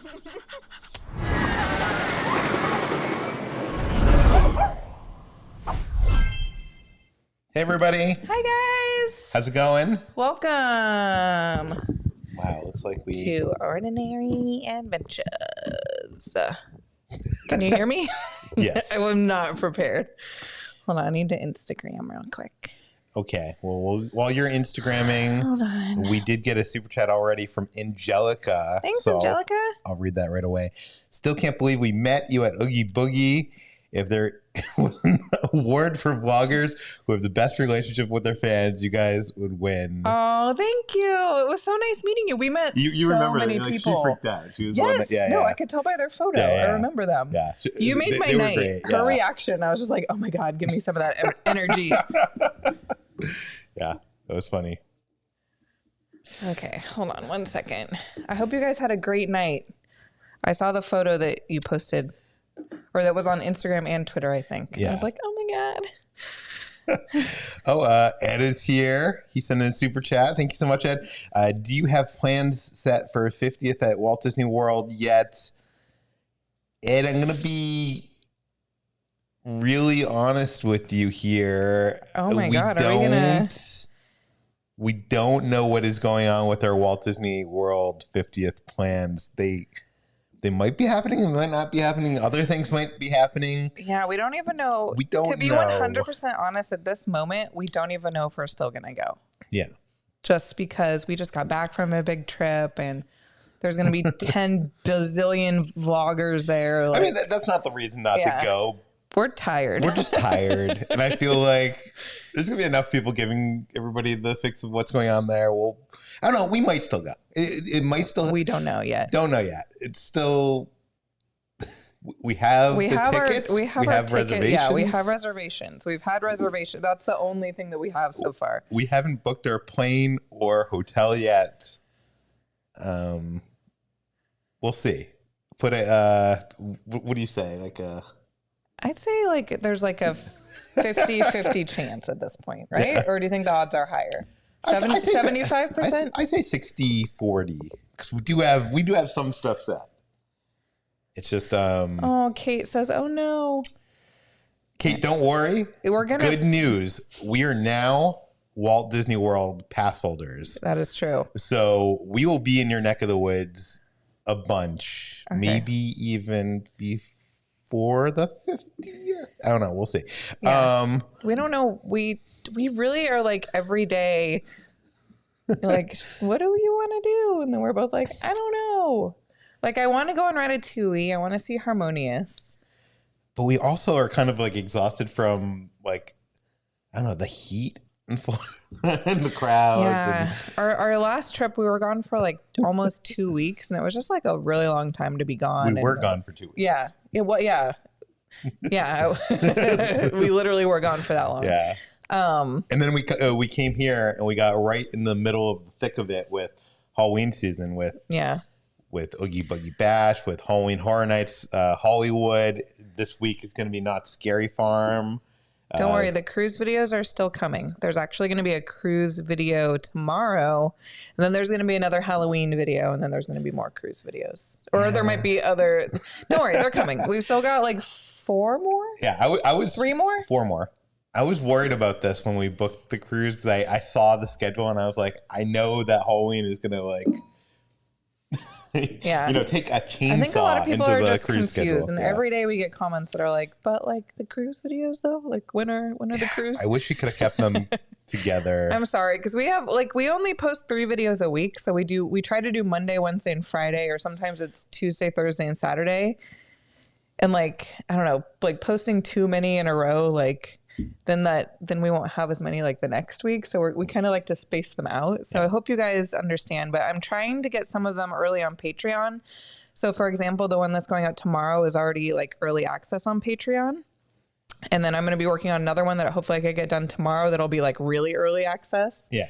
Hey, everybody. Hi, guys. How's it going? Welcome. Wow, looks like we... to Ordinary Adventures. Can you hear me? Yes. I was not prepared. Hold on, I need to Instagram real quick. Okay, well, while you're Instagramming, Hold on. we did get a super chat already from Angelica. Thanks, so Angelica. I'll read that right away. Still can't believe we met you at Oogie Boogie. If there was an award for vloggers who have the best relationship with their fans, you guys would win. Oh, thank you. It was so nice meeting you. We met You so remember many that, people. She freaked out. She was Yes. the one that, No, I could tell by their photo. Yeah. I remember them. Yeah. You made my they were night. great. Her reaction, I was just like, oh my God, give me some of that energy. Yeah, that was funny. Okay, hold on one second. I hope you guys had a great night. I saw the photo that you posted, or that was on Instagram and Twitter, I think. Yeah. I was like, oh my God. Ed is here. He sent in a super chat. Thank you so much, Ed. Do you have plans set for 50th at Walt Disney World yet? Ed, I'm going to be really honest with you here. Oh my God, are we gonna... We don't know what is going on with our Walt Disney World 50th plans. They might be happening, they might not be happening. Other things might be happening. Yeah, we don't even know. We don't know. To be 100% honest, at this moment, we don't even know if we're still going to go. Yeah. Just because we just got back from a big trip and there's going to be 10 bazillion vloggers there. Like, I mean, that's not the reason not to go. We're tired. We're just tired. And I feel like there's going to be enough people giving everybody the fix of what's going on there. Well, I don't know. We might still go. It might still. We don't know yet. Don't know yet. It's still. We have tickets. We have reservations. Yeah, we have reservations. We've had reservations. That's the only thing that we have so far. We haven't booked our plane or hotel yet. We'll see. Put a. What do you say? Like a. I'd say like there's like a 50-50 chance at this point, right? Yeah. Or do you think the odds are higher? 75%? I say 60-40 because we do have some stuff set. It's just oh, Kate says, "Oh no." Kate, don't worry. Good news. We are now Walt Disney World pass holders. That is true. So we will be in your neck of the woods a bunch, maybe even before the 50th. I don't know. We'll see. Yeah. We don't know. We really are like every day, like, what do you want to do? And then we're both like, I don't know. Like, I want to go on Ratatouille. I want to see Harmonious. But we also are kind of like exhausted from like, I don't know, the heat and the crowds. Yeah. Our last trip, we were gone for like almost 2 weeks, and it was just like a really long time to be gone. We were gone for 2 weeks. Yeah. Yeah. We literally were gone for that long. Yeah. And then we came here and we got right in the middle of the thick of it with Halloween season with Oogie Boogie Bash, with Halloween Horror Nights, Hollywood. This week is going to be Not Scary Farm. Don't worry, the cruise videos are still coming. There's actually going to be a cruise video tomorrow, and then there's going to be another Halloween video, and then there's going to be more cruise videos. Or there might be other. Don't worry, they're coming. We've still got like 4 more. Yeah, I was 3 more, 4 more. I was worried about this when we booked the cruise because I saw the schedule and I was like, I know that Halloween is going to like. Yeah, take a chainsaw. I think a lot of people are just confused, schedule. And every day we get comments that are like, "But like the cruise videos, though, like when are the cruise?" I wish we could have kept them together. I'm sorry because we only post 3 videos a week, so we try to do Monday, Wednesday, and Friday, or sometimes it's Tuesday, Thursday, and Saturday. And like I don't know, like posting too many in a row, like. Then we won't have as many like the next week. So we kind of like to space them out. So I hope you guys understand, but I'm trying to get some of them early on Patreon. So for example, the one that's going out tomorrow is already like early access on Patreon. And then I'm going to be working on another one that hopefully I could get done tomorrow. That'll be like really early access. Yeah.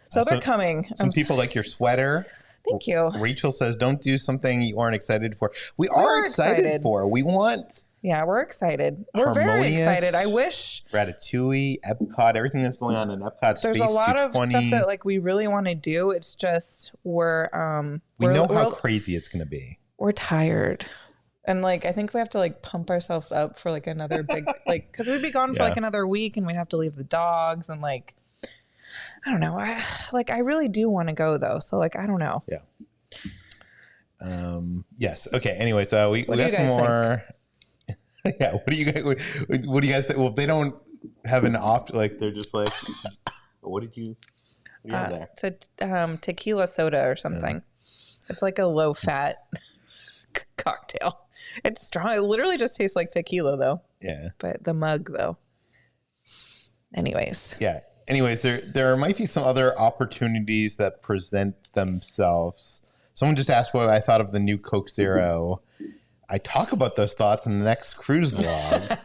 So they're coming. Some people like your sweater. Thank you. Rachel says, don't do something you aren't excited for. We are excited for. We want. Yeah, we're excited. We're very excited. I wish Ratatouille, Epcot, everything that's going on in Epcot. There's Space a lot 220. of stuff that like we really want to do. It's just we know how crazy it's going to be. we're tired. And like, I think we have to like pump ourselves up for like another big, like, cause we'd be gone for like another week and we'd have to leave the dogs and like, I don't know. I really do want to go though. So like, I don't know. Yeah. Yes. Okay. Anyway, so we got some more. Yeah. What do you guys think? Well, they don't have an opt, like they're just like, what do you have there? It's a tequila soda or something. It's like a low fat cocktail. It's strong. It literally just tastes like tequila though. Yeah. But the mug though. Anyways. Yeah. Anyways, there might be some other opportunities that present themselves. Someone just asked what I thought of the new Coke Zero. I talk about those thoughts in the next cruise vlog,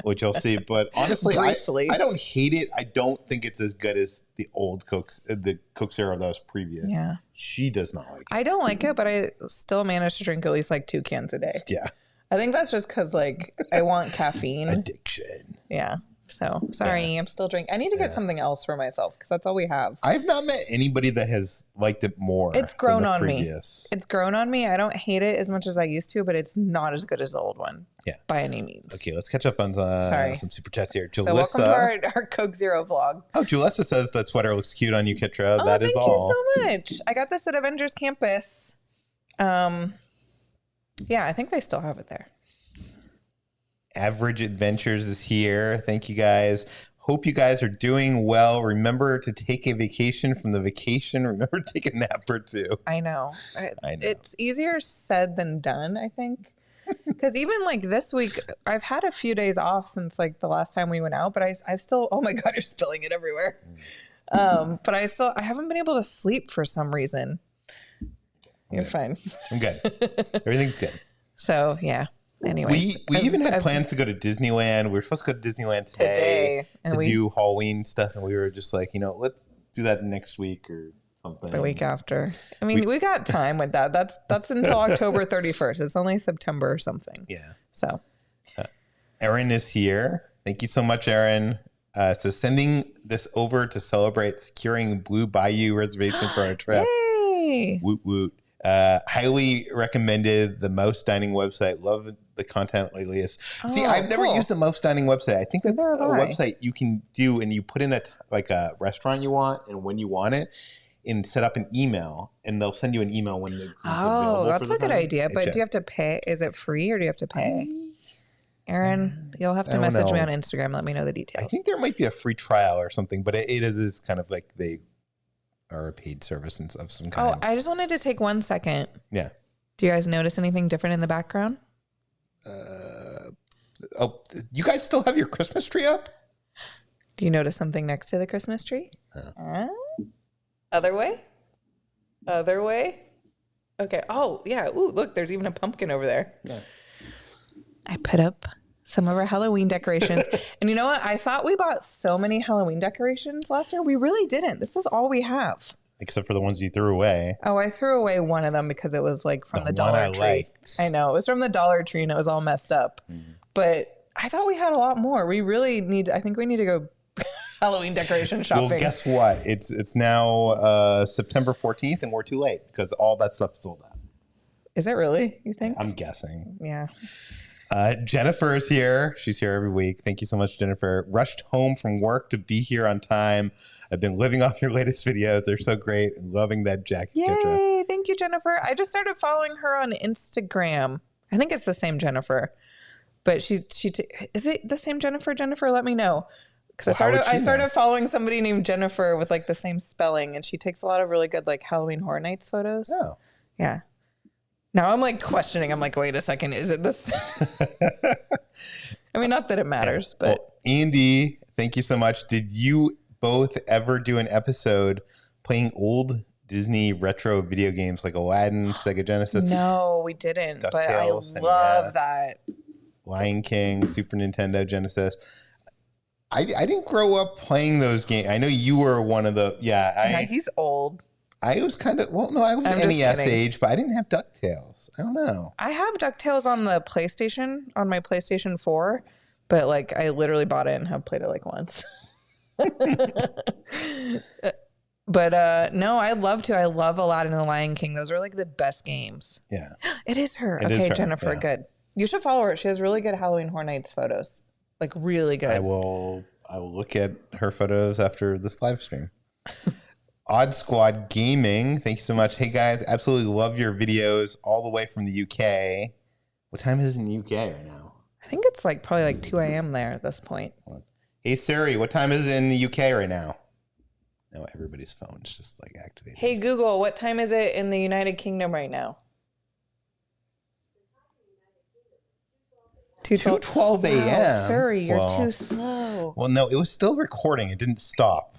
which you'll see. But honestly, I don't hate it. I don't think it's as good as the old the Coke Zero that was previous. Yeah. She does not like it. I don't like it, but I still manage to drink at least like 2 cans a day. Yeah. I think that's just because like I want caffeine. Addiction. Yeah. So sorry, I'm still drinking. I need to get something else for myself because that's all we have. I've not met anybody that has liked it more. It's grown on previous. me. It's grown on me. I don't hate it as much as I used to, but it's not as good as the old one. Yeah. By any means. Okay, let's catch up on some super chats here. Jalissa. So welcome to our Coke Zero vlog. Oh, Jalissa says that sweater looks cute on you, Kitra. Oh, that is all. Thank you so much. I got this at Avengers Campus. Yeah, I think they still have it there. Average Adventures is here. Thank you guys. Hope you guys are doing well. Remember to take a vacation from the vacation. Remember to take a nap or two. I know. It's easier said than done, I think. Because even like this week, I've had a few days off since like the last time we went out, but I've still, oh my God, you're spilling it everywhere. But I haven't been able to sleep for some reason. You're fine. I'm good. Everything's good. So yeah. Anyways, we even had plans to go to Disneyland. We were supposed to go to Disneyland today and to do Halloween stuff, and we were just like, let's do that next week or something. The week after. I mean, we got time with that. That's until October 31st. It's only September or something. Yeah. So, Erin is here. Thank you so much, Erin. So sending this over to celebrate securing Blue Bayou reservations for our trip. Yay! Woot woot. Highly recommended the Mouse Dining website. Love the content lately. See, I've never used the Mouse Dining website. I think that's a website you can do, and you put in a restaurant you want and when you want it, and set up an email, and they'll send you an email when the cruise is available. Oh, that's a good idea. But do you have to pay? Is it free or do you have to pay? Erin, you'll have to message me on Instagram. Let me know the details. I think there might be a free trial or something, but it is kind of like they are a paid service of some kind. Oh, I just wanted to take 1 second. Yeah. Do you guys notice anything different in the background? You guys still have your Christmas tree up? Do you notice something next to the Christmas tree? Other way? Other way? Okay. Oh, yeah. Ooh, look, there's even a pumpkin over there. Yeah. I put up some of our Halloween decorations. And you know what? I thought we bought so many Halloween decorations last year. We really didn't. This is all we have. Except for the ones you threw away. Oh, I threw away one of them because it was like from the Dollar Tree. I know. It was from the Dollar Tree and it was all messed up. But I thought we had a lot more. We really I think we need to go Halloween decoration shopping. Well, guess what? It's now September 14th and we're too late because all that stuff is sold out. Is it really? You think? I'm guessing. Yeah. Jennifer is here. She's here every week. Thank you so much, Jennifer. Rushed home from work to be here on time. I've been living off your latest videos. They're so great. And loving that jacket. Yay. Kitra. Thank you, Jennifer. I just started following her on Instagram. I think it's the same Jennifer. But is it the same Jennifer? Jennifer, let me know. Because I started following somebody named Jennifer with like the same spelling. And she takes a lot of really good like Halloween Horror Nights photos. Oh. Yeah. Now I'm like questioning. I'm like, wait a second. Is it this? I mean, not that it matters, but. Well, Andy, thank you so much. Did you both ever do an episode playing old Disney retro video games like Aladdin, Sega Genesis? No, we didn't. DuckTales, but I love that. Lion King, Super Nintendo, Genesis. I didn't grow up playing those games. I know you were one of the. Yeah, he's old. I was kind of, I was NES age, but I didn't have DuckTales. I don't know. I have DuckTales on the PlayStation, on my PlayStation 4, but like I literally bought it and have played it like once. But no, I'd love to. I love Aladdin and the Lion King. Those are like the best games. Yeah. It is her. It okay, is her, Jennifer, yeah. good. You should follow her. She has really good Halloween Horror Nights photos. Like really good. I will look at her photos after this live stream. Odd Squad Gaming, thank you so much. Hey guys, absolutely love your videos all the way from the UK. What time is it in the UK right now? I think it's like probably like 2 a.m. there at this point. Hey Siri, what time is it in the UK right now? No, everybody's phone's just like activated. Hey Google, what time is it in the United Kingdom right now? 2:12 a.m. Wow, Siri, you're too slow. Well, no, it was still recording. It didn't stop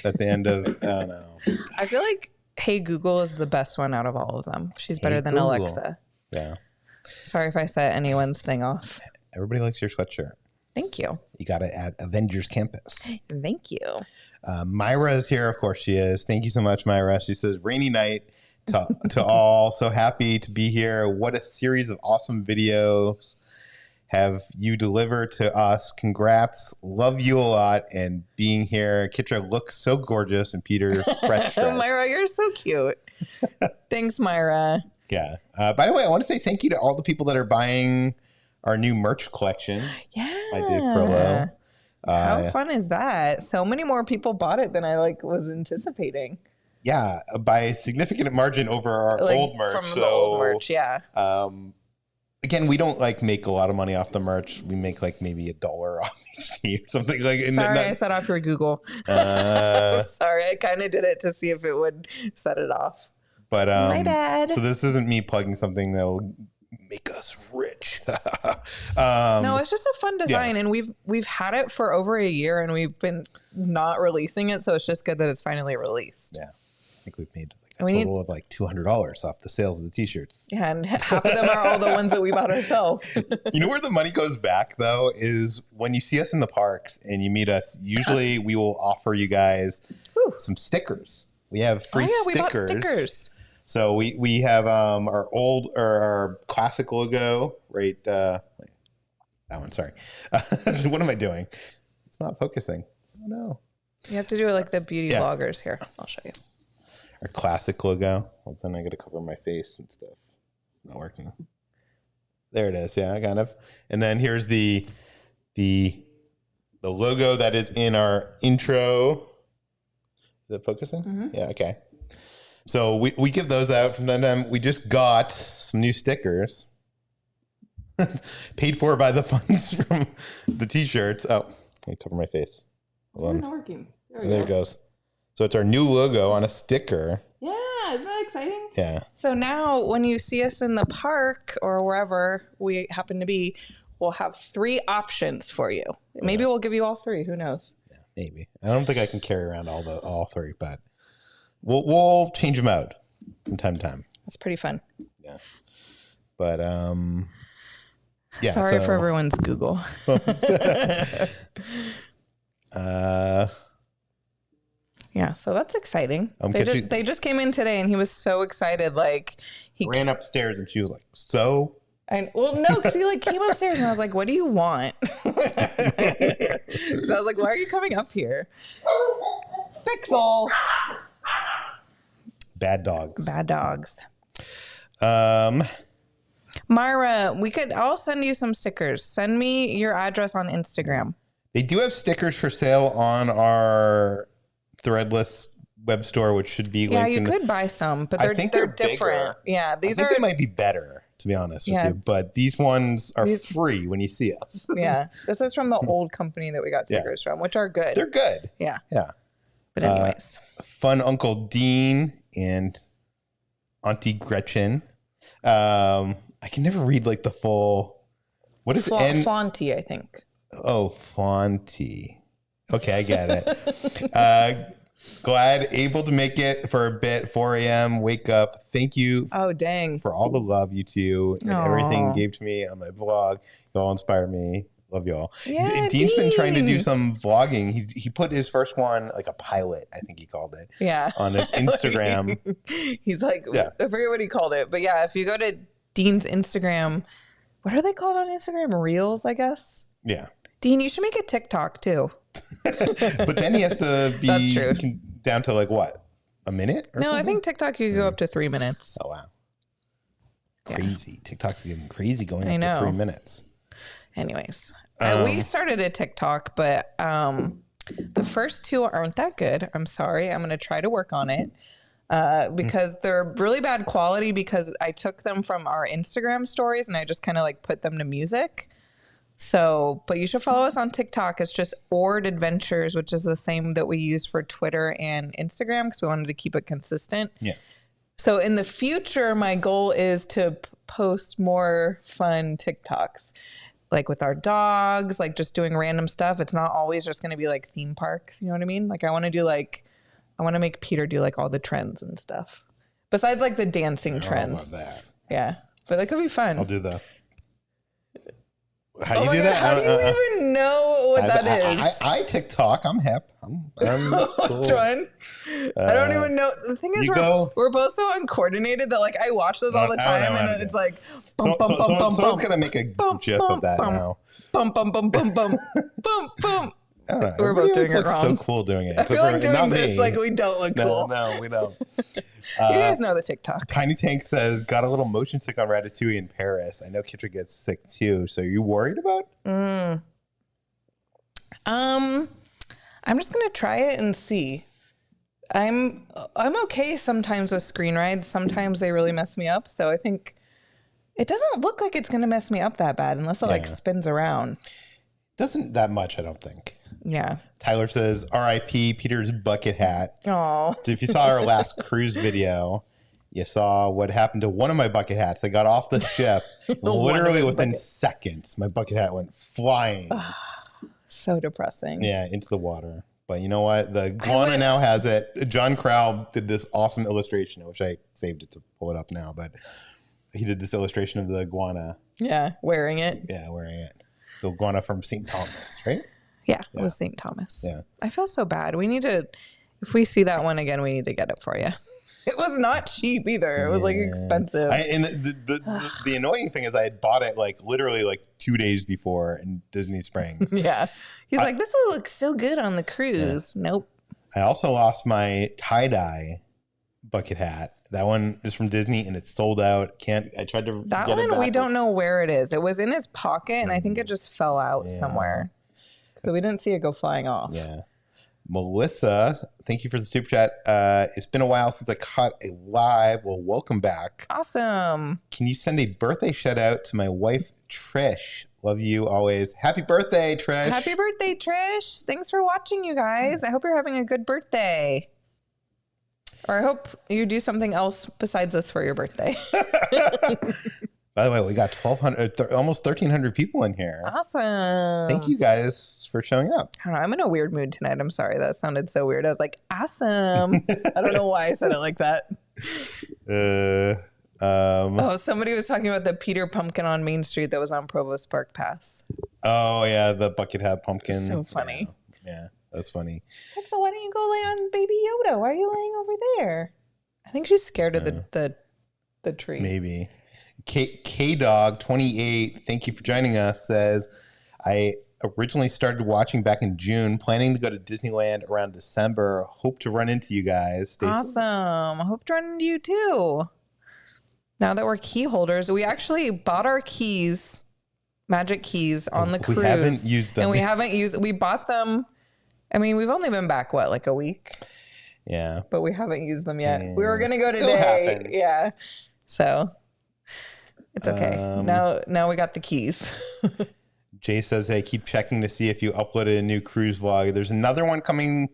at the end of, I don't know. I feel like Hey Google is the best one out of all of them. She's better than Google. Alexa. Yeah. Sorry if I set anyone's thing off. Everybody likes your sweatshirt. Thank you. You got it at Avengers Campus. Thank you. Myra is here. Of course she is. Thank you so much, Myra. She says, rainy night to all. So happy to be here. What a series of awesome videos have you delivered to us. Congrats. Love you a lot. And being here. Kitra looks so gorgeous. And Peter, fresh dress. Myra, you're so cute. Thanks, Myra. Yeah. By the way, I want to say thank you to all the people that are buying our new merch collection. Yeah. By Dave Furlow. How fun is that? So many more people bought it than I was anticipating. Yeah, by a significant margin over our old merch. From the old merch, yeah. Again, we don't make a lot of money off the merch. We make maybe $1 off each team or something like. Sorry, I set off your Google. Sorry, I kind of did it to see if it would set it off. But my bad. So this isn't me plugging something that will make us rich. No, it's just a fun design, and we've had it for over a year, and we've been not releasing it. So it's just good that it's finally released. Yeah, I think we've made a total of $200 off the sales of the t-shirts. Yeah, and half of them are all the ones that we bought ourselves. You know where the money goes back though is when you see us in the parks and you meet us. Usually we will offer you guys some stickers. We have free stickers. We bought stickers. So we have our classic logo, right? That one, sorry. What am I doing? It's not focusing. Oh no. You have to do it like the beauty vloggers here. I'll show you. Our classic logo. Well, then I got to cover my face and stuff. Not working. There it is. Yeah, kind of. And then here's the logo that is in our intro. Is it focusing? Mm-hmm. Yeah. Okay. So we give those out from time to time. We just got some new stickers paid for by the funds from the t-shirts. Oh, let me cover my face. Hold on. Not working. There it goes. So it's our new logo on a sticker. Yeah, isn't that exciting? Yeah. So now when you see us in the park or wherever we happen to be, we'll have 3 options for you. Maybe we'll give you all 3. Who knows? Yeah, maybe. I don't think I can carry around all 3, but we'll change them out from time to time. That's pretty fun. Yeah. But yeah. Sorry for everyone's Google. Yeah, so that's exciting. They just came in today, and he was so excited. He ran upstairs, and she was like, "So." Well, no, because he came upstairs, and I was like, "What do you want?" So I was like, "Why are you coming up here?" Pixel. Bad dogs. Bad dogs. Myra, I'll send you some stickers. Send me your address on Instagram. They do have stickers for sale on our Threadless web store, which should be linked. Yeah, you could buy some, but they're different. Bigger. Yeah, they might be better, to be honest with you. But these ones are free when you see us. Yeah, this is from the old company that we got stickers from, which are good. They're good. Yeah. Yeah. But anyways. Fun Uncle Dean and Auntie Gretchen. I can never read the full. What is it? Fonty, I think. Oh, Fonty. Okay, I get it. Glad able to make it for a bit. 4 a.m. Wake up. Thank you. Oh, dang. For all the love you two and everything you gave to me on my vlog. You all inspire me. Love y'all. Yeah, Dean's been trying to do some vlogging. He put his first one, a pilot, I think he called it. Yeah. On his Instagram. He's I forget what he called it. But yeah, if you go to Dean's Instagram, what are they called on Instagram? Reels, I guess. Yeah. Dean, you should make a TikTok too. But then he has to be That's true. down to what? a minute or No, something? I think TikTok you can go up to 3 minutes. Oh, wow. Crazy. TikTok's getting crazy going up to 3 minutes. Anyways, we started a TikTok, but the first 2 aren't that good. I'm sorry. I'm going to try to work on it because they're really bad quality because I took them from our Instagram stories and I just kind of like put them to music. So, but you should follow us on TikTok. It's just Ord Adventures, which is the same that we use for Twitter and Instagram because we wanted to keep it consistent. Yeah. So in the future, my goal is to post more fun TikToks, like with our dogs, like just doing random stuff. It's not always just going to be like theme parks. You know what I mean? Like I want to make Peter do like all the trends and stuff besides like the dancing trends. I love that. Yeah. But that could be fun. I'll do the. How do you my do God, that? how do you even know what that is? I TikTok. I'm hip. I'm cool. John, I don't even know. The thing is, we're both so uncoordinated that like I watch those all the time, and it's like bum, bum, bum, bum, someone's gonna make a GIF of that now. Bum bum bum bum bum bum bum. I don't know. We're both doing it wrong. So cool doing it. I feel like doing this like we don't look cool. No, we don't. You guys know the TikTok. Tiny Tank says, got a little motion sick on Ratatouille in Paris. I know Kitra gets sick too. So are you worried about? I'm just gonna try it and see. I'm okay sometimes with screen rides. Sometimes they really mess me up. So I think it doesn't look like it's gonna mess me up that bad unless it like spins around. Doesn't that much, I don't think. Yeah. Tyler says, R.I.P. Peter's bucket hat. Oh. So if you saw our last cruise video, you saw what happened to one of my bucket hats. I got off the ship. Literally within seconds, my bucket hat went flying. So depressing. Yeah, into the water. But you know what? The iguana now has it. John Crowell did this awesome illustration. I wish I saved it to pull it up now, but he did this illustration of the iguana. Yeah, wearing it. Yeah, wearing it. The iguana from St. Thomas, right? Yeah, it was St. Thomas. Yeah. I feel so bad. We need to, if we see that one again, we need to get it for you. It was not cheap either. It was like expensive. And the annoying thing is I had bought it like literally like 2 days before in Disney Springs. Yeah. He's like, this will look so good on the cruise. Yeah. Nope. I also lost my tie-dye bucket hat. That one is from Disney and it's sold out. I tried to that get one it back. We don't know where it is. It was in his pocket and I think it just fell out somewhere. So we didn't see it go flying off. Yeah. Melissa, thank you for the super chat. It's been a while since I caught a live. Well, welcome back. Awesome. Can you send a birthday shout out to my wife, Trish? Love you always. Happy birthday, Trish. Happy birthday, Trish. Thanks for watching, you guys. I hope you're having a good birthday. Or I hope you do something else besides this for your birthday. By the way, we got 1,200, almost 1,300 people in here. Awesome. Thank you guys for showing up. I don't know. I'm in a weird mood tonight. I'm sorry. That sounded so weird. I was like, awesome. I don't know why I said it like that. Somebody was talking about the Peter pumpkin on Main Street that was on Provost Park Pass. Oh, yeah. The bucket hat pumpkin. So funny. Yeah, that's funny. So why don't you go lay on Baby Yoda? Why are you laying over there? I think she's scared of the tree. Maybe. K-Dog 28, thank you for joining us, says, I originally started watching back in June, planning to go to Disneyland around December. Hope to run into you guys. Stay awesome. I hope to run into you too. Now that we're key holders, we actually bought our keys, magic keys on the cruise. We haven't used them. And we bought them. I mean, we've only been back, like a week? Yeah. But we haven't used them yet. Yeah. We were going to go today. Yeah. So it's okay. Now we got the keys. Jay says, hey, keep checking to see if you uploaded a new cruise vlog. There's another one coming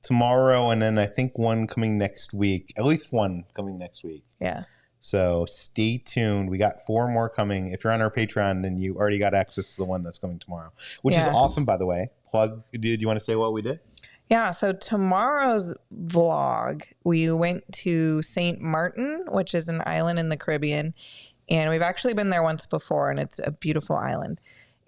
tomorrow, and then I think one coming next week. At least one coming next week. Yeah. So stay tuned. We got 4 more coming. If you're on our Patreon, then you already got access to the one that's coming tomorrow, which is awesome, by the way. Plug. Do you want to say what we did? Yeah. So tomorrow's vlog, we went to St. Martin, which is an island in the Caribbean. And we've actually been there once before, and it's a beautiful island.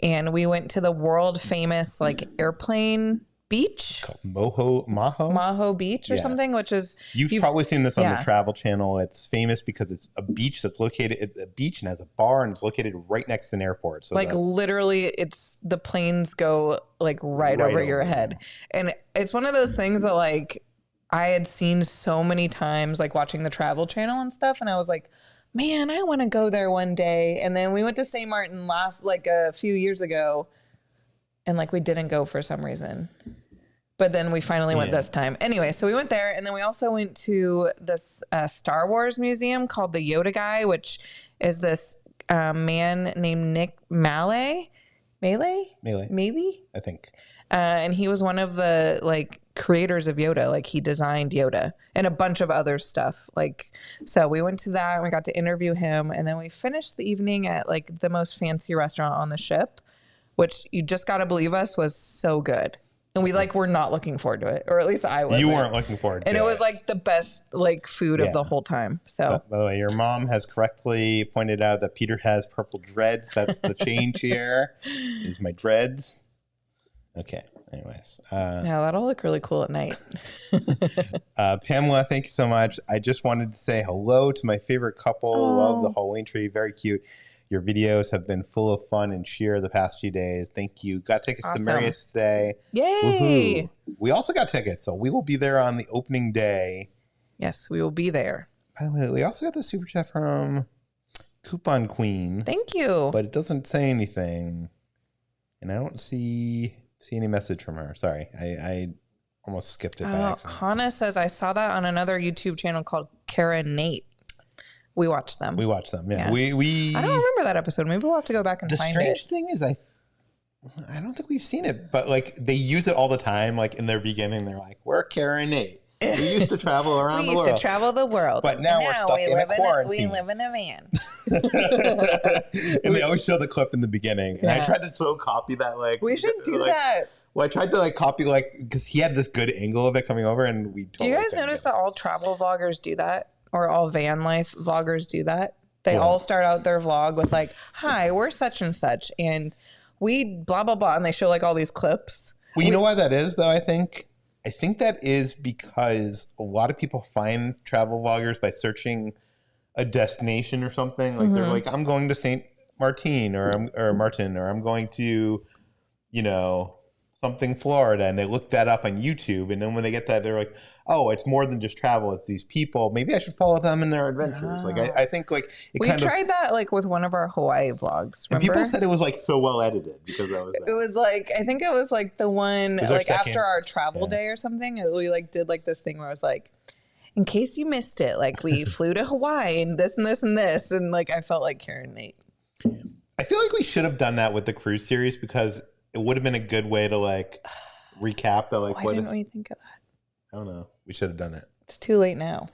And we went to the world famous airplane beach, Maho Beach or something, which is you've probably seen this on the Travel Channel. It's famous because it's a beach that's located at a beach and has a bar, and it's located right next to an airport. So literally, it's the planes go right over your head, and it's one of those things that I had seen so many times, like watching the Travel Channel and stuff. And I was like, man, I want to go there one day. And then we went to St. Martin like a few years ago. And like we didn't go for some reason. But then we finally went this time. Anyway, so we went there. And then we also went to this Star Wars museum called the Yoda Guy, which is this man named Nick Maley, I think. And he was one of the like creators of Yoda. Like he designed Yoda and a bunch of other stuff. Like, so we went to that and we got to interview him. And then we finished the evening at like the most fancy restaurant on the ship, which you just got to believe us was so good. And we like were not looking forward to it, or at least I was. You weren't looking forward to it. And it was like the best like food of the whole time. So by the way, your mom has correctly pointed out that Peter has purple dreads. That's the change here. Is my dreads. Okay. Anyways. Yeah, that'll look really cool at night. Pamela, thank you so much. I just wanted to say hello to my favorite couple. Oh. Love the Halloween tree. Very cute. Your videos have been full of fun and cheer the past few days. Thank you. Got tickets to Marius today. Yay! Woohoo. We also got tickets, so we will be there on the opening day. Yes, we will be there. By the way, we also got the super chat from Coupon Queen. Thank you. But it doesn't say anything. And I don't see any message from her. Sorry. I almost skipped it by accident. Hannah says, I saw that on another YouTube channel called Kara and Nate. We watched them. Yeah. We I don't remember that episode. Maybe we'll have to go back and find it. The strange thing is I don't think we've seen it, but like they use it all the time. Like in their beginning, they're like, we're Kara and Nate. We used to travel around the world. We used to travel the world. But now we're stuck in a quarantine. We live in a van. And they always show the clip in the beginning. And I tried to so copy that. Like we should do that. Well, I tried to like copy because he had this good angle of it coming over and we totally. Do you guys notice that all travel vloggers do that? Or all van life vloggers do that? They all start out their vlog with like, hi, we're such and such. And we blah, blah, blah. And they show like all these clips. Well, you know why that is, though, I think that is because a lot of people find travel vloggers by searching a destination or something. Like they're like, I'm going to St. Martin or I'm going to, something Florida. And they look that up on YouTube. And then when they get that, they're like, oh, it's more than just travel. It's these people. Maybe I should follow them in their adventures. Like I think like we tried that like with one of our Hawaii vlogs. Remember? And people said it was like so well edited because that was that. It was like, I think it was like the one like after our travel day or something. We like did like this thing where I was like, in case you missed it, like we flew to Hawaii and this and this and this. And like I felt like Karen Nate. I feel like we should have done that with the cruise series because it would have been a good way to like recap that. Like, why didn't we think of that? I don't know. We should have done it. It's too late now.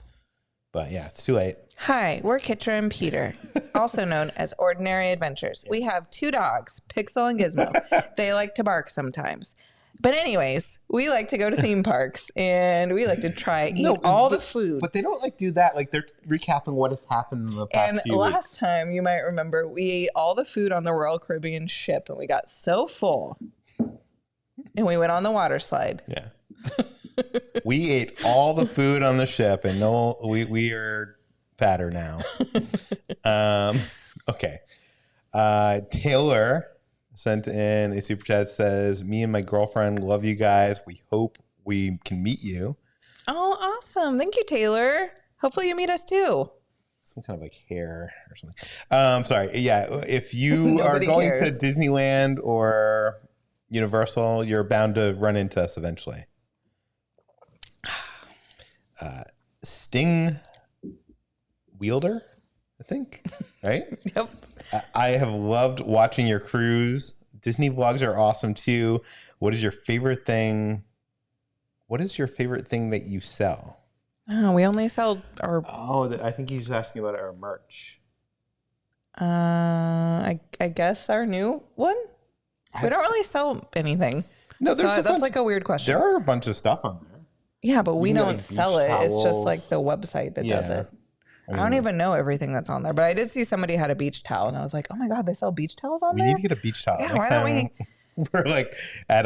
But yeah, it's too late. Hi, we're Kitra and Peter, also known as Ordinary Adventures. We have two dogs, Pixel and Gizmo. They like to bark sometimes. But anyways, we like to go to theme parks and we like to eat all the food. But they don't like do that. Like they're recapping what has happened in the past few weeks. Last time, you might remember, we ate all the food on the Royal Caribbean ship and we got so full. And we went on the water slide. Yeah. We ate all the food on the ship and we are fatter now. Okay. Taylor sent in a super chat, says, me and my girlfriend love you guys. We hope we can meet you. Oh, awesome. Thank you, Taylor. Hopefully you meet us too. Some kind of like hair or something. Sorry. Yeah. If you are going to Disneyland or Universal, you're bound to run into us eventually. Sting Wielder, I think, right? Yep. I have loved watching your cruise. Disney vlogs are awesome too. What is your favorite thing? What is your favorite thing that you sell? Oh, we only sell our. Oh, I think he's asking about our merch. I guess our new one. We don't really sell anything. No, that's like a weird question. There are a bunch of stuff on there. Yeah, but we don't sell it. It's just like the website that does it. I don't even know everything that's on there, but I did see somebody had a beach towel, and I was like, "Oh my god, they sell beach towels on there." We need to get a beach towel. Yeah, next time we're like at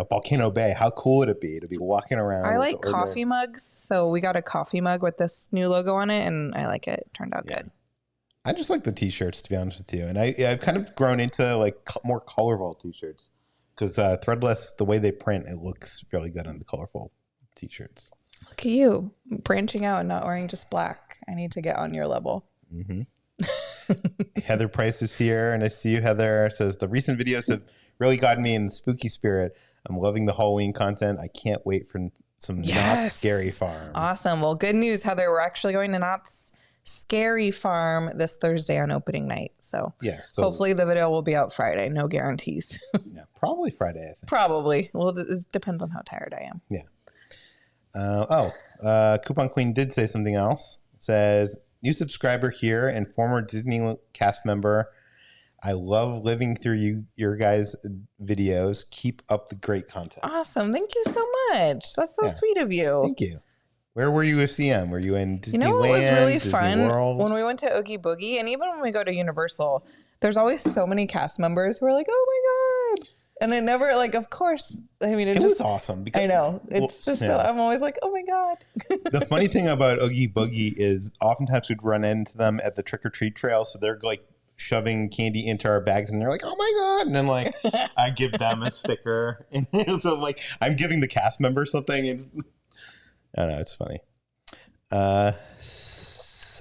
Volcano Bay. How cool would it be to be walking around? I like coffee mugs, so we got a coffee mug with this new logo on it, and I like it. It turned out good. I just like the t-shirts, to be honest with you, and I've kind of grown into like more colorful t-shirts because threadless, the way they print, it looks really good on the colorful t-shirts. Look at you branching out and not wearing just black. I need to get on your level. Mm-hmm. Heather Price is here, and I see you, Heather. Says the recent videos have really gotten me in the spooky spirit. I'm loving the Halloween content. I can't wait for some Not Scary Farm. Awesome. Well, good news, Heather. We're actually going to Not Scary Farm this Thursday on opening night. So hopefully the video will be out Friday. No guarantees. Yeah, probably Friday, I think. Probably. Well, it depends on how tired I am. Yeah. Coupon Queen did say something else. It says, new subscriber here and former Disney cast member. I love living through your guys' videos. Keep up the great content. Awesome. Thank you so much. That's so sweet of you. Thank you. Where were you with CM? Were you in Disneyland? You know what was really fun? World? When we went to Oogie Boogie, and even when we go to Universal, there's always so many cast members who are like, oh my God. And it never, like, of course, I mean, it was awesome. Because, I know. It's just so, I'm always like, oh my God. The funny thing about Oogie Boogie is oftentimes we'd run into them at the trick-or-treat trail. So they're like shoving candy into our bags and they're like, oh my God. And then like, I give them a sticker. And so like, I'm giving the cast member something. And I don't know. It's funny. Simon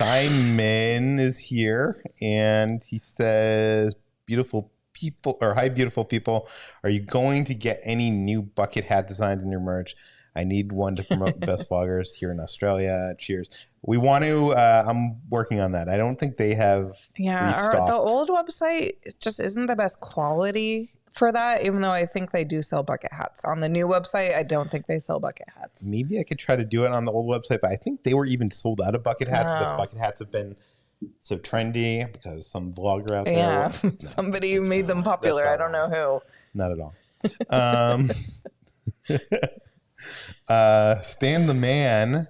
is here and he says, beautiful people, or hi, beautiful people. Are you going to get any new bucket hat designs in your merch? I need one to promote the best vloggers here in Australia. Cheers. We want to, I'm working on that. I don't think they have restocked. The old website just isn't the best quality for that, even though I think they do sell bucket hats. On the new website, I don't think they sell bucket hats. Maybe I could try to do it on the old website, but I think they were even sold out of bucket hats because bucket hats have been so trendy because some vlogger out there. Yeah, somebody made them popular. I don't know who. Not at all. Stan the Man,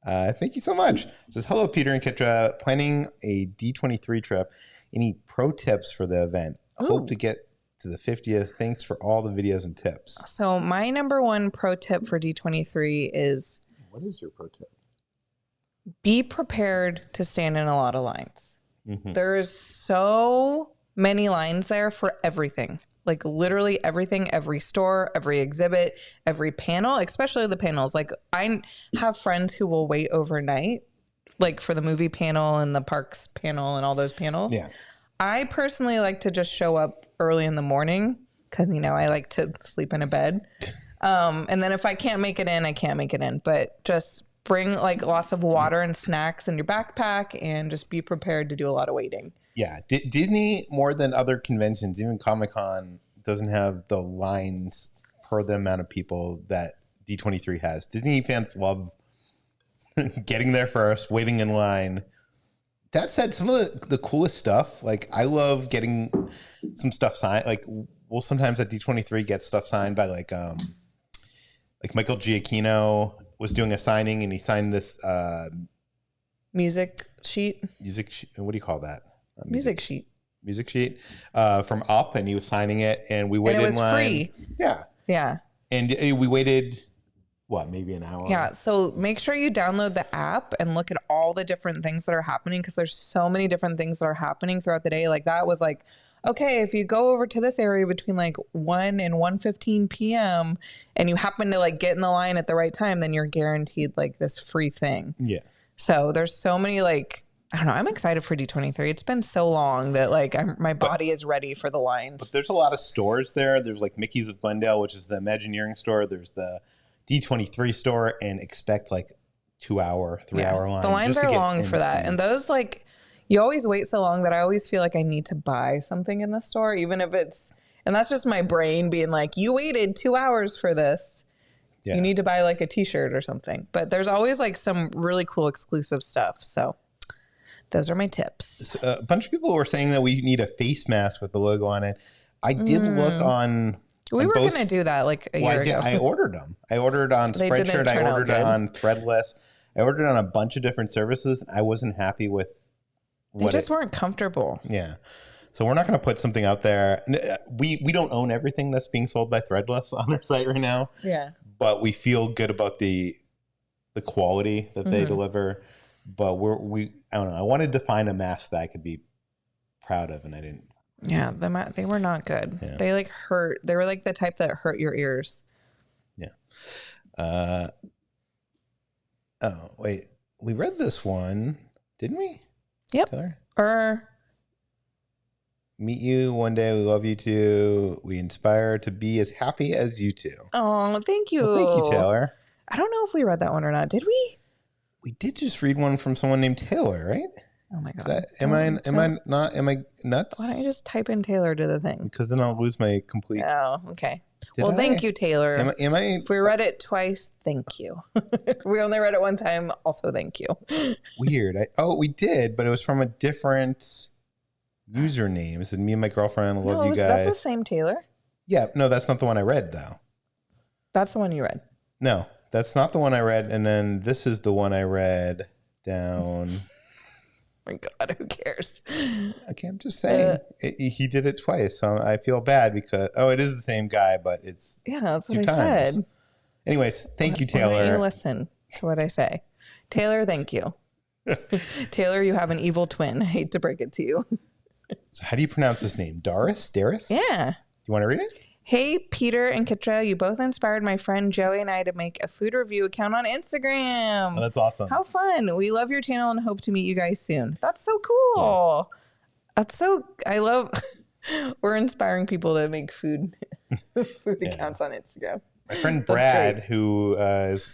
thank you so much. Says, hello, Peter and Kitra. Planning a D23 trip. Any pro tips for the event? I hope to get to the 50th. Thanks for all the videos and tips. So my number one pro tip for D23 is... What is your pro tip? Be prepared to stand in a lot of lines. Mm-hmm. There's so many lines there for everything. Like literally everything, every store, every exhibit, every panel, especially the panels. Like I have friends who will wait overnight, like for the movie panel and the parks panel and all those panels. Yeah. I personally like to just show up early in the morning because, you know, I like to sleep in a bed. And then if I can't make it in, I can't make it in. But just bring like lots of water and snacks in your backpack and just be prepared to do a lot of waiting. Yeah. Disney, more than other conventions, even Comic-Con, doesn't have the lines per the amount of people that D23 has. Disney fans love getting there first, waiting in line. That said, some of the coolest stuff, like I love getting some stuff signed. Like we'll sometimes at D23 get stuff signed by like Michael Giacchino was doing a signing and he signed this music sheet. What do you call that? Music sheet from Up, and he was signing it, and we waited in line. And it was free. Yeah. And we waited, maybe an hour? Yeah. So make sure you download the app and look at all the different things that are happening because there's so many different things that are happening throughout the day. Like that was like, okay, if you go over to this area between like 1 and 1:15 p.m. and you happen to like get in the line at the right time, then you're guaranteed like this free thing. Yeah. So there's so many like, I don't know. I'm excited for D23. It's been so long that like my body is ready for the lines. But there's a lot of stores there. There's like Mickey's of Glendale, which is the Imagineering store. There's the D23 store, and expect like 2-hour, 3-hour line. The lines are long for that. And those like, you always wait so long that I always feel like I need to buy something in the store, even if it's, and that's just my brain being like, you waited 2 hours for this. Yeah. You need to buy like a t-shirt or something. But there's always like some really cool exclusive stuff. So those are my tips. A bunch of people were saying that we need a face mask with the logo on it. I did look on... We were going to do that like a year ago. I ordered them. I ordered on Spreadshirt. I ordered on Threadless. I ordered on a bunch of different services. I wasn't happy with They just weren't comfortable. Yeah. So we're not going to put something out there. We don't own everything that's being sold by Threadless on our site right now. Yeah. But we feel good about the quality that they deliver. But I don't know. I wanted to find a mask that I could be proud of, and I didn't. Yeah, they were not good. Yeah. They like hurt. They were like the type that hurt your ears. Yeah. Oh, wait. We read this one, didn't we? Yep. Taylor? Or Meet you one day. We love you too. We inspire to be as happy as you two. oh, thank you. Well, thank you, Taylor. I don't know if we read that one or not. Did we? We did just read one from someone named Taylor, right? Oh my god. Am I nuts? Why don't you just type in Taylor to the thing? Because then I'll lose my complete. Oh, okay. Did I? Thank you, Taylor. Am I? If we read it twice, thank you. If we only read it one time, also thank you. Weird. We did, but it was from a different username. It said, "Me and my girlfriend love you guys." That's the same Taylor. Yeah, no, that's not the one I read though. That's the one you read. No, that's not the one I read. And then this is the one I read down. Oh my God, who cares? Okay, I'm just saying he did it twice, so I feel bad because it is the same guy, but it's that's two what I times. said. Anyways, thank you, Why don't Taylor. you listen to what I say, Taylor? Thank you, Taylor. You have an evil twin. I hate to break it to you. So how do you pronounce this name? Darius? Yeah. You want to read it? Hey, Peter and Kitra, you both inspired my friend Joey and I to make a food review account on Instagram. Oh, that's awesome. How fun. We love your channel and hope to meet you guys soon. That's so cool. Yeah. I love, we're inspiring people to make food accounts on Instagram. My friend Brad, who is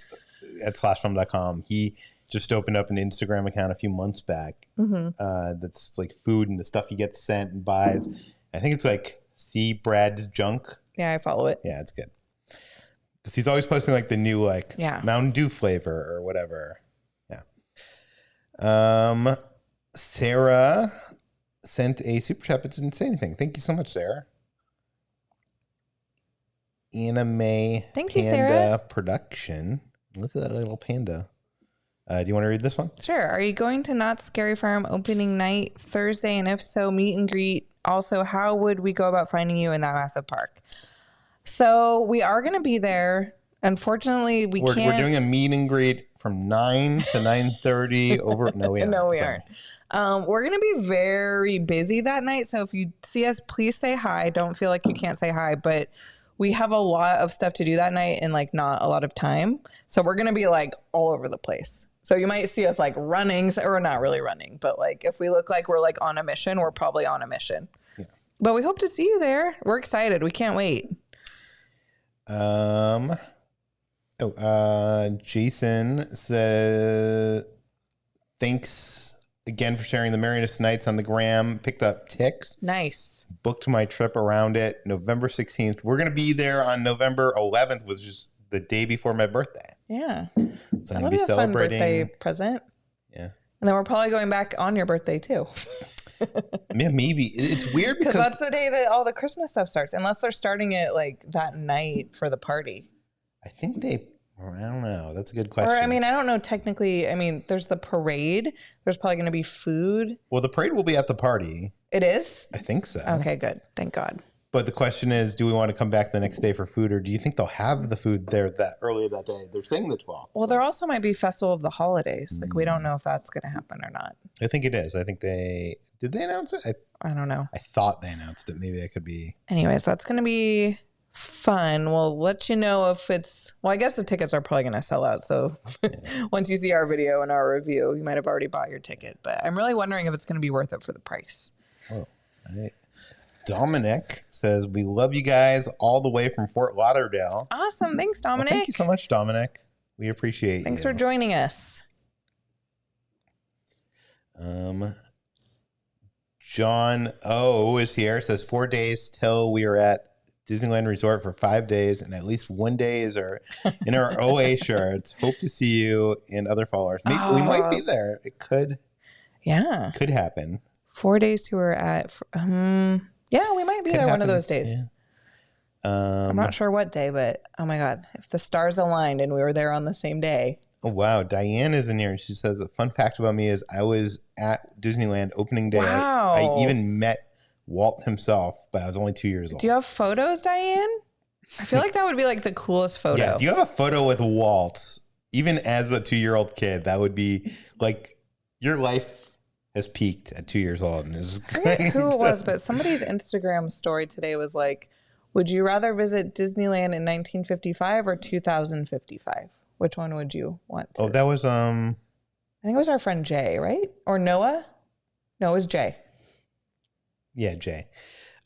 at slashfilm.com, he just opened up an Instagram account a few months back. That's like food and the stuff he gets sent and buys. I think it's like See Brad's Junk. Yeah, I follow it. Yeah, it's good. Because he's always posting like the new Mountain Dew flavor or whatever. Yeah. Sarah sent a super chat but didn't say anything. Thank you so much, Sarah. Anime Thank you, Panda Sarah. Production. Look at that little panda. Do you want to read this one? Sure. Are you going to Knott's Scary Farm opening night Thursday? And if so, meet and greet. Also, how would we go about finding you in that massive park? So we are going to be there. Unfortunately, we're doing a meet and greet from 9 to 9:30 over. No, we aren't. No, we aren't. We're going to be very busy that night. So if you see us, please say hi. Don't feel like you can't say hi, but we have a lot of stuff to do that night and like not a lot of time. So we're going to be like all over the place. So you might see us like running, or not really running, but like if we look like we're like on a mission, we're probably on a mission. Yeah. But we hope to see you there. We're excited. We can't wait. Jason says, thanks again for sharing the merriest nights on the gram. Picked up ticks. Nice. Booked my trip around it. November 16th. We're going to be there on November 11th, which is the day before my birthday. Yeah. So I'm going to be celebrating. Fun birthday present. Yeah. And then we're probably going back on your birthday too. Yeah, maybe. It's weird because that's the day that all the Christmas stuff starts, unless they're starting it like that night for the party. I think I don't know. That's a good question. Or, I mean, I don't know technically. I mean, there's the parade. There's probably going to be food. Well, the parade will be at the party. It is? I think so. Okay, good. Thank God. But the question is, do we want to come back the next day for food, or do you think they'll have the food there that early that day? They're saying the 12th. Well, there also might be Festival of the Holidays. Like, we don't know if that's going to happen or not. I think it is. I think did they announce it? I don't know. I thought they announced it. Maybe it could be. Anyways, that's going to be fun. We'll let you know if it's, well, I guess the tickets are probably going to sell out. So once you see our video and our review, you might have already bought your ticket. But I'm really wondering if it's going to be worth it for the price. Oh, all right. Dominic says, we love you guys all the way from Fort Lauderdale. Awesome. Thanks, Dominic. Well, thank you so much, Dominic. We appreciate you. Thanks for joining us. John O is here. Says 4 days till we are at Disneyland Resort for 5 days, and at least 1 day is in our OA shirts. Hope to see you and other followers. Maybe we might be there. It could happen. 4 days to we're at. Yeah, we might be there one of those days. Yeah. I'm not sure what day, but oh my God, if the stars aligned and we were there on the same day. Oh, wow. Diane is in here and she says, a fun fact about me is I was at Disneyland opening day. Wow. I even met Walt himself, but I was only 2 years old. Do you have photos, Diane? I feel like that would be like the coolest photo. Yeah, if you have a photo with Walt, even as a 2-year-old kid, that would be like your life has peaked at 2 years old. And is I forget who it was, but somebody's Instagram story today was like, would you rather visit Disneyland in 1955 or 2055? Which one would you want to? Oh, that was I think it was our friend Jay, right? Or Noah? No, it was Jay. Yeah, Jay.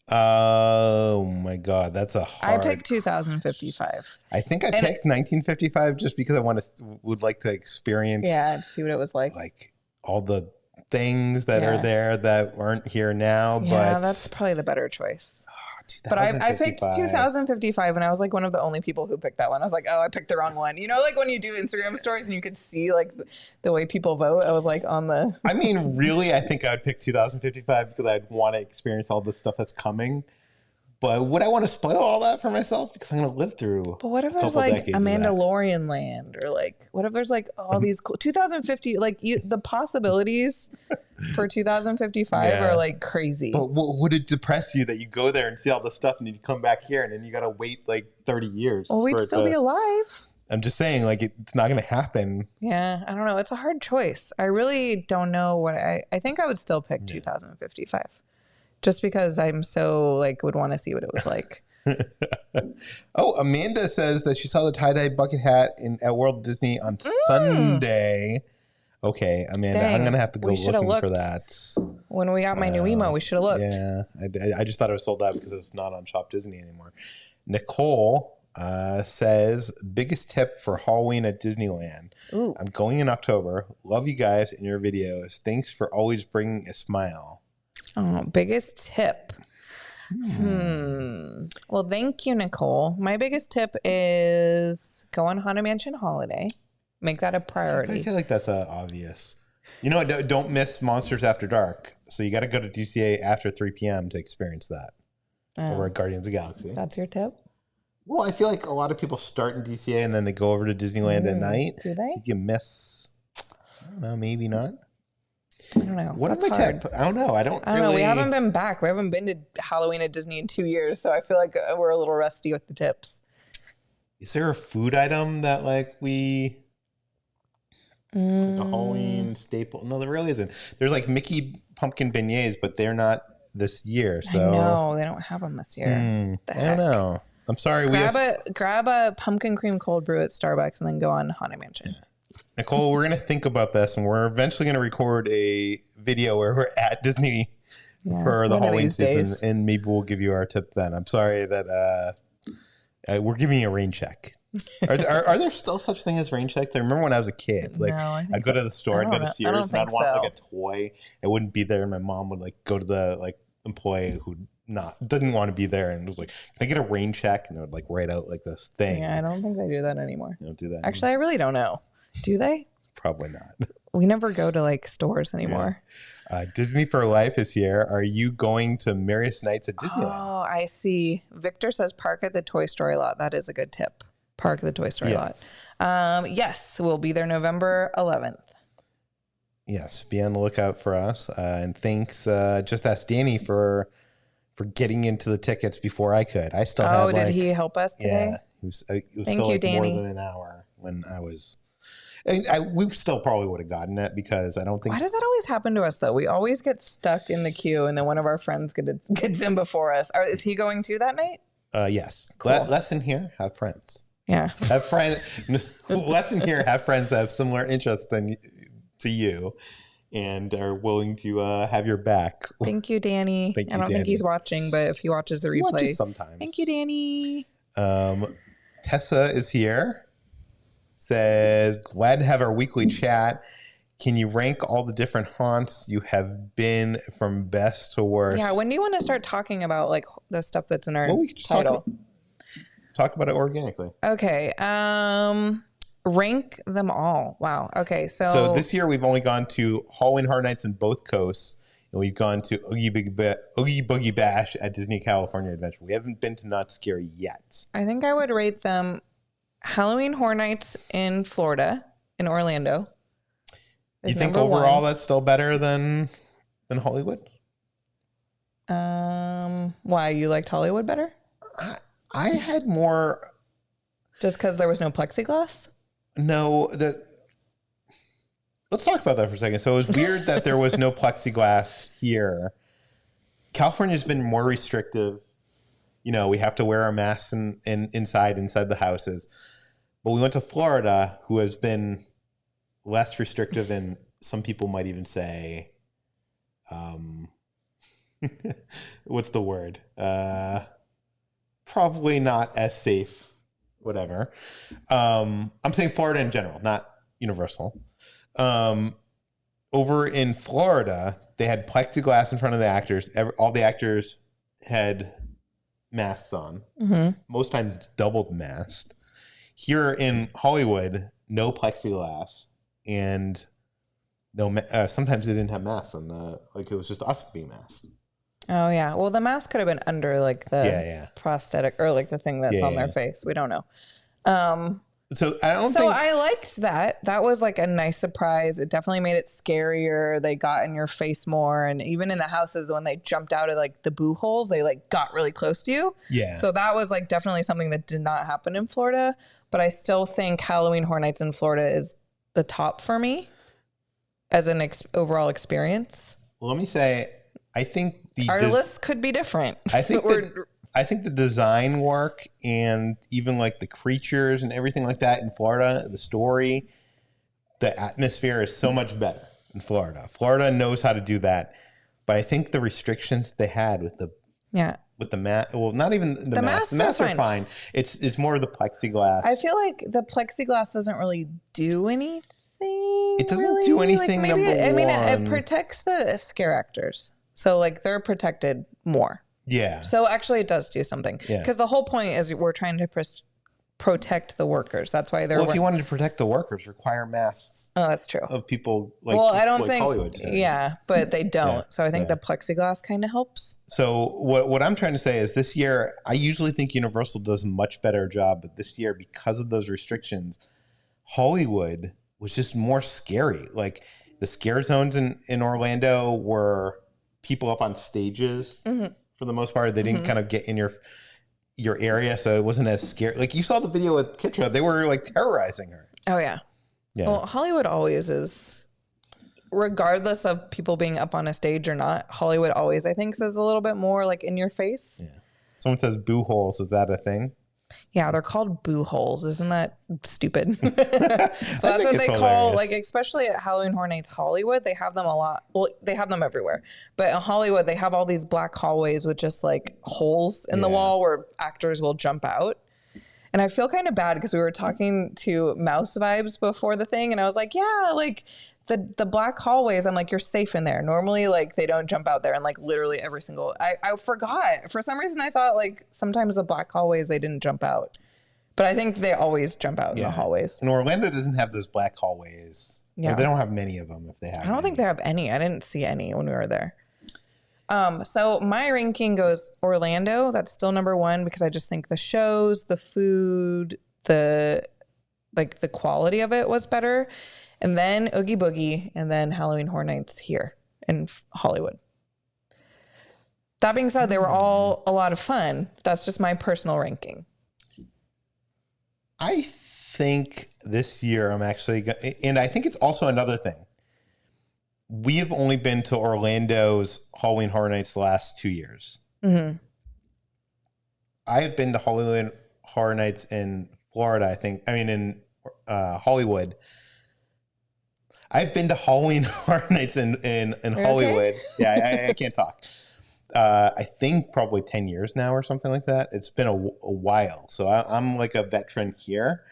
Oh my God, that's a hard. I picked 2055. I think I picked 1955 just because I would like to experience. Yeah, to see what it was like. Like all the things that are there that aren't here now. Yeah, but that's probably the better choice. But I picked 2055, and I was like one of the only people who picked that one. I was like, oh, I picked the wrong one. You know, like when you do Instagram stories and you can see like the way people vote. I was like on the. I mean, really, I think I would pick 2055 because I'd want to experience all the stuff that's coming. But would I want to spoil all that for myself? Because I'm going to live through. But what if there's like a Mandalorian land, or like what if there's like all these cool 2050? Like the possibilities for 2055 are like crazy. But would it depress you that you go there and see all this stuff and then you come back here and then you got to wait like 30 years? Well, we'd still be alive. I'm just saying, like it's not going to happen. Yeah, I don't know. It's a hard choice. I really don't know what I think I would still pick 2055. Just because I'm so like would want to see what it was like. Oh, Amanda says that she saw the tie-dye bucket hat at World Disney on Sunday. Okay, Amanda, I'm going to have to go looking for that. When we got my new emo, we should have looked. Yeah, I just thought it was sold out because it was not on Shop Disney anymore. Nicole says, biggest tip for Halloween at Disneyland. Ooh. I'm going in October. Love you guys and your videos. Thanks for always bringing a smile. Oh, biggest tip. Well, thank you, Nicole. My biggest tip is go on Haunted Mansion Holiday. Make that a priority. I feel like that's obvious. You know, don't miss Monsters After Dark. So you got to go to DCA after 3 p.m. to experience that. Over at Guardians of the Galaxy. That's your tip? Well, I feel like a lot of people start in DCA and then they go over to Disneyland at night. Do they? So you miss, I don't know, maybe not. I don't know. What am I tip? I don't know. I don't know. We haven't been back. We haven't been to Halloween at Disney in 2 years. So I feel like we're a little rusty with the tips. Is there a food item that like we... Like a Halloween staple? No, there really isn't. There's like Mickey pumpkin beignets, but they're not this year. So no, they don't have them this year. I don't know. I'm sorry. Grab a pumpkin cream cold brew at Starbucks and then go on Haunted Mansion. Nicole, we're going to think about this, and we're eventually going to record a video where we're at Disney for the Halloween season, and maybe we'll give you our tip then. I'm sorry that we're giving you a rain check. Are there still such thing as rain checks? I remember when I was a kid, like I'd go to the store, I'd go to Sears, and I'd want like a toy. It wouldn't be there, and my mom would like go to the like employee who didn't want to be there and was like, "Can I get a rain check?" And it would like write out like this thing. Yeah, I don't think they do that anymore. They don't do that. Actually, I really don't know. Do they? Probably not. We never go to like stores anymore. Yeah. Disney for Life is here. Are you going to Merriest Nights at Disneyland? Oh, I see. Victor says park at the Toy Story lot. That is a good tip. Park at the Toy Story lot. Yes, we'll be there November 11th. Yes, be on the lookout for us. And thanks. Just ask Danny for getting into the tickets before I could. I still had. Oh, did he help us today? Yeah, it was still like Danny. More than an hour when I was. We still probably would have gotten it because I don't think. Why does that always happen to us though? We always get stuck in the queue, and then one of our friends gets in before us. Is he going to that night? Yes. Cool. Lesson here: have friends. Yeah. Lesson here: have friends that have similar interests to you, and are willing to have your back. Thank you, Danny. I don't think he's watching, but if he watches the replay, he watches sometimes. Thank you, Danny. Tessa is here. Says, glad to have our weekly chat. Can you rank all the different haunts you have been from best to worst? Yeah, when do you want to start talking about like the stuff that's in our title? Talk about it organically. Okay. Rank them all. Wow. Okay. So this year we've only gone to Halloween Horror Nights in both coasts, and we've gone to Oogie Boogie Bash at Disney California Adventure. We haven't been to Not Scary yet. I think I would rate them Halloween Horror Nights in Florida, in Orlando. You think overall that's still better than Hollywood? Why, you liked Hollywood better? I had more. Just because there was no plexiglass? No, let's talk about that for a second. So it was weird that there was no plexiglass here. California's been more restrictive. You know, we have to wear our masks inside the houses. But we went to Florida, who has been less restrictive, and some people might even say, what's the word? Probably not as safe. Whatever. I'm saying Florida in general, not Universal. Over in Florida, they had plexiglass in front of the actors. All the actors had masks on. Most times doubled masked. Here in Hollywood, no plexiglass, and no. Sometimes they didn't have masks on it was just us being masked. Oh yeah. Well, the mask could have been under like the prosthetic or like the thing that's on their face. We don't know. So I don't think. So I liked that. That was like a nice surprise. It definitely made it scarier. They got in your face more, and even in the houses when they jumped out of like the boo holes, they like got really close to you. Yeah. So that was like definitely something that did not happen in Florida. But I still think Halloween Horror Nights in Florida is the top for me as an overall experience. Well, let me say, I think our list could be different. I think I think the design work and even like the creatures and everything like that in Florida, the story, the atmosphere is so much better in Florida. Florida knows how to do that. But I think the restrictions they had with the mask, well, not even the masks. The masks are fine. It's more of the plexiglass. I feel like the plexiglass doesn't really do anything. It doesn't do anything, like maybe, I mean, it protects the scare actors. So like they're protected more. Yeah. So actually it does do something. Yeah. Because the whole point is we're trying to protect the workers. That's why they're... Well, if you wanted to protect the workers, require masks. Oh, that's true. Of people like, I don't like think... Hollywood said. Yeah, but they don't. Yeah. So I think the plexiglass kind of helps. So what I'm trying to say is this year, I usually think Universal does a much better job. But this year, because of those restrictions, Hollywood was just more scary. Like the scare zones in Orlando were people up on stages. Mm-hmm. For the most part, they didn't kind of get in your area, so it wasn't as scary. Like you saw the video with Kitra, they were like terrorizing her. Oh yeah. Well, Hollywood always is, regardless of people being up on a stage or not. Hollywood always, I think, says a little bit more like in your face. Yeah. Someone says boo holes. Is that a thing? Yeah, they're called boo holes. Isn't that stupid? But that's what they call, like, especially at Halloween Horror Nights Hollywood, they have them a lot. Well, they have them everywhere. But in Hollywood, they have all these black hallways with just like holes in the wall where actors will jump out. And I feel kind of bad because we were talking to Mouse Vibes before the thing. And I was like, yeah, like the black hallways, I'm like, you're safe in there. Normally, like, they don't jump out there, and like literally every single, I forgot. For some reason, I thought like sometimes the black hallways, they didn't jump out. But I think they always jump out in the hallways. And Orlando doesn't have those black hallways. Yeah. Or they don't have many of them if they have I don't think they have any. I didn't see any when we were there. So my ranking goes Orlando. That's still number one because I just think the shows, the food, the quality of it was better. And then Oogie Boogie, and then Halloween Horror Nights here in Hollywood. That being said, they were all a lot of fun. That's just my personal ranking. I think this year I'm actually, and I think it's also another thing. We have only been to Orlando's Halloween Horror Nights the last 2 years. Mm-hmm. I have been to Halloween Horror Nights in Florida, in Hollywood. I've been to Halloween Horror Nights in Hollywood. Okay? Yeah, I can't talk. I think probably 10 years now or something like that. It's been a while. So I'm like a veteran here.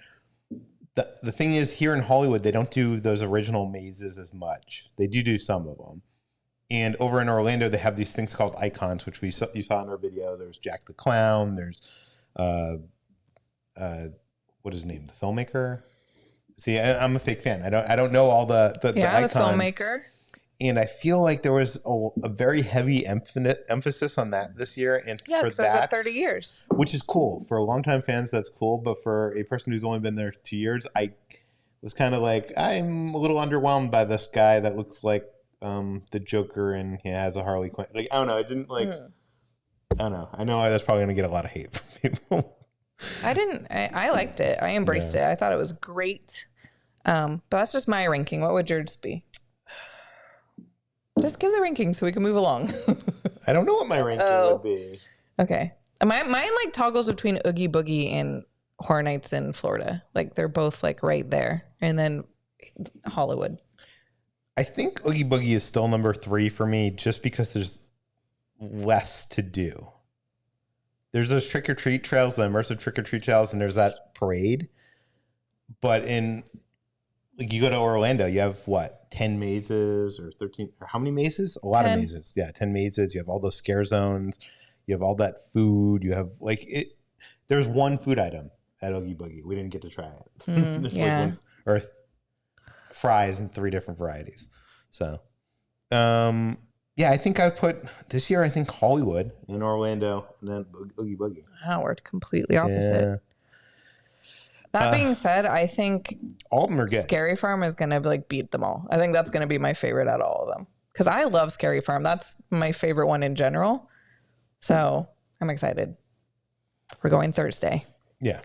The thing is, here in Hollywood, they don't do those original mazes as much. They do some of them. And over in Orlando, they have these things called icons, which you saw in our video. There's Jack the Clown. There's, what is his name? The filmmaker? See, I'm a fake fan. I don't know all the icons. The filmmaker. And I feel like there was a very heavy emphasis on that this year. And because it was at 30 years. Which is cool. For longtime fans, that's cool. But for a person who's only been there 2 years, I was kind of like, I'm a little underwhelmed by this guy that looks like the Joker and he has a Harley Quinn. Like, I don't know. I didn't like, I don't know. I know that's probably going to get a lot of hate from people. I liked it. I embraced it. I thought it was great. But that's just my ranking. What would yours be? Just give the ranking so we can move along. I don't know what my ranking would be. Okay. Mine like toggles between Oogie Boogie and Horror Nights in Florida. Like they're both like right there. And then Hollywood. I think Oogie Boogie is still number 3 for me just because there's less to do. There's those trick or treat trails, the immersive trick or treat trails, and there's that parade. But in like you go to Orlando, you have what, 10 mazes or 13 or how many mazes? A lot 10. of mazes. Yeah, 10 mazes. You have all those scare zones. You have all that food. You have like it. There's one food item at Oogie Boogie. We didn't get to try it. There's yeah. like or fries in 3 different varieties. So, yeah, I think I put this year. I think Hollywood in Orlando, and then Oogie Boogie. Wow, we're completely opposite. Yeah. That being said, I think all of them are good. Scary Farm is gonna like beat them all. I think that's gonna be my favorite out of all of them because I love Scary Farm. That's my favorite one in general. So I'm excited. We're going Thursday. Yeah,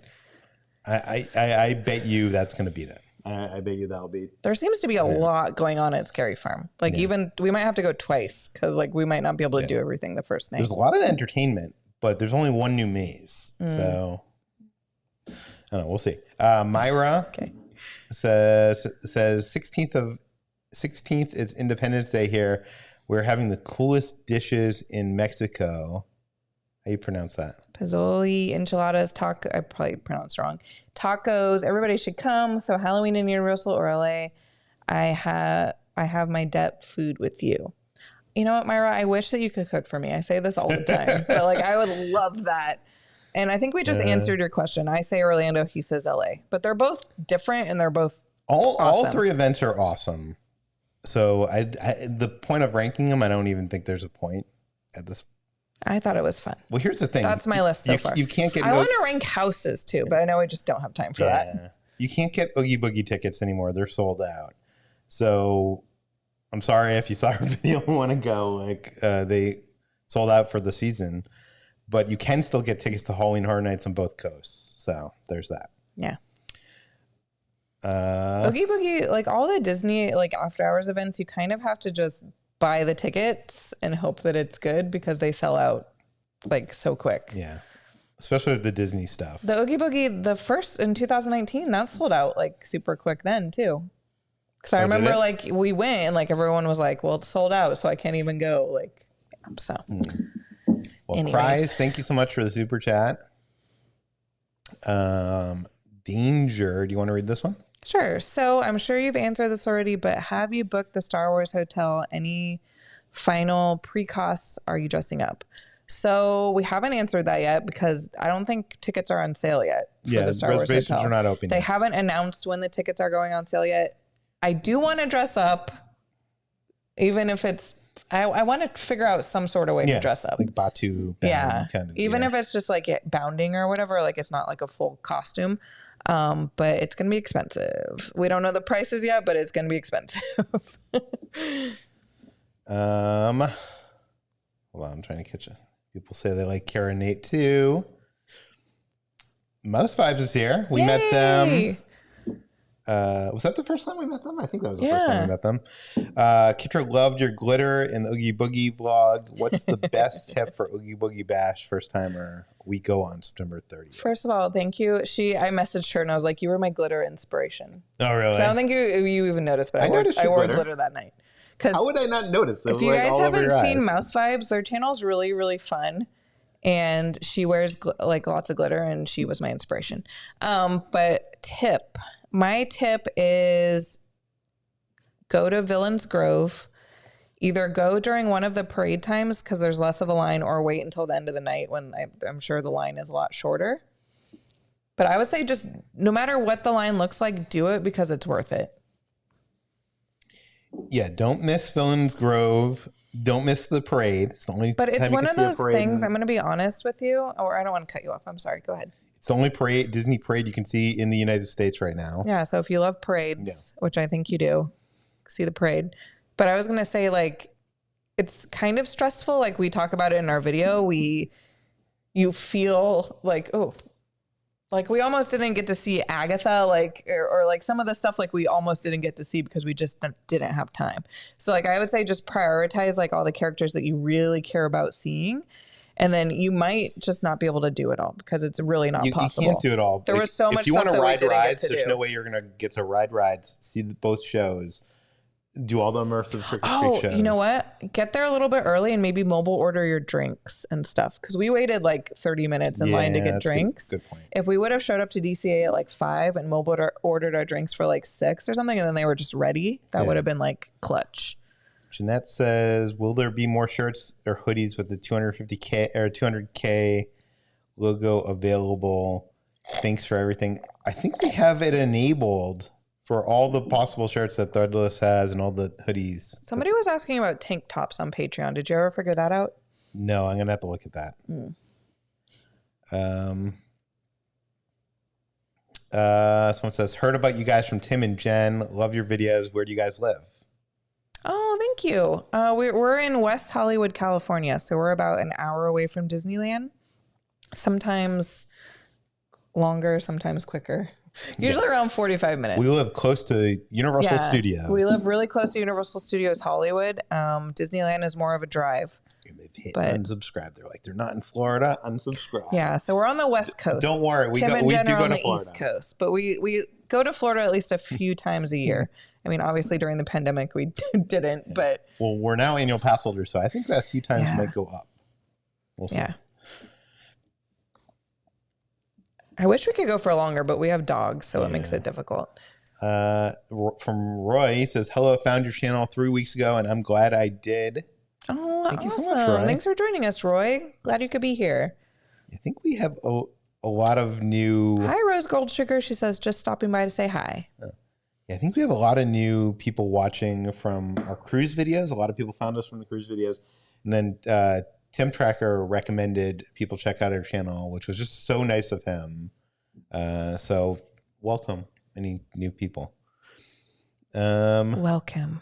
I bet you that's gonna beat it. I bet you that'll be. There seems to be a lot going on at Scary Farm. Like even we might have to go twice because like we might not be able to do everything the first night. There's a lot of entertainment, but there's only one new maze, so I don't know. We'll see. Myra says 16th is Independence Day here. We're having the coolest dishes in Mexico. How you pronounce that? Pozole, enchiladas, taco. I probably pronounced wrong. Tacos. Everybody should come. So Halloween in Universal or LA. I have my depth food with you. You know what, Myra? I wish that you could cook for me. I say this all the time, but like I would love that. And I think we just answered your question. I say Orlando, he says LA, but they're both different and they're both awesome. All 3 events are awesome. So I the point of ranking them, I don't even think there's a point at this. I thought it was fun. Well, here's the thing. That's my list so far. You can't get. I want to rank houses too, but I know we just don't have time for that. You can't get Oogie Boogie tickets anymore. They're sold out. So I'm sorry if you saw our video and want to go. Like they sold out for the season, but you can still get tickets to Halloween Horror Nights on both coasts. So there's that. Yeah. Oogie Boogie, like all the Disney like after hours events, you kind of have to just buy the tickets and hope that it's good because they sell out like so quick. Yeah. Especially with the Disney stuff. The Oogie Boogie, the first in 2019, that sold out like super quick then too. Because I remember like we went and like everyone was like, well, it's sold out, so I can't even go. Like, so. Well, Cries, thank you so much for the super chat. Danger, do you want to read this one? Sure. So I'm sure you've answered this already, but have you booked the Star Wars hotel? Any final pre-costs? Are you dressing up? So we haven't answered that yet because I don't think tickets are on sale yet for the Star Wars hotel. Reservations are not open They haven't announced when the tickets are going on sale yet. I do want to dress up, even if it's, I want to figure out some sort of way to dress up. Like Batu. Kind of, even if it's just like bounding or whatever, like it's not like a full costume. But it's going to be expensive. We don't know the prices yet, but it's going to be expensive. Hold on, I'm trying to catch it. People say they like Kara and Nate too. Most Vibes is here. We met them. Was that the first time we met them? I think that was the first time we met them. Kitra loved your glitter in the Oogie Boogie vlog. What's the best tip for Oogie Boogie Bash first timer? We go on September 30th. First of all, thank you. I messaged her and I was like, you were my glitter inspiration. Oh, really? So I don't think you even noticed, but I wore glitter that night. How would I not notice? If you guys haven't seen Mouse Vibes, their channel's really, really fun. And she wears like lots of glitter and she was my inspiration. But my tip is go to Villains Grove. Either go during one of the parade times because there's less of a line, or wait until the end of the night when I'm sure the line is a lot shorter. But I would say just no matter what the line looks like, do it because it's worth it. Yeah, don't miss Villains Grove. Don't miss the parade. It's the only But it's one of those things, I'm going to be honest with you, or I don't want to cut you off. I'm sorry. Go ahead. It's the only Disney parade you can see in the United States right now. Yeah, so if you love parades, which I think you do, see the parade. But I was going to say, like, it's kind of stressful. Like, we talk about it in our video. You feel like, oh, like we almost didn't get to see Agatha, like, or like some of the stuff, like we almost didn't get to see because we just didn't have time. So like, I would say just prioritize like all the characters that you really care about seeing. And then you might just not be able to do it all because it's really not possible. You can't do it all. There was so much if you stuff want to that we ride didn't rides, get to there's do. no way you're going to get to ride rides, see both shows, do all the immersive trick or treat shows. You know what? Get there a little bit early and maybe mobile order your drinks and stuff. Because we waited like 30 minutes in line to get drinks. Good point. If we would have showed up to DCA at like 5 and mobile ordered our drinks for like 6 or something, and then they were just ready, that would have been like clutch. Jeanette says, will there be more shirts or hoodies with the 250K or 200K logo available? Thanks for everything. I think we have it enabled for all the possible shirts that Threadless has and all the hoodies. Somebody was asking about tank tops on Patreon. Did you ever figure that out? No, I'm going to have to look at that. Someone says, heard about you guys from Tim and Jen. Love your videos. Where do you guys live? Oh, thank you. We're in West Hollywood, California. So we're about an hour away from Disneyland. Sometimes longer, sometimes quicker. Usually around 45 minutes. We live close to Universal Studios. We live really close to Universal Studios Hollywood. Disneyland is more of a drive. They've hit unsubscribe. They're like, they're not in Florida. Unsubscribe. Yeah, so we're on the West Coast. Don't worry. We Tim and Jen do are go on to the Florida. East Coast. But we go to Florida at least a few times a year. I mean, obviously during the pandemic we didn't, but well, we're now annual pass holders, so I think that a few times might go up. We'll see. Yeah. I wish we could go for longer, but we have dogs, so it makes it difficult. From Roy, he says, hello, found your channel 3 weeks ago, and I'm glad I did. Oh, Thank you awesome. so much, Roy. Thanks for joining us, Roy. Glad you could be here. I think we have a lot of new... Hi, Rose Gold Sugar. She says, just stopping by to say hi. I think we have a lot of new people watching from our cruise videos. A lot of people found us from the cruise videos. And then Tim Tracker recommended people check out our channel, which was just so nice of him. So welcome any new people. Welcome.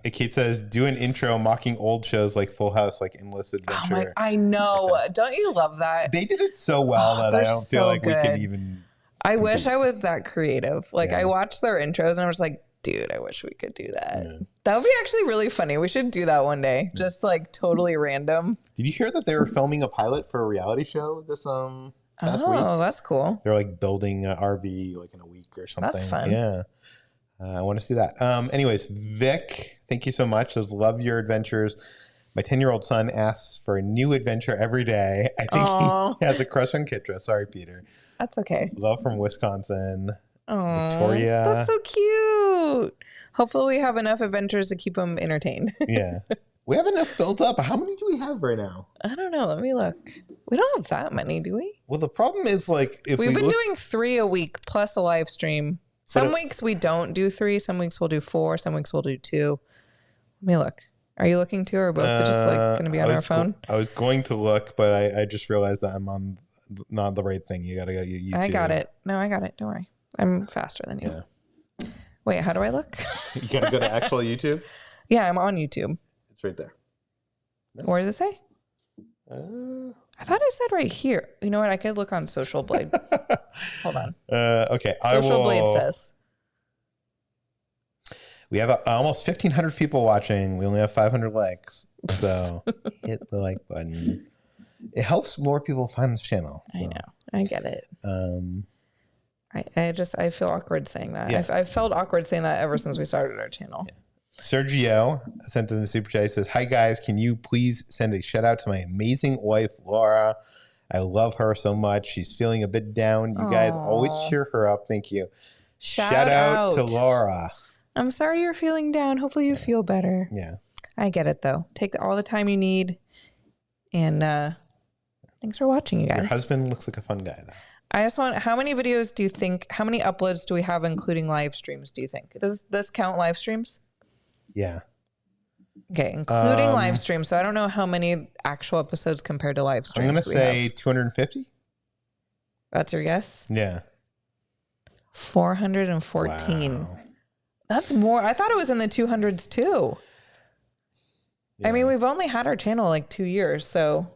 Kate says, do an intro mocking old shows like Full House, like Endless Adventure. I know. Don't you love that? They did it so well that I don't feel like we can even... I wish I was that creative. Like I watched their intros and I was like, dude, I wish we could do that. Yeah. That would be actually really funny. We should do that one day. Yeah. Just like totally random. Did you hear that they were filming a pilot for a reality show this past week? Oh, that's cool. They're like building an RV like in a week or something. That's fun. Yeah. I want to see that. Anyways, Vic, thank you so much. Those love your adventures. My 10-year-old son asks for a new adventure every day. I think he has a crush on Kitra. Sorry, Peter. That's okay. Love from Wisconsin. Oh, Victoria. That's so cute. Hopefully we have enough adventures to keep him entertained. Yeah. We have enough built up. How many do we have right now? I don't know. Let me look. We don't have that many, do we? Well, the problem is like if we've been doing 3 a week plus a live stream. Some weeks we don't do 3. Some weeks we'll do 4. Some weeks we'll do 2. Let me look. Are you looking too, or both just like going to be on our phone? I was going to look, but I just realized that I'm on not the right thing. You got to go YouTube. I got it. No, I got it. Don't worry. I'm faster than you. Yeah. Wait, how do I look? You got to go to actual YouTube? Yeah, I'm on YouTube. It's right there. No? Where does it say? I thought it said right here. You know what? I could look on Social Blade. Hold on. Okay. Social Blade says. We have almost 1,500 people watching. We only have 500 likes. So hit the like button. It helps more people find this channel. So. I know. I get it. I feel awkward saying that. Yeah. I've felt awkward saying that ever since we started our channel. Yeah. Sergio sent in the super chat. He says, hi guys, can you please send a shout out to my amazing wife, Laura? I love her so much. She's feeling a bit down. You guys always cheer her up. Thank you. Shout out to Laura. I'm sorry you're feeling down. Hopefully you feel better. Yeah. I get it though. Take all the time you need. And thanks for watching, you guys. Your husband looks like a fun guy though. I just want, how many videos do you think, how many uploads do we have including live streams, do you think? Does this count live streams? Yeah. Okay, including live streams. So I don't know how many actual episodes compared to live streams. I'm going to say 250. That's your guess? Yeah. 414. Wow. That's more. I thought it was in the 200s too. Yeah. I mean, we've only had our channel like 2 years, so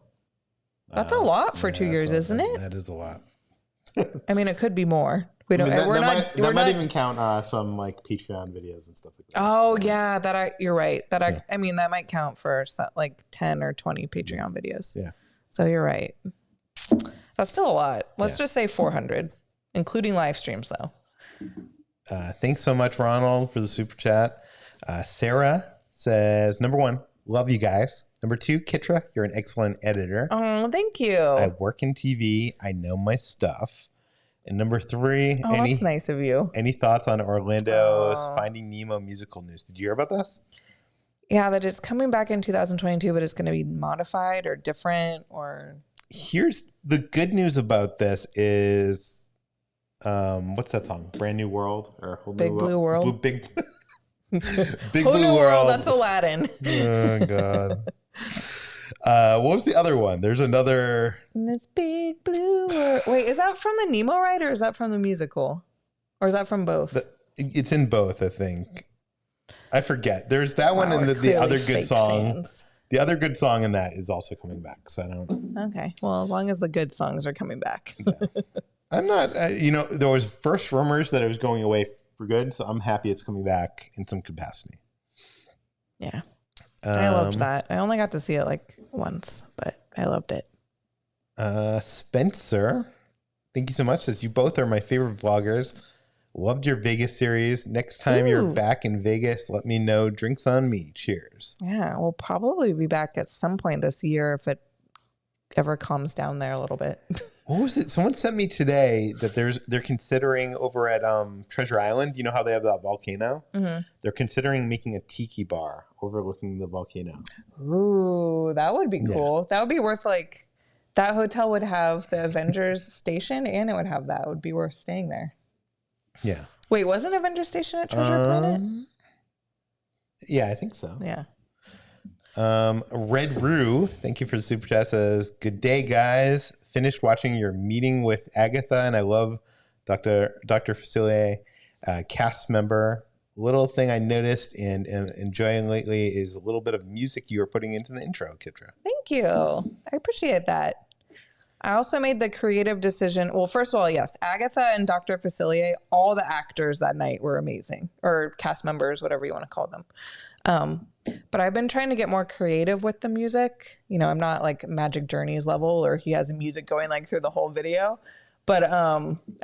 that's a lot for 2 years, isn't it? That is a lot. I mean, it could be more. We don't. That might even count some like Patreon videos and stuff like that. Oh yeah, you're right. I mean, that might count for like 10 or 20 Patreon videos. Yeah. So you're right. That's still a lot. Let's just say 400, including live streams though. Thanks so much, Ronald, for the super chat. Sarah says, number 1, love you guys. Number 2, Kitra, you're an excellent editor. Oh, thank you. I work in TV. I know my stuff. And number 3, that's nice of you. Any thoughts on Orlando's Finding Nemo musical news? Did you hear about this? Yeah, that it's coming back in 2022, but it's going to be modified or different or... Here's the good news about this is, what's that song? Brand New World or Whole Big New Blue World? Big Whole New World. That's Aladdin. Oh, God. What was the other one? There's another. This big blue world. Wait, is that from the Nemo ride or is that from the musical? Or is that from both? It's in both, I think. I forget. There's that one and the other good song. Fans. The other good song in that is also coming back. So I don't. Okay. Well, as long as the good songs are coming back. Yeah. I'm not, there was first rumors that it was going away for good. So I'm happy it's coming back in some capacity. Yeah. I loved that. I only got to see it like once, but I loved it. Spencer, thank you so much. Says, you both are my favorite vloggers. Loved your Vegas series. Next time you're back in Vegas, let me know. Drinks on me. Cheers. Yeah, we'll probably be back at some point this year if it ever calms down there a little bit. What was it? Someone sent me today that they're considering over at Treasure Island. You know how they have that volcano? Mm-hmm. They're considering making a tiki bar overlooking the volcano. Ooh, that would be cool. Yeah. That would be worth like that hotel would have the Avengers station and it would have that. It would be worth staying there. Yeah. Wait, wasn't Avengers Station at Treasure Planet? Yeah, I think so. Yeah. Red Rue, thank you for the super chat, says, good day, guys. Finished watching your meeting with Agatha, and I love Dr. Facilier, cast member. Little thing I noticed and enjoying lately is a little bit of music you are putting into the intro, Kitra. Thank you. I appreciate that. I also made the creative decision. Well, first of all, yes, Agatha and Dr. Facilier, all the actors that night were amazing, or cast members, whatever you want to call them. But I've been trying to get more creative with the music. You know, I'm not like Magic Journeys level, or he has music going like through the whole video. But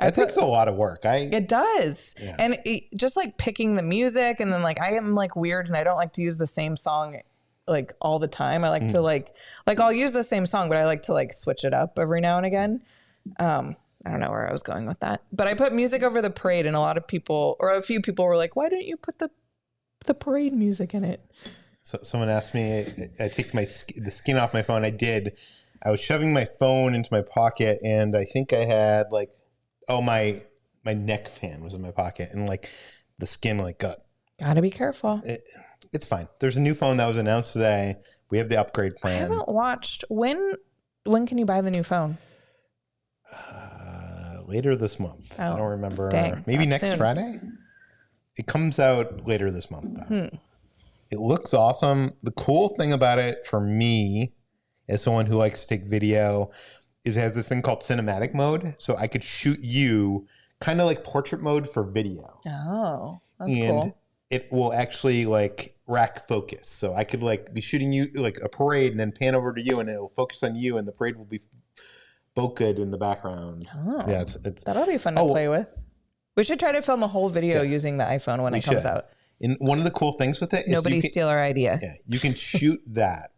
it takes a lot of work. It does. Yeah. And just like picking the music, and then like I am like weird, and I don't like to use the same song like all the time. I like to like I'll use the same song, but I like to like switch it up every now and again. I don't know where I was going with that, but I put music over the parade, and a lot of people, or a few people, were like, "Why didn't you put the parade music in it?" So someone asked me, I take the skin off my phone. I did. I was shoving my phone into my pocket, and I think I had like, my neck fan was in my pocket, and like the skin like got. Gotta be careful. It's fine. There's a new phone that was announced today. We have the upgrade plan. I haven't watched. When can you buy the new phone? Later this month. I don't remember. Dang, maybe next soon. Friday? It comes out later this month, though. It looks awesome. The cool thing about it for me, as someone who likes to take video, is it has this thing called cinematic mode. So I could shoot you kind of like portrait mode for video. Oh, that's and cool. It will actually like rack focus. So I could like be shooting you like a parade and then pan over to you, and it'll focus on you, and the parade will be bokeh in the background. Oh, yeah, it's that'll be fun to play with. We should try to film a whole video using the iPhone when it comes out. And one of the cool things with it is nobody steal our idea. Yeah, you can shoot that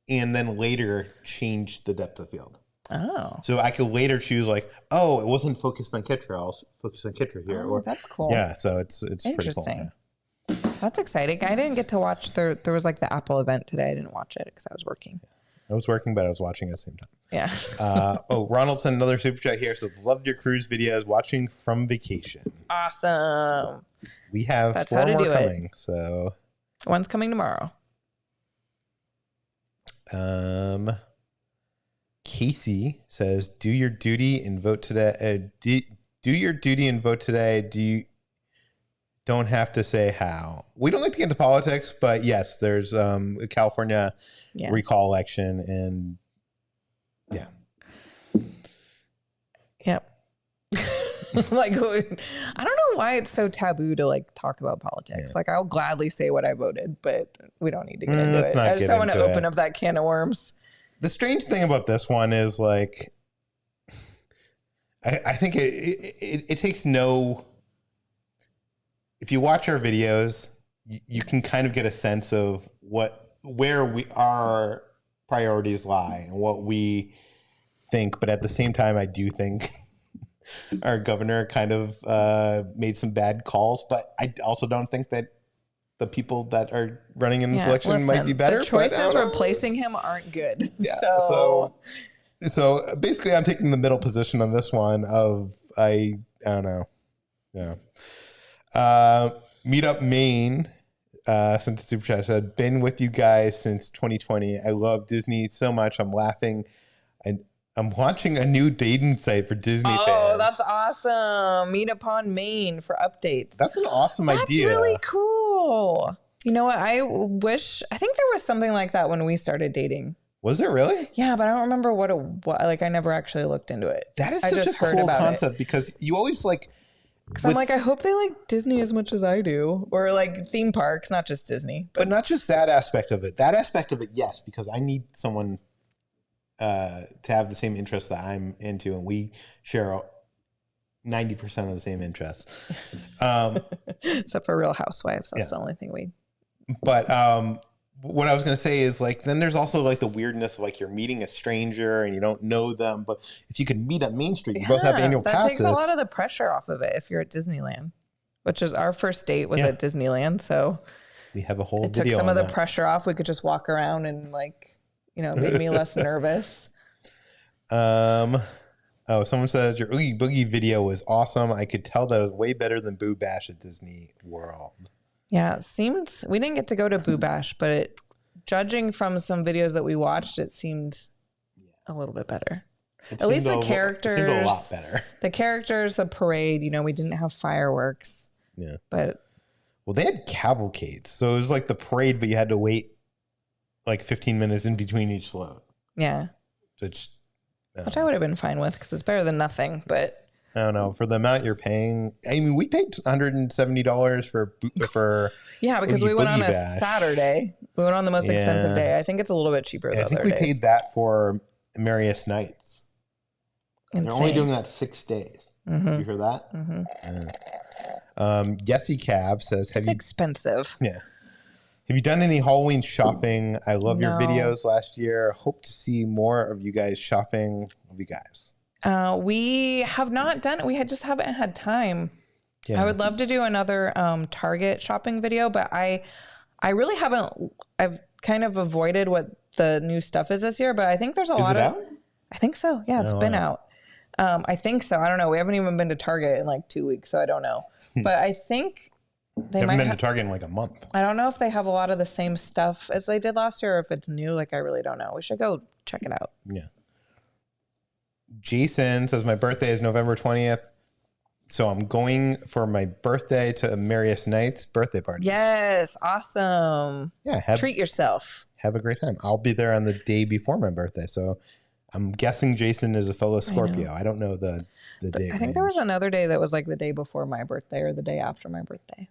and then later change the depth of field. Oh. So I could later choose like, it wasn't focused on Kitra. I'll focus on Kitra here. Oh, that's cool. Yeah, so it's interesting. Pretty cool, yeah. That's exciting. I didn't get to watch. There was like the Apple event today. I didn't watch it because I was working. I was working, but I was watching at the same time. Yeah. Ronald sent another super chat here. Says, loved your cruise videos, watching from vacation. Awesome. We have 4 more coming. So one's coming tomorrow. Casey says, do your duty and vote today. Do your duty and vote today. Don't have to say how. We don't like to get into politics, but yes, there's a California recall election, and Yep. Like, I don't know why it's so taboo to like talk about politics. Like, I'll gladly say what I voted, but we don't need to get into it. I just don't want to open up that can of worms. The strange thing about this one is like, I think it takes no. If you watch our videos, you can kind of get a sense of where our priorities lie and what we think. But at the same time, I do think our governor kind of made some bad calls. But I also don't think that the people that are running in this election might be better. The choices replacing him aren't good. Yeah. So basically, I'm taking the middle position on this one. I don't know. Yeah. Meetup Maine sent the super chat, said, been with you guys since 2020. I love Disney so much. I'm laughing. And I'm watching a new dating site for Disney fans. Oh, that's awesome. Meet upon Maine for updates. That's an awesome idea. That's really cool. You know what? I think there was something like that when we started dating. Was it really? Yeah, but I don't remember what it was. Like, I never actually looked into it. That is such a cool concept because you always like... Because I'm like, I hope they like Disney as much as I do. Or like theme parks, not just Disney. But not just that aspect of it. That aspect of it, yes, because I need someone to have the same interests that I'm into, and we share 90% of the same interests. Except for Real Housewives. That's the only thing we... But what I was going to say is like, then there's also like the weirdness of like you're meeting a stranger and you don't know them. But if you could meet at Main Street, you both have annual passes. That takes a lot of the pressure off of it if you're at Disneyland, which is our first date was at Disneyland. So we have a whole video. It took some of the pressure off. We could just walk around and like, you know, made me less nervous. Oh, someone says your Oogie Boogie video was awesome. I could tell that it was way better than Boo Bash at Disney World. Yeah, it seemed we didn't get to go to Boo Bash, but judging from some videos that we watched, it seemed a little bit better. At least the characters, it seemed a lot better. The characters, the parade, you know, we didn't have fireworks. Yeah. But well, they had cavalcades. So it was like the parade, but you had to wait like 15 minutes in between each float. Yeah. Which I would have been fine with because it's better than nothing, but I don't know, for the amount you're paying. I mean, we paid $170 for yeah, because we went on a Saturday. We went on the most expensive day. I think it's a little bit cheaper. I think we paid that for Marius Nights. They're only doing that 6 days. Mm-hmm. Did you hear that? Mm-hmm. Yessie Cab says, it's expensive. Yeah. Have you done any Halloween shopping? I love your videos last year. Hope to see more of you guys shopping. Love you guys. We have not done it. We just haven't had time. Yeah. I would love to do another Target shopping video, but I really haven't. I've kind of avoided what the new stuff is this year, but I think there's a lot of. Is it out? I think so. Yeah, it's been out. I think so. I don't know. We haven't even been to Target in like 2 weeks, so I don't know. But I think they haven't been to Target in like a month. I don't know if they have a lot of the same stuff as they did last year, or if it's new. Like, I really don't know. We should go check it out. Yeah. Jason says my birthday is November 20th. So I'm going for my birthday to Marius Nights birthday party. Yes. Awesome. Yeah. Treat yourself. Have a great time. I'll be there on the day before my birthday. So I'm guessing Jason is a fellow Scorpio. I don't know the day. I think there was another day that was like the day before my birthday or the day after my birthday.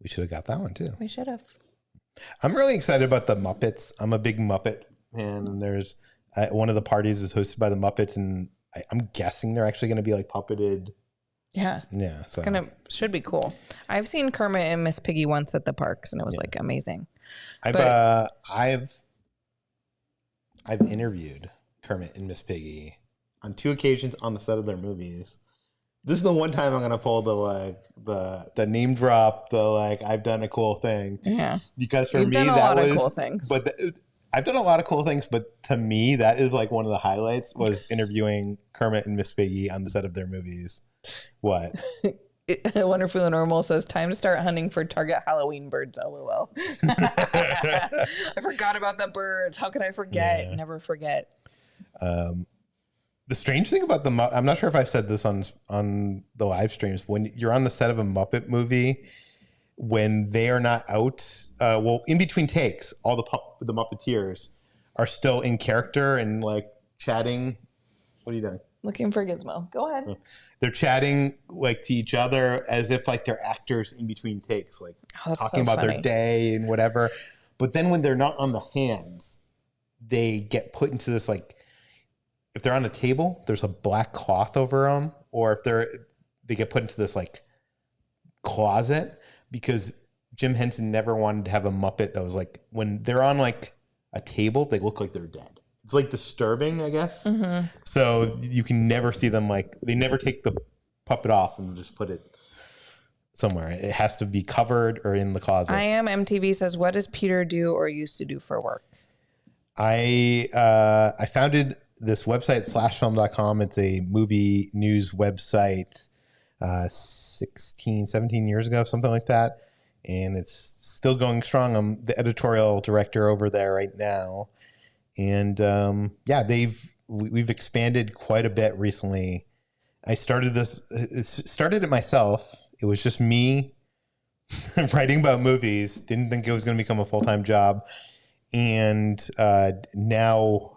We should have got that one too. We should have. I'm really excited about the Muppets. I'm a big Muppet fan, and there's one of the parties is hosted by the Muppets, and I'm guessing they're actually going to be like puppeted. Yeah. Yeah. So should be cool. I've seen Kermit and Miss Piggy once at the parks, and it was like amazing. I've interviewed Kermit and Miss Piggy on 2 occasions on the set of their movies. This is the one time I'm gonna pull the name drop, I've done a cool thing. Yeah. Because for You've me done a that lot was of cool things. But I've done a lot of cool things, but to me that is like one of the highlights was interviewing Kermit and Miss Piggy on the set of their movies. What? Wonderful Normal says time to start hunting for Target Halloween birds. LOL. I forgot about the birds. How could I forget? Yeah. Never forget. The strange thing about I'm not sure if I've said this on the live streams, when you're on the set of a Muppet movie, when they are not out, in between takes, all the Muppeteers are still in character and like chatting. What are you doing? Looking for Gizmo. Go ahead. They're chatting like to each other as if like they're actors in between takes, like talking about their day and whatever. But then when they're not on the hands, they get put into this like, if they're on a table, there's a black cloth over them, or if they get put into this like closet, because Jim Henson never wanted to have a Muppet that was like, when they're on like a table, they look like they're dead. It's like disturbing, I guess. Mm-hmm. So you can never see them like, they never take the puppet off and just put it somewhere. It has to be covered or in the closet. I Am MTV says, what does Peter do or used to do for work? I founded this website, slashfilm.com. It's a movie news website 17 years ago, something like that. And it's still going strong. I'm the editorial director over there right now. And yeah, we've expanded quite a bit recently. I started it myself. It was just me writing about movies. Didn't think it was going to become a full-time job. And now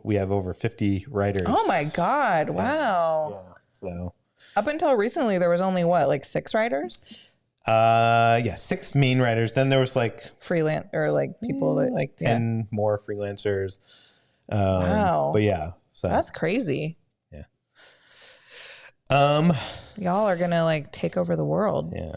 we have over 50 writers. Oh my God. Wow. Yeah. So up until recently, there was only what, like 6 writers? Yeah, 6 main writers. Then there was like freelance or like people that like 10 more freelancers. Wow. But yeah, so that's crazy. Yeah. Y'all are gonna like take over the world. Yeah.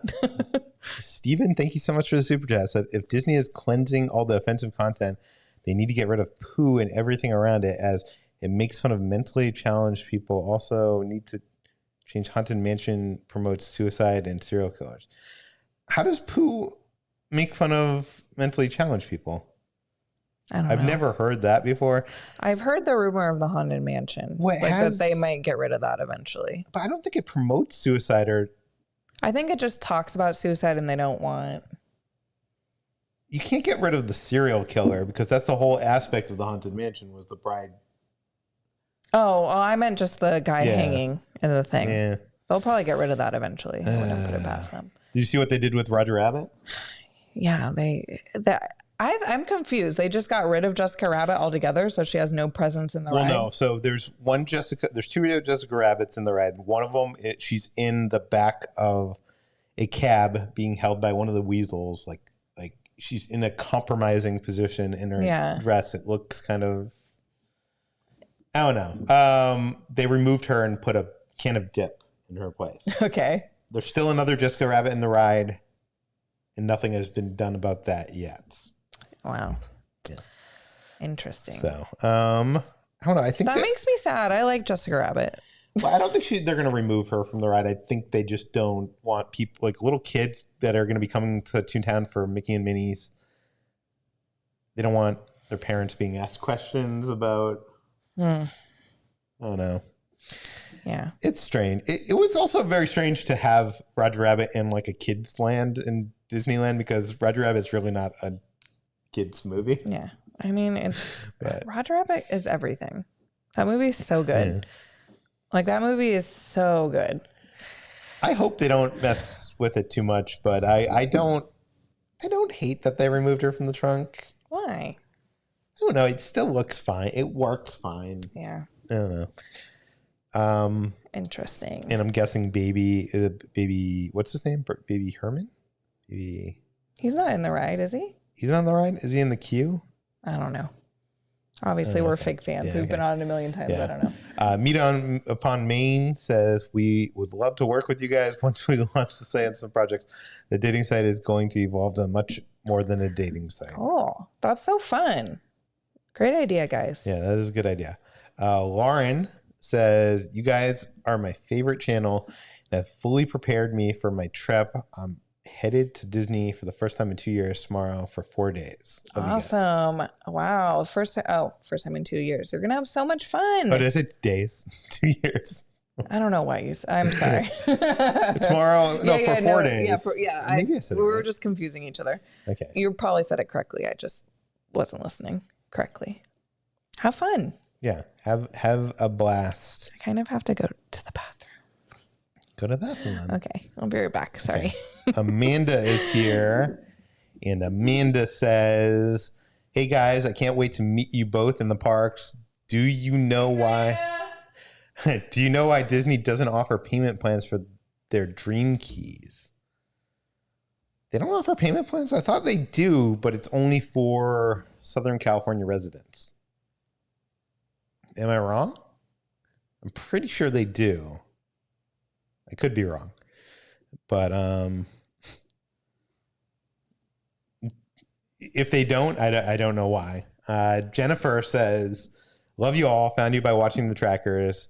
Steven, thank you so much for the super chat. So if Disney is cleansing all the offensive content, they need to get rid of poo and everything around it, as it makes fun of mentally challenged people. Also need to change Haunted Mansion promotes suicide and serial killers. How does poo make fun of mentally challenged people? I've never heard that before. I've heard the rumor of the Haunted Mansion. That they might get rid of that eventually. But I don't think it promotes suicide, or I think it just talks about suicide and they don't want. You can't get rid of the serial killer, because that's the whole aspect of the Haunted Mansion was the bride. Oh, I meant just the guy hanging in the thing. Yeah. They'll probably get rid of that eventually. I wouldn't put it past them. Did you see what they did with Roger Rabbit? Yeah, I'm confused. They just got rid of Jessica Rabbit altogether, so she has no presence in the ride. Well, no. So there's 2 Jessica Rabbits in the ride. One of them, she's in the back of a cab being held by one of the weasels. Like she's in a compromising position in her dress. It looks kind of, I don't know. They removed her and put a can of dip in her place. Okay. There's still another Jessica Rabbit in the ride, and nothing has been done about that yet. Wow. Yeah. Interesting. So, I don't know. I think that makes me sad. I like Jessica Rabbit. Well, I don't think they're going to remove her from the ride. I think they just don't want people, like little kids that are going to be coming to Toontown for Mickey and Minnie's. They don't want their parents being asked questions about. I don't know. Yeah. It's strange. It was also very strange to have Roger Rabbit in like a kid's land in Disneyland, because Roger Rabbit's really not a kid's movie. Yeah. I mean, Roger Rabbit is everything. That movie is so good. Yeah. Like, that movie is so good. I hope they don't mess with it too much, but I don't hate that they removed her from the trunk. Why? I don't know. It still looks fine. It works fine. Yeah. I don't know. Interesting. And I'm guessing baby, what's his name? Baby Herman? He's not in the ride, is he? He's not in the ride? Is he in the queue? I don't know. Obviously, we're fake fans. Yeah, We've been on it a million times. Yeah. I don't know. Meet upon Maine says, we would love to work with you guys once we launch the site on some projects. The dating site is going to evolve to much more than a dating site. Oh, that's so fun. Great idea, guys. Yeah, that is a good idea. Lauren says, you guys are my favorite channel and have fully prepared me for my trip. I'm headed to Disney for the first time in 2 years tomorrow for 4 days. Awesome. Wow. First time in 2 years. You're going to have so much fun. Oh, did I say days? 2 years. I don't know why you said. I'm sorry. Tomorrow, for 4 days. Maybe I said we were just confusing each other. Okay. You probably said it correctly. I just wasn't listening correctly. Have fun. Yeah. Have a blast. I kind of have to go to the bathroom. Go to the bathroom then. Okay. I'll be right back. Sorry. Okay. Amanda is here. And Amanda says, hey guys, I can't wait to meet you both in the parks. Do you know why? Do you know why Disney doesn't offer payment plans for their Dream Keys? They don't offer payment plans? I thought they do, but it's only for Southern California residents. Am I wrong? I'm pretty sure they do. I could be wrong. But if they don't, I don't know why. Jennifer says, love you all. Found you by watching the trackers.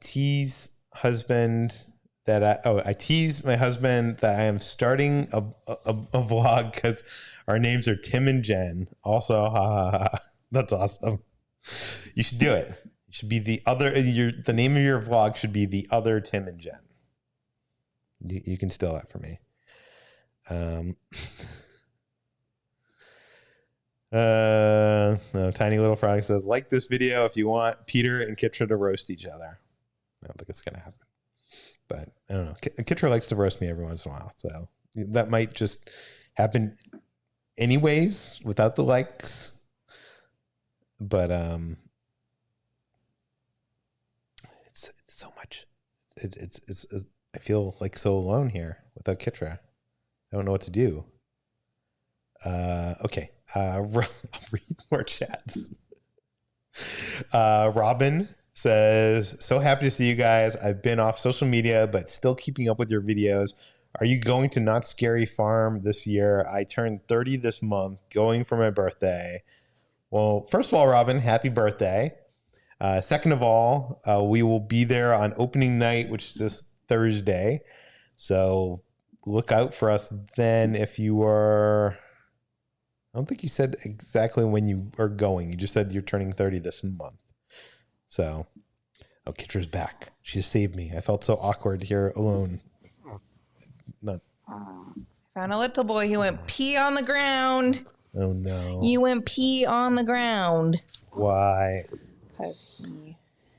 Tease husband that I tease my husband that I am starting a vlog because our names are Tim and Jen. Also, that's awesome. You should do it. You should be the name of your vlog should be The Other Tim and Jen. You can steal that from me. No, Tiny Little Frog says, like this video if you want Peter and Kitra to roast each other. I don't think it's going to happen. But I don't know. Kitra likes to roast me every once in a while. So that might just happen anyways without the likes. But it's so much. It's I feel like so alone here without Kitra. I don't know what to do. Okay. I'll read more chats. Robin says, so happy to see you guys. I've been off social media, but still keeping up with your videos. Are you going to Not Scary Farm this year? I turned 30 this month, going for my birthday. Well, first of all, Robin, happy birthday. Second of all, we will be there on opening night, which is this Thursday. So look out for us then. If you are, I don't think you said exactly when you are going. You just said you're turning 30 this month. So, oh, Kitra's back. She has saved me. I felt so awkward here alone. Found a little boy. He went pee on the ground. Oh, no. You went pee on the ground. Why? Because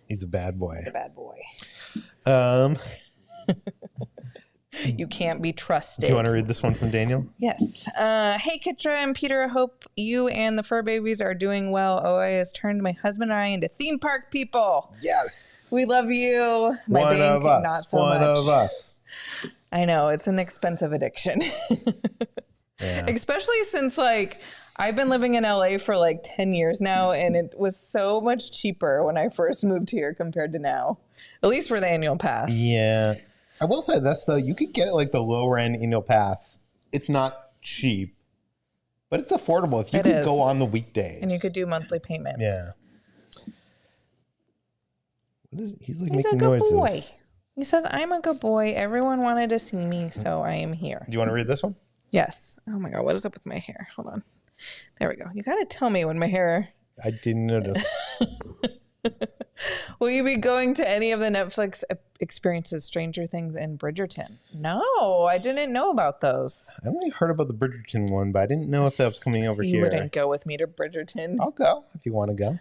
he's a bad boy. He's a bad boy. You can't be trusted. Do you want to read this one from Daniel? Yes. Hey, Kitra and Peter. I hope you and the fur babies are doing well. OI has turned my husband and I into theme park people. Yes. We love you. My one bank, of us. not so one much. of us. I know. It's an expensive addiction. Yeah. Especially since, like, I've been living in LA for like 10 years now, and it was so much cheaper when I first moved here compared to now. At least for the annual pass. Yeah. I will say this, though. You could get like the lower end annual pass. It's not cheap, but it's affordable if you could go on the weekdays. And you could do monthly payments. Yeah. What is, he's like He's making a good noises. boy. He says, I'm a good boy. Everyone wanted to see me, so I am here. Do you want to read this one? Yes. Oh my God. What is up with my hair? Hold on. There we go. You got to tell me when my hair. I didn't notice. Will you be going to any of the Netflix experiences, Stranger Things and Bridgerton? No, I didn't know about those. I only heard about the Bridgerton one, but I didn't know if that was coming over here. You wouldn't go with me to Bridgerton. I'll go if you want to go.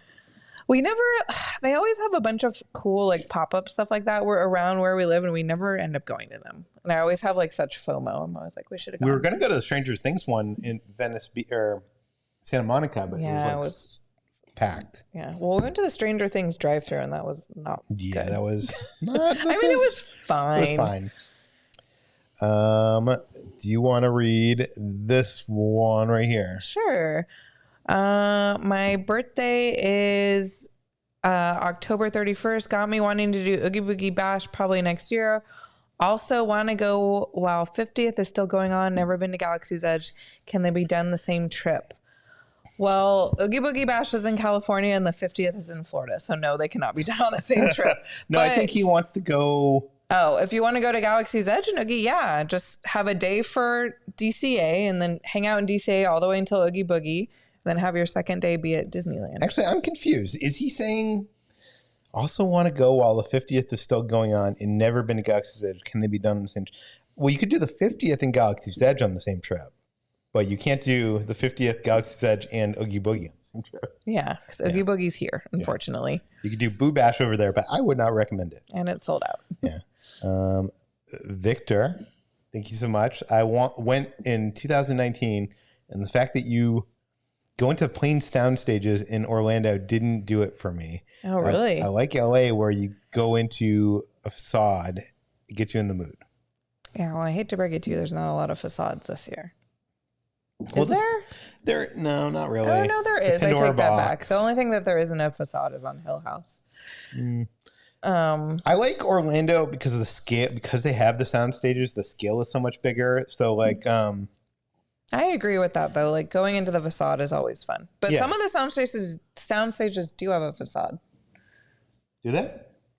They always have a bunch of cool like pop-up stuff like that. We're around where we live and we never end up going to them. And I always have like such FOMO. I'm always like, we should have gone. We were going to go to the Stranger Things one in Venice or Santa Monica, but it was packed. Yeah. Well, we went to the Stranger Things drive-thru and that was not good. That was not I mean, it was fine. It was fine. Do you want to read this one right here? Sure. My birthday is October 31st. Got me wanting to do Oogie Boogie Bash probably next year. Also want to go while 50th is still going on. Never been to Galaxy's Edge. Can they be done the same trip? Well, Oogie Boogie Bash is in California and the 50th is in Florida. So no, they cannot be done on the same trip. No, I think he wants to go. Oh, if you want to go to Galaxy's Edge and Oogie, yeah. Just have a day for DCA and then hang out in DCA all the way until Oogie Boogie. Then have your second day be at Disneyland. Actually, I'm confused. Is he saying also want to go while the 50th is still going on and never been to Galaxy's Edge? Can they be done on the same trip? Well, you could do the 50th and Galaxy's Edge on the same trip, but you can't do the 50th Galaxy's Edge and Oogie Boogie on the same trip. Yeah, because Oogie Boogie's here, unfortunately. Yeah. You could do Boo Bash over there, but I would not recommend it. And it's sold out. Yeah. Victor, thank you so much. I went in 2019, and the fact that you going to plain sound stages in Orlando didn't do it for me. Oh, really? I like LA where you go into a facade. It gets you in the mood. Yeah, well, I hate to break it to you. There's not a lot of facades this year. Well, Is there? No, not really. Oh, no, there is. I take Pandora that back. box. The only thing that there isn't a facade is on Hill House. I like Orlando because of the scale, because they have the sound stages. The scale is so much bigger. So like, I agree with that though. Like going into the facade is always fun, but some of the sound stages do have a facade. Do they?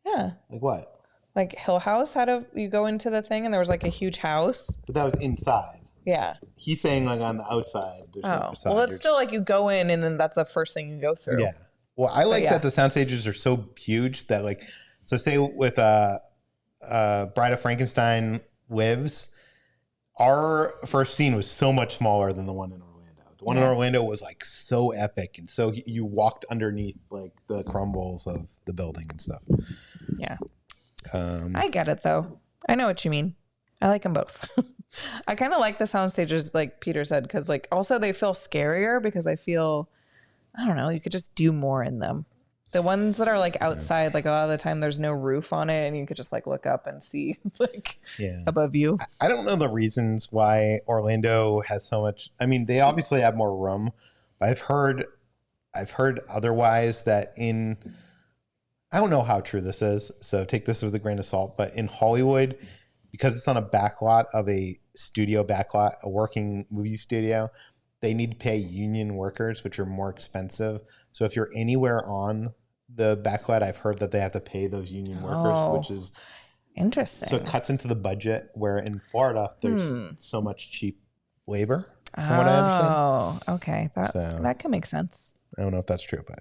Yeah. Like what? Like Hill House you go into the thing and there was like a huge house. But that was inside. Yeah. He's saying like on the outside. There's no facade. Well, it's still like you go in and then that's the first thing you go through. Yeah. Well, I like that the sound stages are so huge that like, so say with Bride of Frankenstein Lives, our first scene was so much smaller than the one in Orlando. The one in Orlando was like so epic, and so you walked underneath like the crumbles of the building and stuff. Yeah. I get it though. I know what you mean. I like them both. I kind of like the sound stages, like Peter said, because like also they feel scarier because I don't know, you could just do more in them. The ones that are like outside, like a lot of the time there's no roof on it and you could just like look up and see like above you. I don't know the reasons why Orlando has so much. I mean, they obviously have more room, but I've heard otherwise that I don't know how true this is, so take this with a grain of salt, but in Hollywood, because it's on a backlot of a studio backlot, a working movie studio, they need to pay union workers, which are more expensive. So if you're anywhere on the backlot, I've heard that they have to pay those union workers, which is interesting. So it cuts into the budget, where in Florida, there's so much cheap labor, from what I understand. Oh, okay. That can make sense. I don't know if that's true, but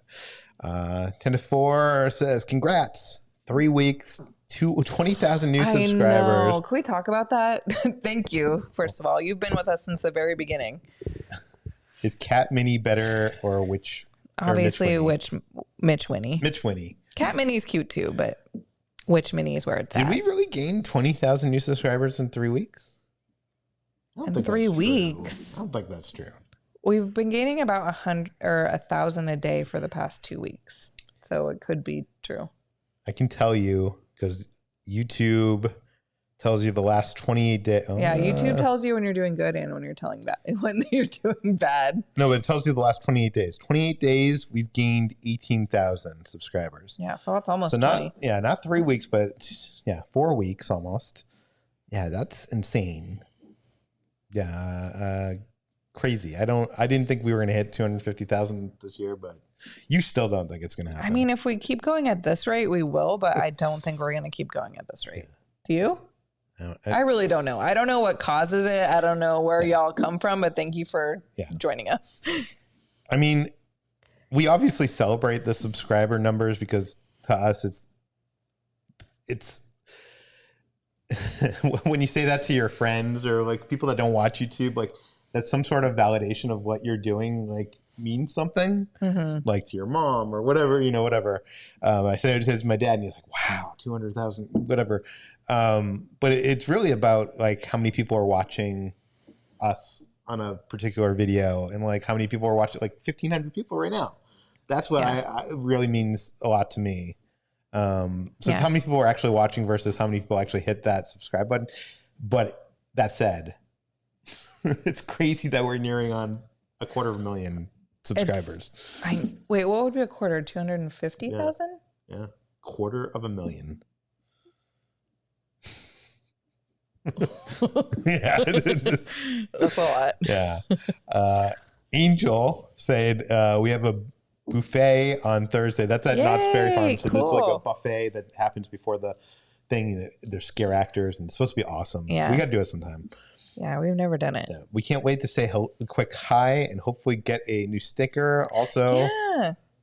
10-4 says, congrats. 3 weeks, 20,000 new subscribers. I know. Can we talk about that? Thank you. First of all, you've been with us since the very beginning. Is Cat Mini better or which? Obviously, Mitch Winnie. Mitch Winnie. Cat Minnie's cute too, but which Minnie is where it's at. Did we really gain 20,000 new subscribers in 3 weeks? In 3 weeks? I don't think that's true. We've been gaining about 100 or 1,000 a day for the past 2 weeks, so it could be true. I can tell you because YouTube tells you the last 28 days. Yeah, YouTube tells you when you're doing good and when you're when you're doing bad. No, but it tells you the last 28 days. 28 days, we've gained 18,000 subscribers. Yeah, so that's almost 20. Not 3 weeks, but 4 weeks almost. Yeah, that's insane. Yeah, crazy. I didn't think we were going to hit 250,000 this year, but you still don't think it's going to happen. I mean, if we keep going at this rate, we will, but I don't think we're going to keep going at this rate. Do you? I really don't know. I don't know what causes it. I don't know where y'all come from, but thank you for joining us. I mean, we obviously celebrate the subscriber numbers because to us, it's when you say that to your friends or like people that don't watch YouTube, like that's some sort of validation of what you're doing, like means something, like to your mom or whatever, whatever. I said it to my dad and he's like, wow, 200,000, whatever. But it's really about like how many people are watching us on a particular video and like how many people are watching, like 1,500 people right now. That's what I really means a lot to me. It's how many people are actually watching versus how many people actually hit that subscribe button. But that said, it's crazy that we're nearing on 250,000 subscribers. Wait, what would be a quarter? 250,000? Yeah, 250,000. Yeah, that's a lot. Yeah. Angel said we have a buffet on Thursday. That's at Knott's Berry Farm. So it's like a buffet that happens before the thing. There's scare actors and it's supposed to be awesome. Yeah, we got to do it sometime. Yeah, we've never done it. Yeah, we can't wait to say a quick hi and hopefully get a new sticker. Also,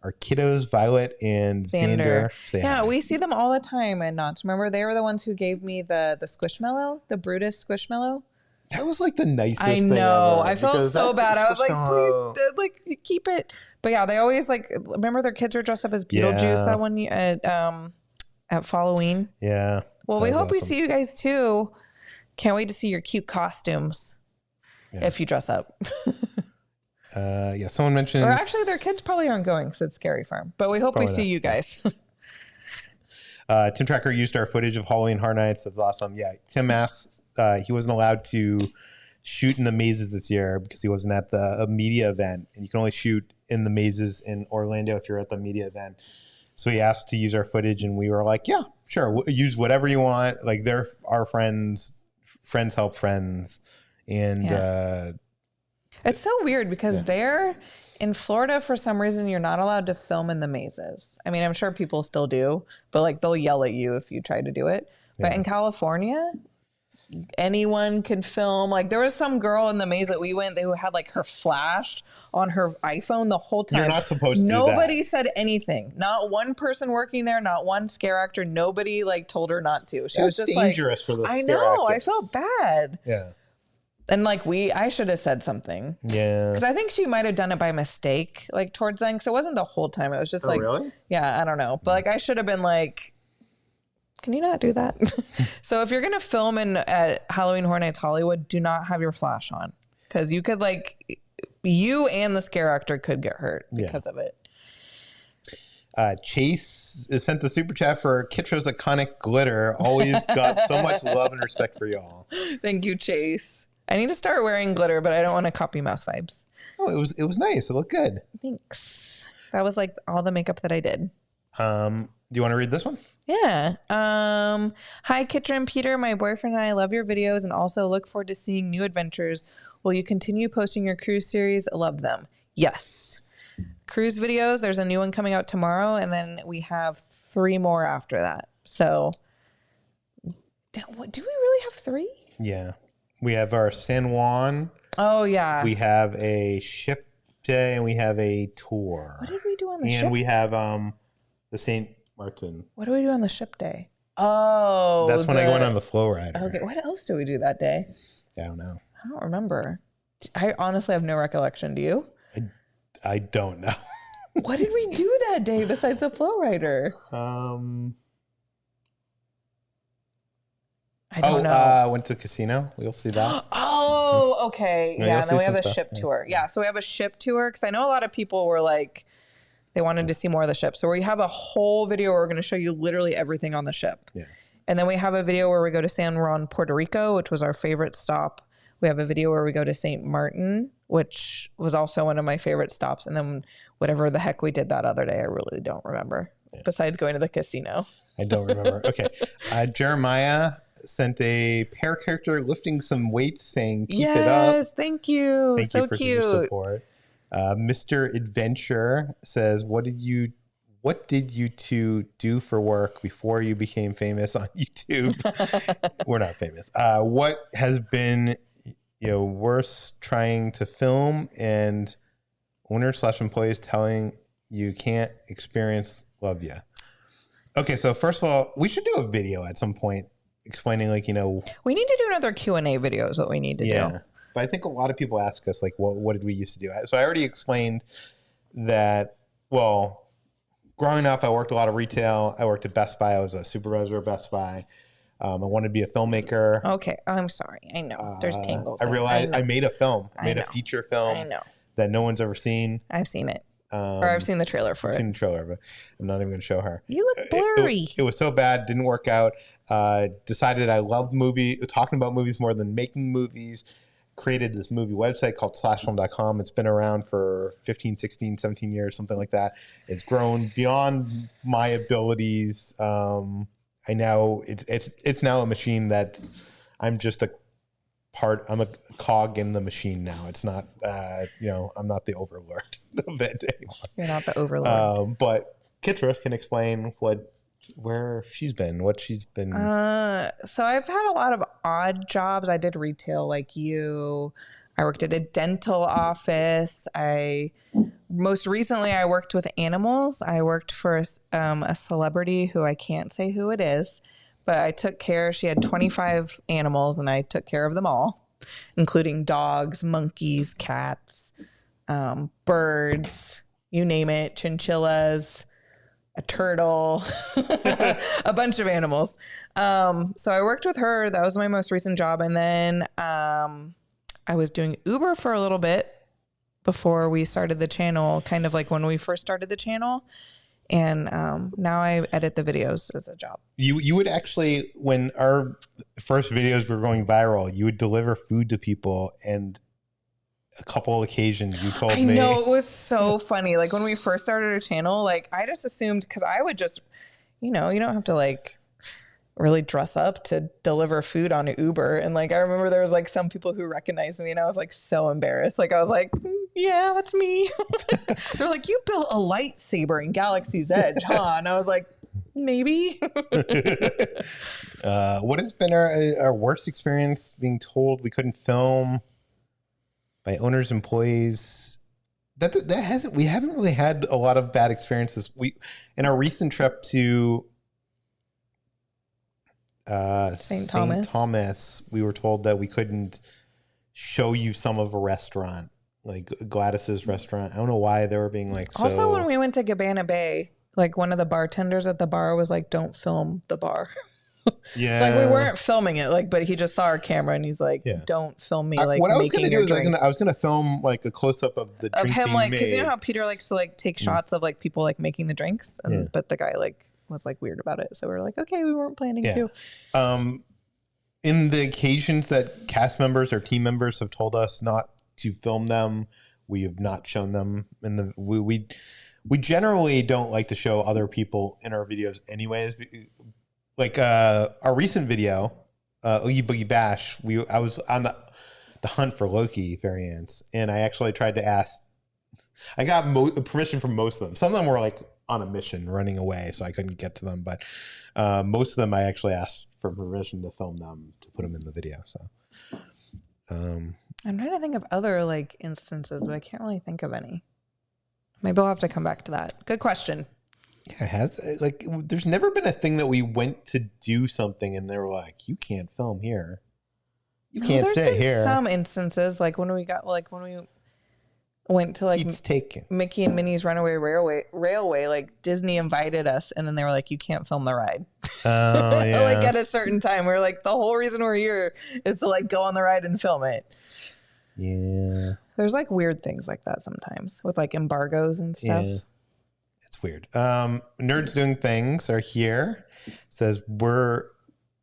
our kiddos, Violet and Xander. Say hi. We see them all the time and Knott's. Remember, they were the ones who gave me the Squishmallow, the Brutus Squishmallow. That was like the nicest thing ever. I know. I felt so bad. I was like, please, like, keep it. But yeah, they always like, remember their kids were dressed up as Beetlejuice that one year at Halloween. Yeah. Well, we hope we see you guys too. Can't wait to see your cute costumes if you dress up. Yeah, someone mentioned. Or actually, their kids probably aren't going because it's Scary Farm. But we hope we see you guys. Tim Tracker used our footage of Halloween Horror Nights. That's awesome. Yeah, Tim asked he wasn't allowed to shoot in the mazes this year because he wasn't at the media event, and you can only shoot in the mazes in Orlando if you're at the media event. So he asked to use our footage, and we were like, yeah, sure, use whatever you want. Like, they're our friends. Friends help friends. And it's so weird because they're in Florida, for some reason, you're not allowed to film in the mazes. I mean, I'm sure people still do, but like they'll yell at you if you try to do it. But in California, anyone can film. Like, there was some girl in the maze that we went who had like her flashed on her iPhone the whole time. You're not supposed to do that. Nobody said anything. Not one person working there, not one scare actor. Nobody like told her not to. She was just dangerous for the I scare know. actors. I felt bad. Yeah. And like I should have said something. Yeah. Because I think she might have done it by mistake, like towards then. Because it wasn't the whole time. It was just like, really? Yeah, I don't know. But like I should have been like, can you not do that? So if you're gonna film at Halloween Horror Nights Hollywood, do not have your flash on, because you could you and the scare actor could get hurt because of it. Chase is sent the super chat for Kitra's iconic glitter. Always got so much love and respect for y'all. Thank you, Chase. I need to start wearing glitter, but I don't want to copy Mouse Vibes. Oh, it was nice. It looked good. Thanks. That was like all the makeup that I did. Do you want to read this one? Yeah. Hi, Kitra and Peter. My boyfriend and I love your videos and also look forward to seeing new adventures. Will you continue posting your cruise series? Love them. Yes. Cruise videos. There's a new one coming out tomorrow, and then we have 3 more after that. So, do we really have 3? Yeah. We have our San Juan. Oh, yeah. We have a ship day, and we have a tour. What did we do on the ship? And we have the St. Martin. What do we do on the ship day? Oh. That's when I went on the flow rider. Okay. What else do we do that day? I don't know. I don't remember. I honestly have no recollection. Do you? I don't know. What did we do that day besides the flow rider? I don't know. Went to the casino. We'll see that. Oh, okay. Yeah, and then we have a ship tour. Yeah, so we have a ship tour because I know a lot of people were like, they wanted to see more of the ship. So we have a whole video where we're going to show you literally everything on the ship. Yeah. And then we have a video where we go to San Juan, Puerto Rico, which was our favorite stop. We have a video where we go to St. Martin, which was also one of my favorite stops. And then whatever the heck we did that other day, I really don't remember. Yeah. Besides going to the casino. I don't remember. Okay. Jeremiah sent a pair character lifting some weights saying, keep it up. Yes, thank you. Thank so you for cute. your support. Mr. Adventure says, what did you two do for work before you became famous on YouTube? We're not famous. What has been worse trying to film and owner/employees telling you can't experience love ya? Okay, so first of all, we should do a video at some point explaining we need to do another Q&A video is what we need to do. But I think a lot of people ask us what did we used to do? So I already explained that. Well, growing up, I worked a lot of retail. I worked at Best Buy. I was a supervisor at Best Buy. I wanted to be a filmmaker. Okay, I'm sorry. I know there's tangles. I realized I made a film. I made a feature film. I know that no one's ever seen. I've seen it, or I've seen the trailer for it. I've seen the trailer, but I'm not even going to show her. You look blurry. It was so bad, didn't work out. Decided I love talking about movies more than making movies. Created this movie website called slashfilm.com. It's been around for 15, 16, 17 years, something like that. It's grown beyond my abilities. I now it's now a machine that I'm just I'm a cog in the machine now. It's not I'm not the overlord of it anymore. You're not the overlord. But Kitra can explain where she's been, what she's been. So I've had a lot of odd jobs. I did retail like you. I worked at a dental office. Most recently I worked with animals. I worked for a celebrity who I can't say who it is, but I took care. She had 25 animals and I took care of them all, including dogs, monkeys, cats, birds, you name it, chinchillas, a turtle, a bunch of animals. So I worked with her. That was my most recent job. And then I was doing Uber for a little bit. before we started the channel, kind of like when we first started the channel. And now I edit the videos as a job. You would actually, when our first videos were going viral, you would deliver food to people, and a couple occasions you told me. I know, it was so funny. Like when we first started our channel, like I just assumed, because I would just, you know, you don't have to like really dress up to deliver food on Uber. And like I remember there was like some people who recognized me, and I was like so embarrassed. Like I was like, yeah, that's me. They're like, you built a lightsaber in Galaxy's Edge, huh? And I was like, maybe. What has been our worst experience? Being told we couldn't film by owners, employees. We haven't really had a lot of bad experiences. In our recent trip to St. Thomas, we were told that we couldn't show you some of a restaurant, like Gladys's restaurant. I don't know why they were being like. Also, when we went to Cabana Bay, like one of the bartenders at the bar was like, "Don't film the bar." Yeah, like we weren't filming it, like, but he just saw our camera and he's like, "Don't film me." Like, what I was gonna do is I was gonna film like a close up of the drink him, being like, made. because you know how Peter likes to like take shots of like people like making the drinks, and but the guy like was like weird about it, so we were like, okay, we weren't planning to. In the occasions that cast members or team members have told us not to film them, we have not shown them. And we generally don't like to show other people in our videos anyways. Like our recent video, Oogie Boogie Bash, I was on the hunt for Loki variants, and I actually tried to ask. I got permission from most of them. Some of them were like on a mission running away, so I couldn't get to them. But most of them, I actually asked for permission to film them, to put them in the video. So I'm trying to think of other like instances, but I can't really think of any. Maybe I'll have to come back to that. Good question. Yeah, it has. Like, there's never been a thing that we went to do something and they were like, "You can't film here. You can't sit here." Some instances, like when we went to like Mickey and Minnie's Runaway Railway, like Disney invited us, and then they were like, "You can't film the ride." Oh yeah. Like at a certain time, we were like, the whole reason we're here is to like go on the ride and film it. Yeah. There's like weird things like that sometimes with like embargoes and stuff. Yeah. It's weird. Nerds Doing Things are here. Says, were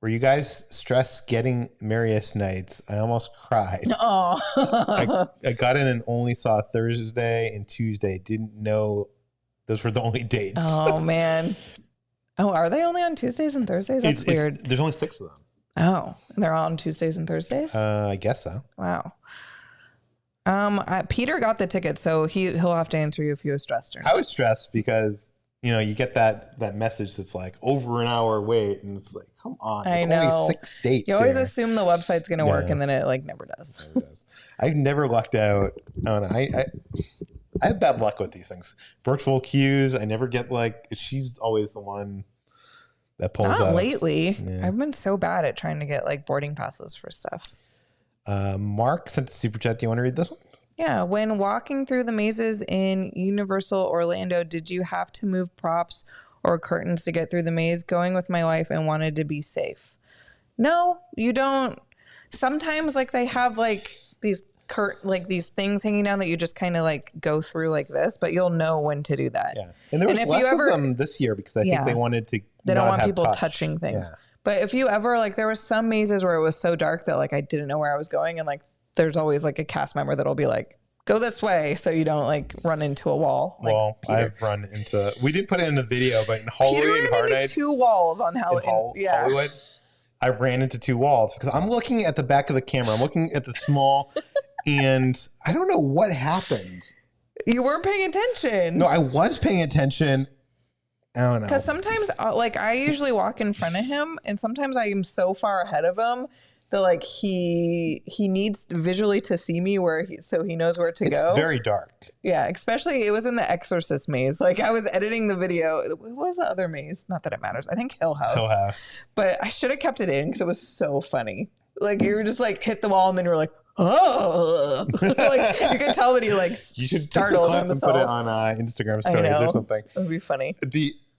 you guys stressed getting Marius nights? I almost cried. Oh. I got in and only saw Thursday and Tuesday. Didn't know those were the only dates. Oh man. Oh, are they only on Tuesdays and Thursdays? That's weird. There's only 6 of them. Oh, and they're all on Tuesdays and Thursdays? I guess so. Wow. Peter got the ticket, so he'll have to answer you if he was stressed or not. I was stressed because, you know, you get that message that's like over an hour wait, and it's like, come on, it's only 6 dates. You always assume the website's going to work, and then it like never does. Never does. I've never lucked out. I don't know. I have bad luck with these things. Virtual queues, I never get like. She's always the one that pulls up. Not lately. Yeah. I've been so bad at trying to get like boarding passes for stuff. Mark sent a super chat. Do you want to read this one? Yeah. When walking through the mazes in Universal Orlando, did you have to move props or curtains to get through the maze? Going with my wife and wanted to be safe. No, you don't. Sometimes like they have like these these things hanging down that you just kind of like go through like this, but you'll know when to do that. Yeah. And there was less of them this year because I think they wanted to. They don't want people touching things. Yeah. But if you ever like, there was some mazes where it was so dark that like I didn't know where I was going, and like there's always like a cast member that'll be like, go this way so you don't like run into a wall. Well, like I've run into. We didn't put it in the video, but in Halloween and Horror Nights, 2 walls on Hollywood. I ran into 2 walls because I'm looking at the back of the camera. I'm looking at the small, and I don't know what happened. You weren't paying attention. No, I was paying attention. I don't know. Because sometimes, like, I usually walk in front of him, and sometimes I am so far ahead of him that, like, he needs visually to see me so he knows where to go. It's very dark. Yeah, especially it was in the Exorcist maze. Like, I was editing the video. What was the other maze? Not that it matters. I think Hill House. Hill House. But I should have kept it in because it was so funny. Like, you were just like hit the wall, and then you were like, oh, like you could tell that he like startled himself. And put it on Instagram stories or something. It would be funny.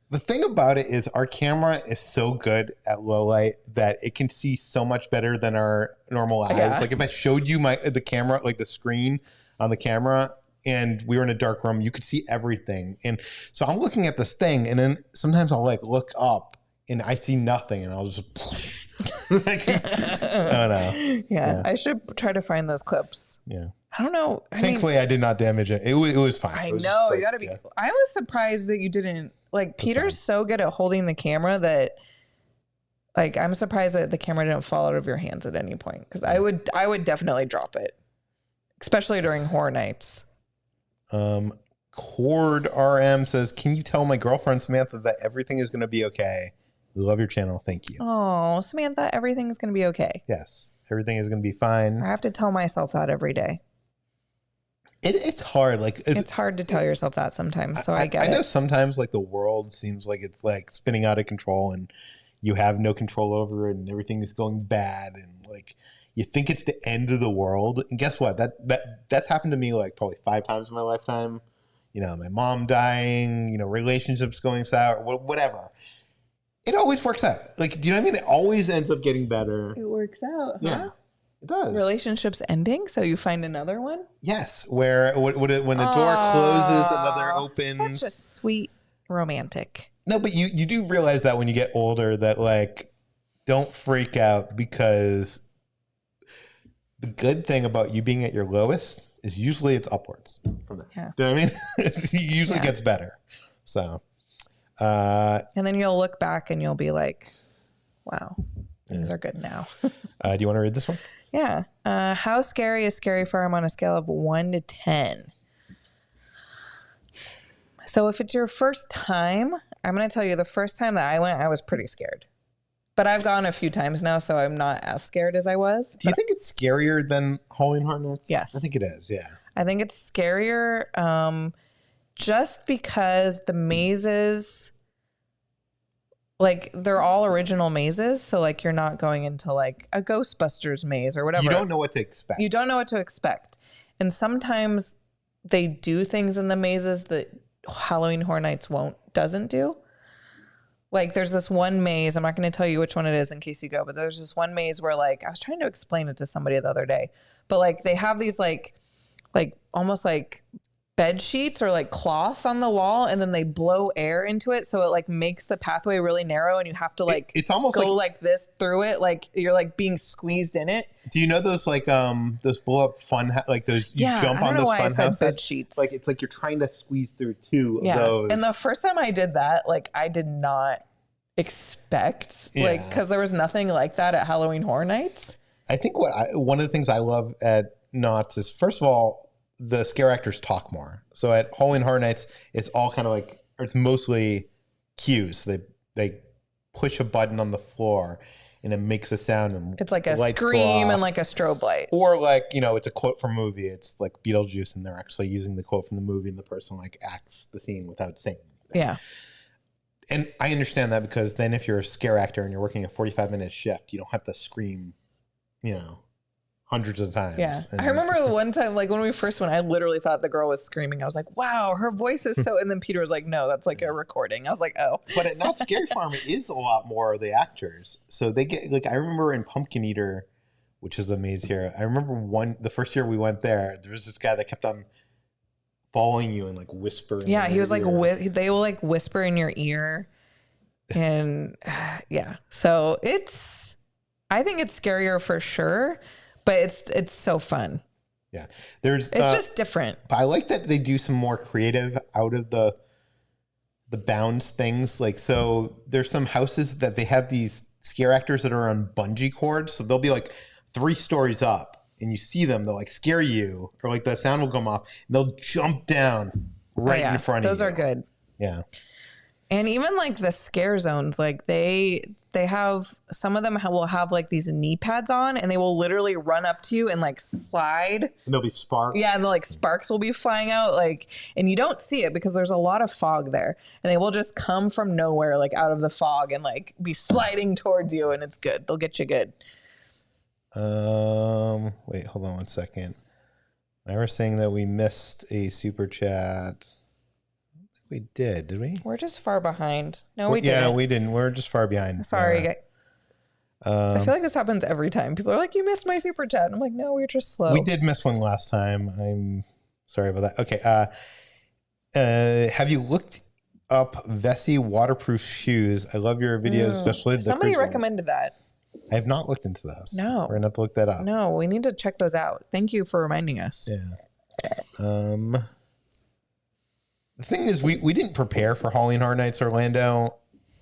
The thing about it is our camera is so good at low light that it can see so much better than our normal eyes. Yeah. Like if I showed you the camera, like the screen on the camera, and we were in a dark room. You could see everything. And so I'm looking at this thing, and then sometimes I'll like look up and I see nothing, and I'll just like, I don't know. Yeah, I should try to find those clips. Yeah. I don't know. Thankfully, I did not damage it. It was fine. I It was know. just, like, You got to be. Yeah. I was surprised that you didn't. Like, Peter's so good at holding the camera that, like, I'm surprised that the camera didn't fall out of your hands at any point. Because I would definitely drop it, especially during horror nights. Cord RM says, "Can you tell my girlfriend Samantha that everything is going to be okay? We love your channel. Thank you." Oh, Samantha, everything's going to be okay. Yes, everything is going to be fine. I have to tell myself that every day. It's hard. Like it's hard to tell yourself that sometimes. So I get it. I know sometimes like the world seems like it's like spinning out of control and you have no control over it and everything is going bad and like you think it's the end of the world. And guess what? That's happened to me like probably 5 times in my lifetime. You know, my mom dying, you know, relationships going sour, whatever. It always works out. Like, do you know what I mean? It always ends up getting better. It works out. Huh? Yeah. It does. Relationships ending, so you find another one? Yes, where when a door closes, another opens. Such a sweet romantic. No, but you do realize that when you get older that, like, don't freak out because the good thing about you being at your lowest is usually it's upwards from there. Yeah. Do you know what I mean? It usually gets better. So. And then you'll look back and you'll be like, wow, things are good now. Do you want to read this one? Yeah. How scary is Scary Farm on a scale of 1 to 10? So if it's your first time, I'm going to tell you the first time that I went, I was pretty scared. But I've gone a few times now, so I'm not as scared as I was. Do you think it's scarier than Halloween Horror Nights? Yes. I think it is, yeah. I think it's scarier just because the mazes... like they're all original mazes. So like you're not going into like a Ghostbusters maze or whatever. You don't know what to expect. You don't know what to expect. And sometimes they do things in the mazes that Halloween Horror Nights doesn't do. Like there's this one maze. I'm not going to tell you which one it is in case you go, but there's this one maze where like, I was trying to explain it to somebody the other day, but like they have these like almost like bed sheets or like cloths on the wall, and then they blow air into it, so it like makes the pathway really narrow, and you have to like it's almost go like this through it, like you're like being squeezed in it. Do you know those like those blow up like those you jump on those fun houses? Bed sheets. Like it's like you're trying to squeeze through 2 of those. And the first time I did that, like I did not expect like because there was nothing like that at Halloween Horror Nights. I think one of the things I love at Knott's is first of all, the scare actors talk more. So at Halloween Horror Nights, it's all kind of like, or it's mostly cues. They push a button on the floor and it makes a sound. And it's like a scream and like a strobe light. Or like, you know, it's a quote from a movie. It's like Beetlejuice and they're actually using the quote from the movie and the person like acts the scene without saying anything. Yeah. And I understand that because then if you're a scare actor and you're working a 45-minute shift, you don't have to scream, you know, hundreds of times. Yeah. And I remember the one time, like when we first went, I literally thought the girl was screaming. I was like, wow, her voice is so, and then Peter was like, no, that's like a recording. I was like, oh. But at Not Scary Farm, it is a lot more of the actors. So they get, like, I remember in Pumpkin Eater, which is a maze here, I remember the first year we went there was this guy that kept on following you and like whispering. Yeah, he was like, they will like whisper in your ear. And yeah. So I think it's scarier for sure. But it's so fun. Yeah. It's just different. But I like that they do some more creative out of the bounds things. Like, so there's some houses that they have these scare actors that are on bungee cords. So they'll be like 3 stories up and you see them, they'll like scare you or like the sound will come off and they'll jump down right in front of you. Those are good. Yeah. And even like the scare zones, like they have, some of them will have like these knee pads on and they will literally run up to you and like slide. And there'll be sparks. Yeah. And like sparks will be flying out, like, and you don't see it because there's a lot of fog there, and they will just come from nowhere, like out of the fog and like be sliding towards you, and it's good. They'll get you good. Wait, hold on one second. I was saying that we missed a super chat. We did we? We're just far behind. No, we didn't. Yeah, we didn't. We're just far behind. Sorry, guys. I feel like this happens every time. People are like, you missed my super chat. And I'm like, no, we're just slow. We did miss one last time. Sorry about that. Okay. Have you looked up Vessi waterproof shoes? I love your videos, especially the Somebody cruise ones. recommended that. I have not looked into those. No. We're gonna have to look that up. No, we need to check those out. Thank you for reminding us. Yeah. The thing is, we didn't prepare for Halloween Horror Nights Orlando.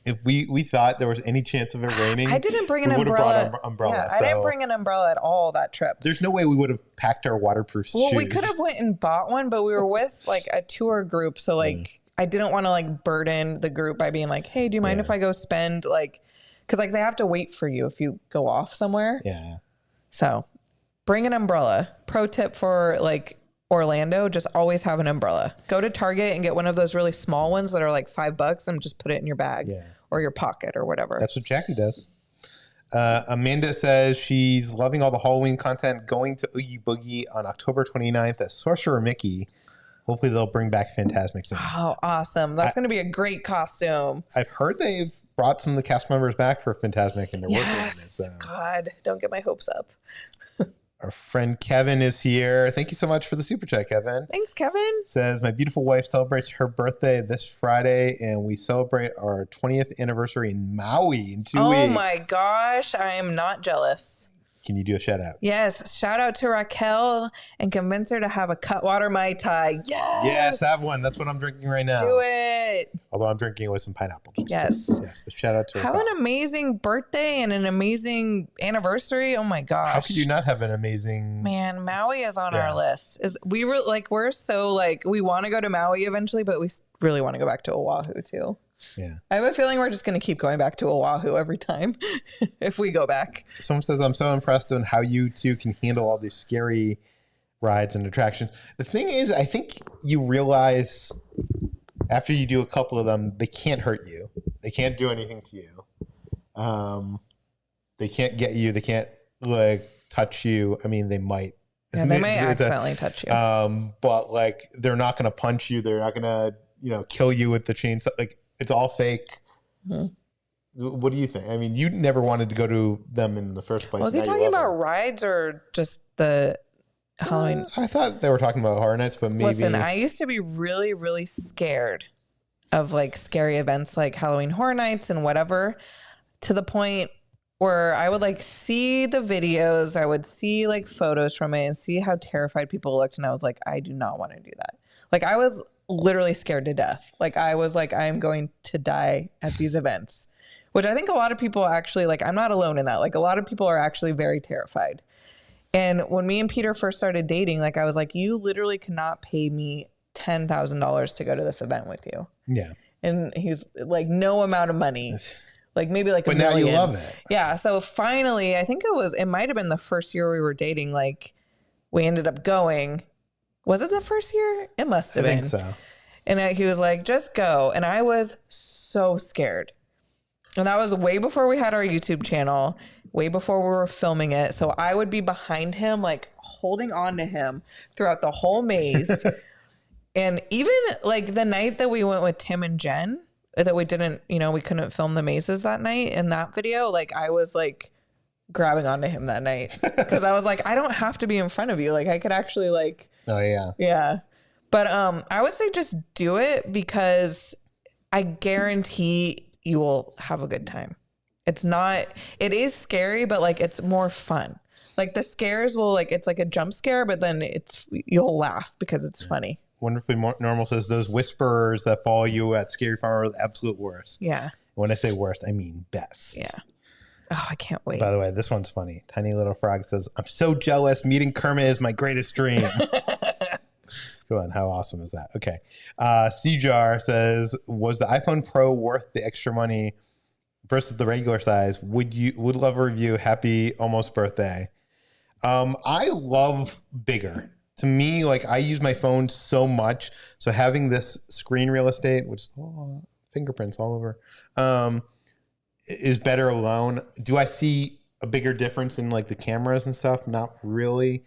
If we thought there was any chance of it raining, I didn't bring an we would have umbrella. brought an umbrella. Yeah, so I didn't bring an umbrella at all that trip. there's no way we would have packed our waterproof shoes. Well, we could have went and bought one, but we were with like a tour group, so like I didn't want to like burden the group by being like, "Hey, do you mind if I go spend like?" Because like they have to wait for you if you go off somewhere. Yeah. So bring an umbrella. Pro tip for like Orlando, just always have an umbrella. Go to Target and get one of those really small ones that are like $5 and just put it in your bag or your pocket or whatever. That's what Jackie does. Amanda says she's loving all the Halloween content, going to Oogie Boogie on October 29th at Sorcerer Mickey. Hopefully they'll bring back Fantasmic soon. Oh, awesome. That's going to be a great costume. I've heard they've brought some of the cast members back for Fantasmic and they're working on it. So. God, don't get my hopes up. Our friend Kevin is here. Thank you so much for the super chat, Kevin. Thanks, Kevin. Says, my beautiful wife celebrates her birthday this Friday, and we celebrate our 20th anniversary in Maui in 2 weeks. Oh my gosh, I am not jealous. Can you do a shout out? Yes. Shout out to Raquel and convince her to have a Cutwater Mai Tai. Yes. Yes, have one. That's what I'm drinking right now. Do it. Although I'm drinking with some pineapple juice. Yes. Yes, but shout out to Have Raquel. an amazing birthday and an amazing anniversary. Oh my gosh. How could you not have an amazing... Man, Maui is on our list. We're so like, we want to go to Maui eventually, but we really want to go back to Oahu too. Yeah. I have a feeling we're just going to keep going back to Oahu every time if we go back. Someone says, I'm so impressed on how you two can handle all these scary rides and attractions. The thing is, I think you realize after you do a couple of them, they can't hurt you. They can't do anything to you. They can't get you. They can't like touch you. I mean, they might. Yeah, they might accidentally touch you. But like, they're not going to punch you. They're not going to, kill you with the chainsaw. Like, it's all fake. Mm-hmm. What do you think? I mean, you never wanted to go to them in the first place. Was he talking about rides or just the Halloween? I thought they were talking about Horror Nights, but maybe. Listen, I used to be really, really scared of like scary events like Halloween Horror Nights and whatever, to the point where I would like see the videos, I would see like photos from it and see how terrified people looked. And I was like, I do not want to do that. Like I was literally scared to death. Like I was like, I'm going to die at these events, which I think a lot of people actually like, I'm not alone in that. Like a lot of people are actually very terrified. And when me and Peter first started dating, like I was like, you literally cannot pay me $10,000 to go to this event with you. Yeah. And he's like, no amount of money, like maybe like but $1 million. Now you love it. Yeah. So finally, I think it might've been the first year we were dating. Like we ended up going. Was it the first year? It must have been. I think so. And he was like, just go. And I was so scared. And that was way before we had our YouTube channel, way before we were filming it. So I would be behind him, like holding on to him throughout the whole maze. And even like the night that we went with Tim and Jen, that we didn't, we couldn't film the mazes that night in that video. Like I was like grabbing onto him that night because I was like, I don't have to be in front of you. Like I could actually like, oh yeah. Yeah. But I would say just do it because I guarantee you will have a good time. It is scary, but like it's more fun. Like the scares will it's like a jump scare, but then you'll laugh because it's funny. Wonderfully Normal says those whisperers that follow you at Scary Farm are the absolute worst. Yeah. When I say worst, I mean best. Yeah. Oh, I can't wait. By the way, this one's funny. Tiny Little Frog says, I'm so jealous. Meeting Kermit is my greatest dream. Go on. How awesome is that? Okay. Cjar says, was the iPhone Pro worth the extra money versus the regular size? Would love a review. Happy almost birthday. I love bigger. To me, like I use my phone so much. So having this screen real estate, which fingerprints all over, is better alone. Do I see a bigger difference in like the cameras and stuff? Not really.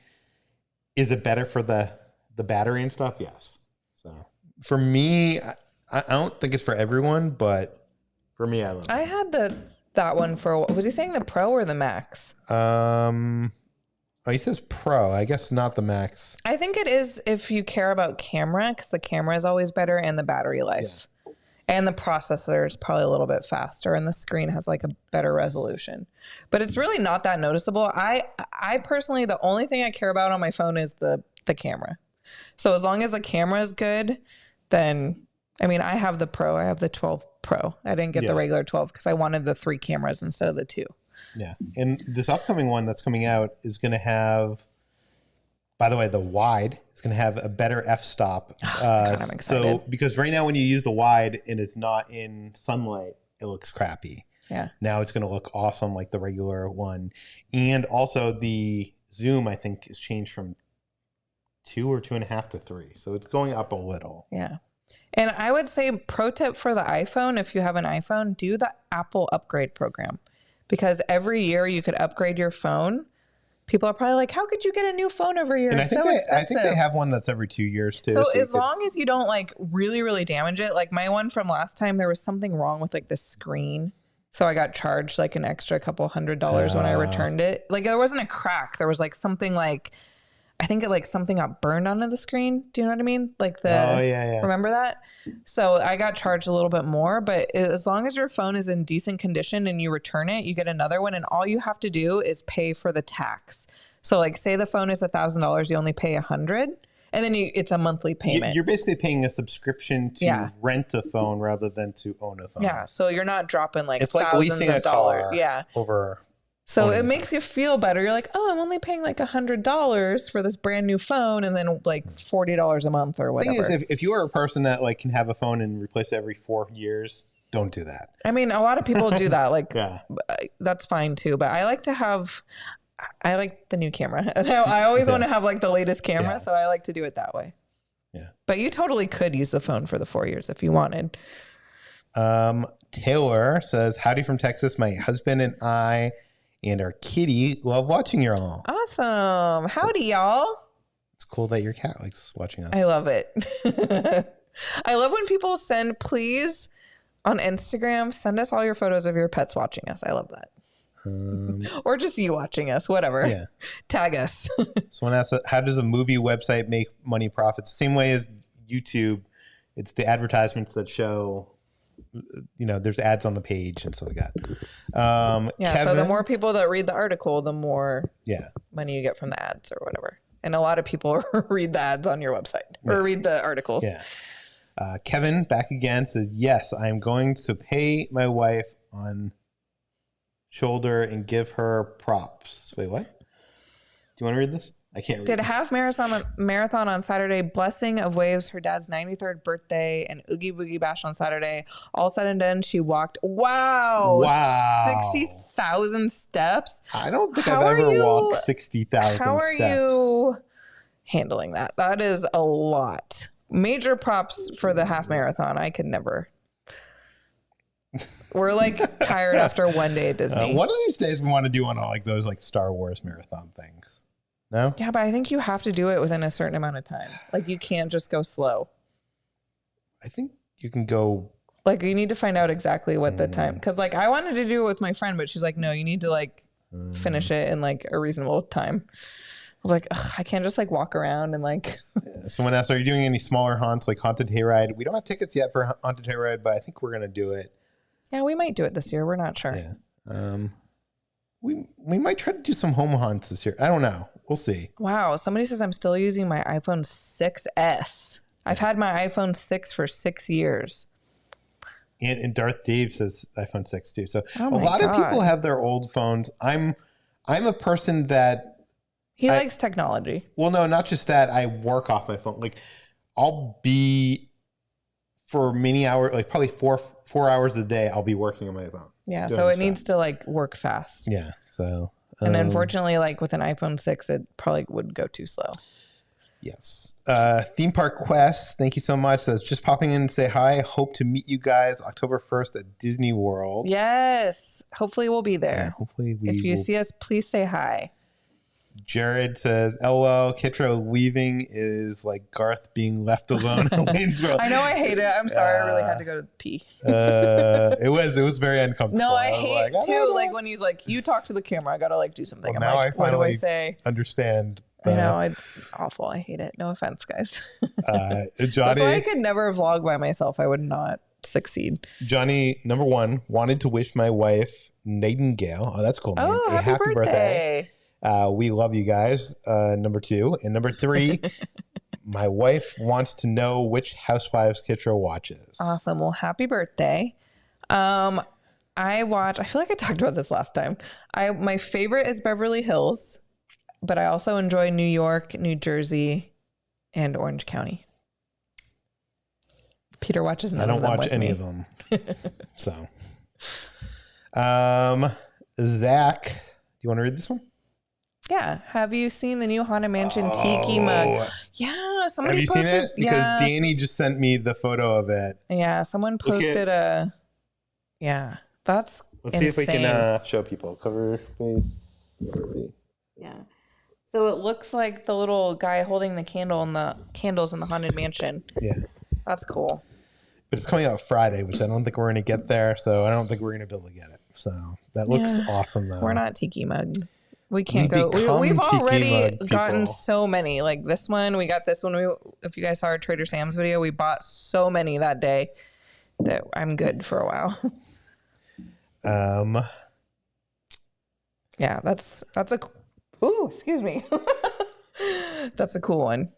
Is it better for the battery and stuff? Yes. So for me, I don't think it's for everyone, but for me, I love it. I had that one for, was he saying the Pro or the Max? I Oh, he says Pro. I guess not the Max. I think it is if you care about camera, because the camera is always better and the battery life. Yeah. And the processor is probably a little bit faster and the screen has like a better resolution. But it's really not that noticeable. I personally, the only thing I care about on my phone is the camera. So as long as the camera is good, then, I mean, I have the Pro. I have the 12 Pro. I didn't get the regular 12 because I wanted the 3 cameras instead of the 2. Yeah. And this upcoming one that's coming out is going to have, by the way, the wide is going to have a better f-stop. God, I'm excited. So, because right now when you use the wide and it's not in sunlight, it looks crappy. Yeah. Now it's going to look awesome like the regular one. And also the zoom, I think, is changed from 2 or 2.5 to 3. So it's going up a little. Yeah. And I would say pro tip for the iPhone, if you have an iPhone, do the Apple upgrade program. Because every year you could upgrade your phone. People are probably like, how could you get a new phone every year? And It's so expensive. I think they have one that's every 2 years too. So as long as you don't like really, really damage it, like my one from last time, there was something wrong with like the screen. So I got charged like an extra couple $100 when I returned it. Like there wasn't a crack. There was like something like, I think it like something got burned onto the screen. Do you know what I mean? Like remember that? So I got charged a little bit more, but as long as your phone is in decent condition and you return it, you get another one. And all you have to do is pay for the tax. So like say the phone is $1,000, you only pay $100 and then it's a monthly payment. You're basically paying a subscription to rent a phone rather than to own a phone. Yeah. So you're not dropping like it's like leasing a car over. So it makes you feel better. You're like, oh, I'm only paying like $100 for this brand new phone and then like $40 a month or whatever. The thing is, if you are a person that like can have a phone and replace it every 4 years, don't do that. I mean, a lot of people do that. Like, that's fine too. But I like the new camera. I always want to have like the latest camera. So I like to do it that way. Yeah. But you totally could use the phone for the 4 years if you wanted. Taylor says, howdy from Texas. My husband and I and our kitty love watching y'all. Awesome. Howdy, y'all. It's cool that your cat likes watching us. I love it. I love when people send, on Instagram, send us all your photos of your pets watching us. I love that. Or just you watching us, whatever. Yeah. Tag us. Someone asked, how does a movie website make money profits? Same way as YouTube. It's the advertisements that show, there's ads on the page and stuff like that. Kevin, so the more people that read the article, the more money you get from the ads or whatever. And a lot of people read the ads on your website or read the articles. Yeah. Kevin back again says, yes, I'm going to pay my wife on shoulder and give her props. Wait, what? Do you want to read this? I can't read. Did a half marathon on Saturday, blessing of waves, her dad's 93rd birthday, and Oogie Boogie Bash on Saturday. All said and done, she walked, 60,000 steps. I don't think I've ever walked 60,000 steps. How are you handling that? That is a lot. Major props for the half marathon. I could never. We're like tired after one day at Disney. One of these days we want to do one of like those like Star Wars marathon things. No? Yeah, but I think you have to do it within a certain amount of time. Like you can't just go slow. I think you can go. Like you need to find out exactly what the time. Because like I wanted to do it with my friend, but she's like, no, you need to like finish it in like a reasonable time. I was like, I can't just like walk around and like. Someone asked, are you doing any smaller haunts like Haunted Hayride? We don't have tickets yet for Haunted Hayride, but I think we're going to do it. Yeah, we might do it this year. We're not sure. Yeah. We might try to do some home haunts this year. I don't know. We'll see. Wow. Somebody says I'm still using my iPhone 6S. I've had my iPhone 6 for 6 years. And Darth Dave says iPhone 6 too. So a lot of people have their old phones. I'm a person that he likes technology. Well, no, not just that. I work off my phone. Like I'll be for many hours, like probably four hours a day, I'll be working on my phone. Yeah. So it needs to like work fast. Yeah. So. And unfortunately, like with an iPhone 6, it probably would go too slow. Yes. Theme Park Quest, thank you so much. Says just popping in and say hi. Hope to meet you guys October 1st at Disney World. Yes. Hopefully we'll be there. Yeah, hopefully if you see us, please say hi. Jared says, "LOL, Kitra leaving is like Garth being left alone in Wayne's World." I know, I hate it. I'm sorry. I really had to go to pee. It was very uncomfortable. No, I was hate like, too. Like when he's like, "You talk to the camera. I gotta like do something." Well, I'm now like, I "What do I finally say?" understand. I know, it's awful. I hate it. No offense, guys. Johnny, That's why I could never vlog by myself. I would not succeed. Johnny, number one, wanted to wish my wife Nightingale. Oh, that's a cool name. Oh, A happy birthday. We love you guys. Number two. And number three, my wife wants to know which Housewives Kitra watches. Awesome. Well, happy birthday. I feel like I talked about this last time. My favorite is Beverly Hills, but I also enjoy New York, New Jersey, and Orange County. Peter watches none of them. I don't watch any of them. So, Zach, do you want to read this one? Yeah. Have you seen the new Haunted Mansion Tiki mug? Yeah. Somebody have you posted, seen it? Because Danny just sent me the photo of it. Yeah. Someone posted yeah. That's Let's see if we can show people. Cover face. Yeah. So it looks like the little guy holding the candle and the candles in the Haunted Mansion. Yeah. That's cool. But it's coming out Friday, which I don't think we're going to get there. So I don't think we're going to be able to get it. So that looks awesome, though. We're not Tiki Mug. We can't go. We've already gotten so many. Like this one, we got this one. If you guys saw our Trader Sam's video, we bought so many that day that I'm good for a while. Yeah, that's a. Ooh, excuse me. That's a cool one.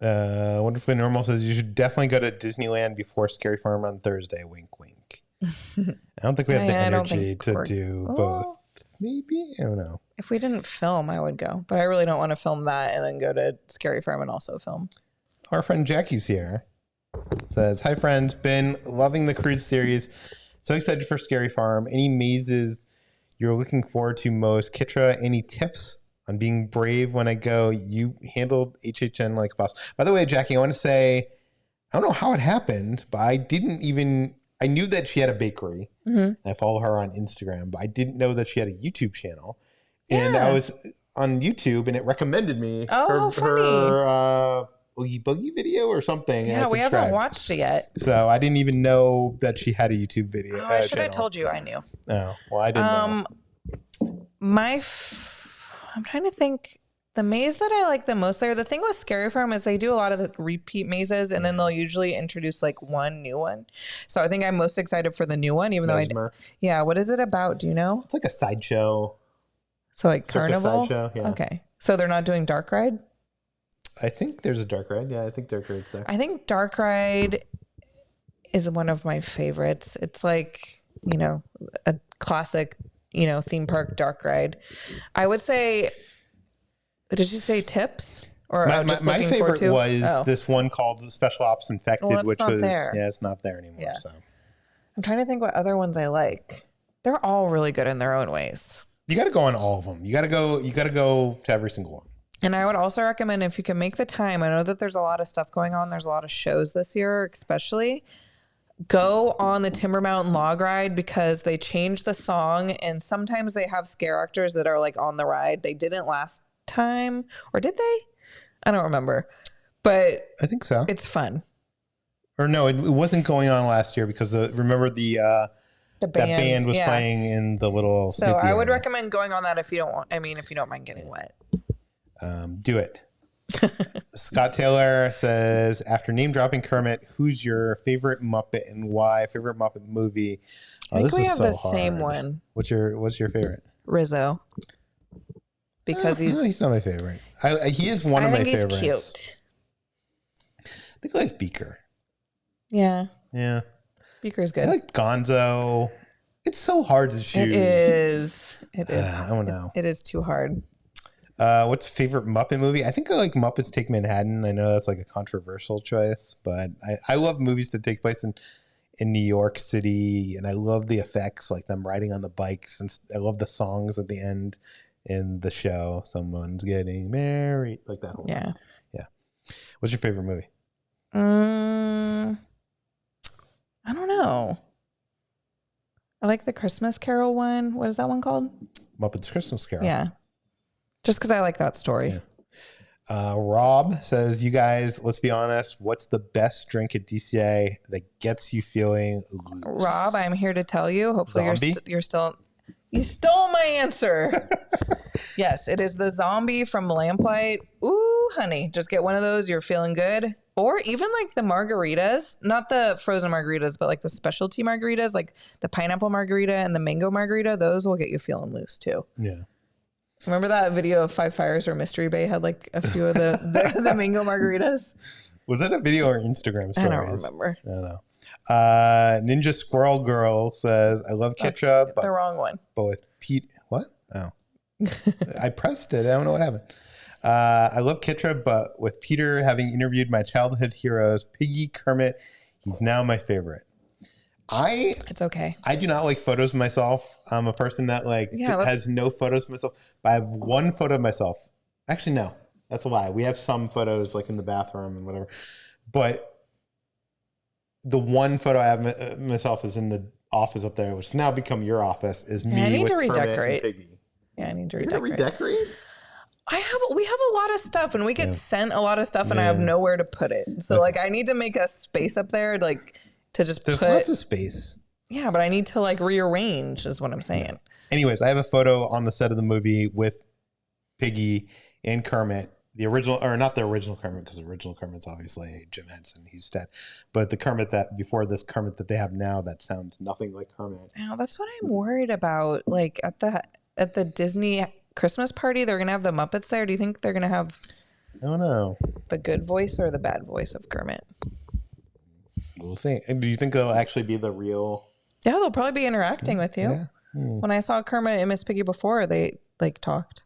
Wonderfully Normal says you should definitely go to Disneyland before Scary Farm on Thursday. Wink, wink. I don't think we have the energy to do both. Maybe? I don't know. If we didn't film, I would go. But I really don't want to film that and then go to Scary Farm and also film. Our friend Jackie's here. Says, hi, friends. Been loving the cruise series. So excited for Scary Farm. Any mazes you're looking forward to most? Kitra, any tips on being brave when I go? You handled HHN like a boss. By the way, Jackie, I want to say, I don't know how it happened, but I knew that she had a bakery. Mm-hmm. I follow her on Instagram, but I didn't know that she had a YouTube channel. Yeah. And I was on YouTube and it recommended me her Oogie Boogie video or something. Yeah, we haven't watched it yet. So I didn't even know that she had a YouTube video. Oh, I should have told you I knew. Oh, well, I didn't know. I'm trying to think. The maze that I like the most there, the thing with Scary Farm is they do a lot of the repeat mazes and then they'll usually introduce like one new one. So I think I'm most excited for the new one, even though what is it about? Do you know? It's like a sideshow. So like carnival? Sideshow, yeah. Okay. So they're not doing Dark Ride? I think there's a Dark Ride. Yeah, I think Dark Ride's there. I think Dark Ride is one of my favorites. It's like, a classic, theme park Dark Ride. I would say... Did you say tips? Or my favorite was this one called Special Ops Infected, which was it's not there anymore. Yeah. So I'm trying to think what other ones I like. They're all really good in their own ways. You got to go on all of them. You got to go to every single one. And I would also recommend if you can make the time. I know that there's a lot of stuff going on. There's a lot of shows this year, especially. Go on the Timber Mountain Log Ride because they changed the song and sometimes they have scare actors that are like on the ride. They didn't last time, or did they? I don't remember, but I think so. It's fun. Or no, it wasn't going on last year because remember the band, that band was playing in the little. So I would recommend going on that if you don't mind getting wet. Do it. Scott Taylor says, after name dropping Kermit, who's your favorite Muppet and why? Favorite Muppet movie? I think we have the same one. What's your favorite? Rizzo. Because he's not my favorite. He is one of my favorites. I think he's cute. I think I like Beaker. Yeah. Yeah. Beaker's good. I like Gonzo. It's so hard to choose. It is. I don't know. It is too hard. What's favorite Muppet movie? I think I like Muppets Take Manhattan. I know that's like a controversial choice, but I love movies that take place in New York City, and I love the effects, like them riding on the bikes, and I love the songs at the end. In the show, someone's getting married, like that whole thing. Yeah. What's your favorite movie? I don't know. I like the Christmas Carol one. What is that one called? Muppets Christmas Carol. Yeah. Just because I like that story. Yeah. Rob says, you guys, let's be honest, what's the best drink at DCA that gets you feeling loose? Rob, I'm here to tell you. Hopefully Zombie? you're still. You stole my answer. Yes, it is the zombie from Lamplight. Ooh, honey, just get one of those. You're feeling good. Or even like the margaritas, not the frozen margaritas, but like the specialty margaritas, like the pineapple margarita and the mango margarita. Those will get you feeling loose too. Yeah. Remember that video of Five Fires where Mystery Bay had like a few of the mango margaritas? Was that a video or Instagram story? I don't remember. I don't know. Ninja Squirrel Girl says, I love Kitra, That's the wrong one. but with Pete, what? Oh, I pressed it. I don't know what happened. I love Kitra, but with Peter having interviewed my childhood heroes, Piggy, Kermit, he's now my favorite. It's okay. I do not like photos of myself. I'm a person that has no photos of myself, but I have one photo of myself. Actually, no, that's a lie. We have some photos like in the bathroom and whatever, but the one photo I have myself is in the office up there, which has now become your office, is me I need with to Kermit redecorate. and Piggy. Yeah, I need to You're gonna redecorate. We have a lot of stuff, and we get sent a lot of stuff, and I have nowhere to put it. So like, I need to make a space up there, like to just. There's lots of space. Yeah, but I need to like rearrange, is what I'm saying. Yeah. Anyways, I have a photo on the set of the movie with Piggy and Kermit. The original, or not the original Kermit, because the original Kermit's obviously Jim Henson. He's dead. But the Kermit that before this Kermit that they have now, that sounds nothing like Kermit. Oh, that's what I'm worried about. Like at the Disney Christmas party, they're gonna have the Muppets there. Do you think they're gonna have? I don't know. The good voice or the bad voice of Kermit? We'll see. And do you think they'll actually be the real? Yeah, they'll probably be interacting with you. Yeah. When I saw Kermit and Miss Piggy before, they like talked.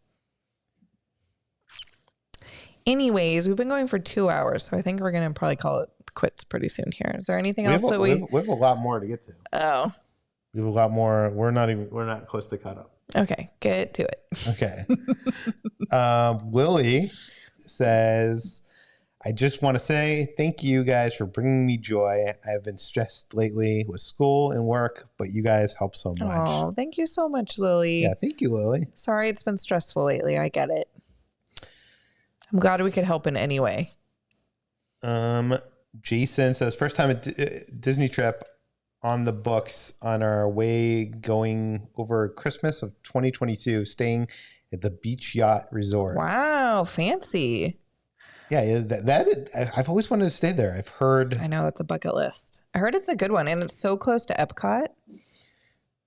Anyways, we've been going for 2 hours, so I think we're gonna probably call it quits pretty soon here. Is there anything else that we have a lot more to get to? Oh. We have a lot more. We're not close to caught up. Okay, get to it. Okay. Lily says, I just want to say thank you guys for bringing me joy. I have been stressed lately with school and work, but you guys help so much. Oh, thank you so much, Lily. Yeah, thank you, Lily. Sorry it's been stressful lately. I get it. I'm glad we could help in any way. Jason says, first time at Disney trip on the books on our way going over Christmas of 2022, staying at the Beach Yacht Resort. Wow, fancy. Yeah, I've always wanted to stay there. I've heard. I know, that's a bucket list. I heard it's a good one, and it's so close to Epcot.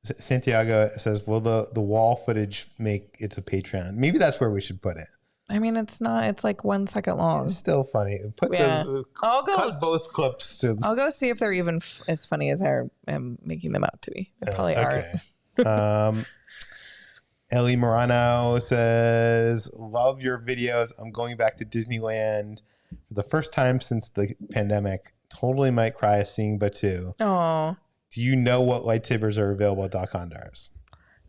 Santiago says, will the wall footage make it to Patreon? Maybe that's where we should put it. I mean, it's not. It's like 1 second long. It's still funny. Cut both clips to. I'll go see if they're even as funny as I am making them out to be. They probably aren't. Ellie Morano says, love your videos. I'm going back to Disneyland for the first time since the pandemic. Totally might cry seeing Batu. Oh. Do you know what lightsabers are available at Doc Hondar's?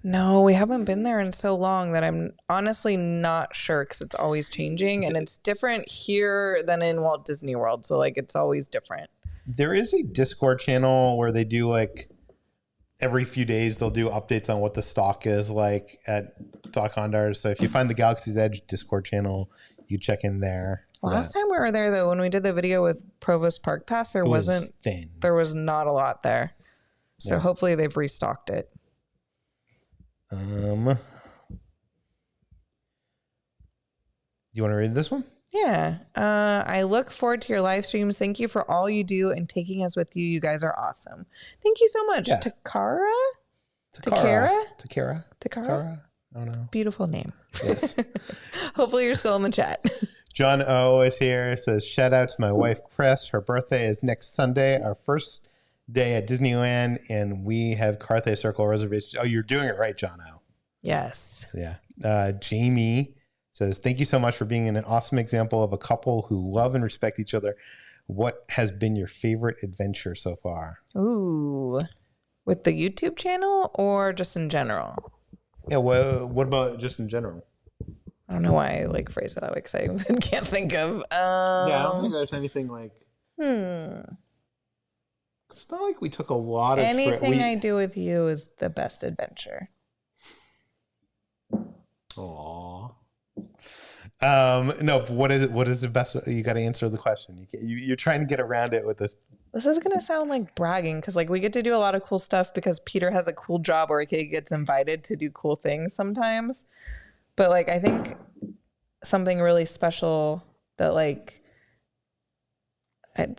No, we haven't been there in so long that I'm honestly not sure, because it's always changing and it's different here than in Walt Disney World. So like it's always different. There is a Discord channel where they do like every few days they'll do updates on what the stock is like at Doc Hondar's. So if you find the Galaxy's Edge Discord channel, you check in there. Last time we were there though, when we did the video with Provost Park Pass, there was not a lot there. So hopefully they've restocked it. You want to read this one? Yeah. I look forward to your live streams. Thank you for all you do and taking us with you. You guys are awesome. Thank you so much. Yeah. Takara? Takara? I don't know. Beautiful name. Yes. Hopefully you're still in the chat. John O is here. Says, shout out to my wife, Chris. Her birthday is next Sunday, our first day at Disneyland, and we have Carthay Circle reservations. Oh, you're doing it right, John O. Yes. Yeah. Jamie says, thank you so much for being an awesome example of a couple who love and respect each other. What has been your favorite adventure so far? Ooh. With the YouTube channel or just in general? Yeah, well, what about just in general? I don't know why I like phrase it that way, because I can't think of. Yeah, I don't think there's anything like. It's not like we took a lot of. Anything I do with you is the best adventure. Aww. No, but what is the best? You got to answer the question. You're trying to get around it with this. This is going to sound like bragging because like we get to do a lot of cool stuff because Peter has a cool job where he gets invited to do cool things sometimes. But like, I think something really special that like,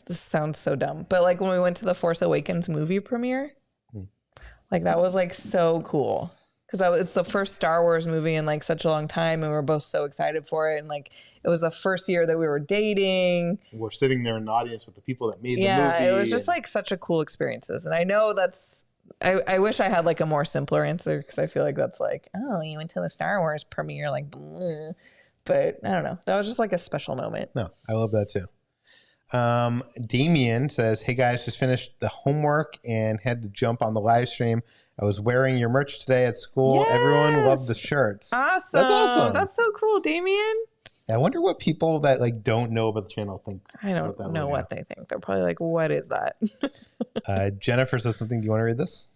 this sounds so dumb, but like when we went to the Force Awakens movie premiere, like that was like so cool. Because it's the first Star Wars movie in like such a long time, and we were both so excited for it. And like it was the first year that we were dating. We're sitting there in the audience with the people that made the movie. Yeah, it was just like such a cool experiences. And I know that's. I wish I had like a more simpler answer because I feel like that's like, oh, you went to the Star Wars premiere, like, bleh. But I don't know. That was just like a special moment. No, I love that too. Damien says, "Hey guys, just finished the homework and had to jump on the live stream. I was wearing your merch today at school. Yes! Everyone loved the shirts." Awesome. That's awesome. That's so cool, Damien. I wonder what people that like don't know about the channel think. I don't know what they think. They're probably like, what is that? Jennifer says something. Do you want to read this?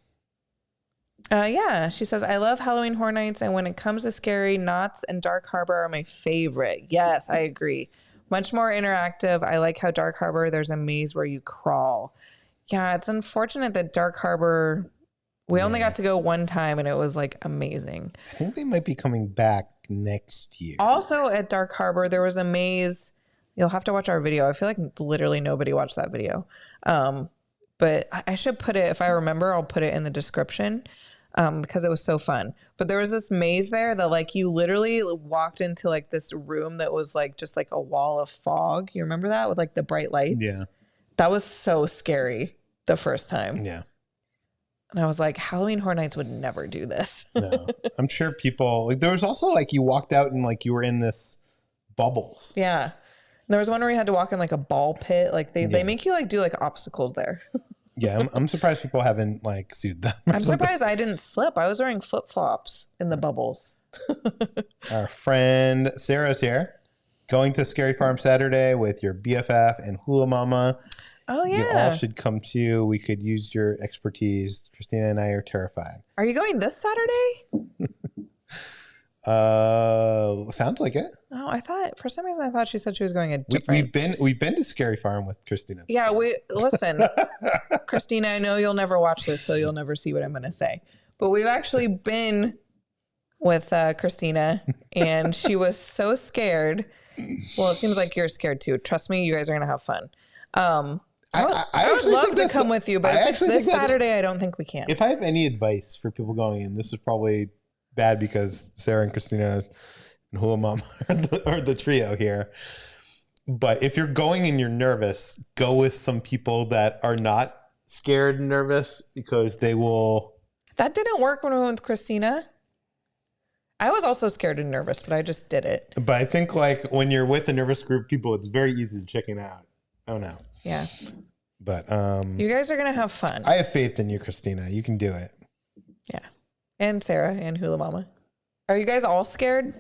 Yeah. She says, I love Halloween Horror Nights, and when it comes to scary, Knott's and Dark Harbor are my favorite. Yes, I agree. Much more interactive. I like how Dark Harbor, there's a maze where you crawl. Yeah, it's unfortunate that Dark Harbor, we only got to go one time and it was like amazing. I think they might be coming back next year. Also at Dark Harbor, there was a maze. You'll have to watch our video. I feel like literally nobody watched that video. But I should put it, if I remember, I'll put it in the description. Because it was so fun. But there was this maze there that like you literally walked into like this room that was like just like a wall of fog. You remember that with like the bright lights? Yeah. That was so scary the first time. Yeah. And I was like, Halloween Horror Nights would never do this. No. I'm sure people like there was also like you walked out and like you were in this bubbles. Yeah. There was one where you had to walk in like a ball pit. Like they make you like do like obstacles there. Yeah, I'm surprised people haven't like sued them. I'm surprised I didn't slip. I was wearing flip-flops in the bubbles. Our friend Sarah's here. Going to Scary Farm Saturday with your BFF and Hula Mama. Oh, yeah. You all should come too. We could use your expertise. Christina and I are terrified. Are you going this Saturday? Sounds like it. Oh, I thought for some reason I thought she said she was going a different. We've been to Scary Farm with Christina. Yeah, listen, Christina. I know you'll never watch this, so you'll never see what I'm going to say. But we've actually been with Christina, and she was so scared. Well, it seems like you're scared too. Trust me, you guys are going to have fun. I would love to come with you, but if it's this Saturday, I don't think we can. If I have any advice for people going in, this is probably bad because Sarah and Christina and Hula Mom are the trio here. But if you're going and you're nervous, go with some people that are not scared and nervous because they will. That didn't work when we went with Christina. I was also scared and nervous, but I just did it. But I think like when you're with a nervous group of people, it's very easy to chicken out. Oh no. Yeah. But you guys are gonna have fun. I have faith in you, Christina. You can do it. Yeah. And Sarah and Hula Mama. Are you guys all scared?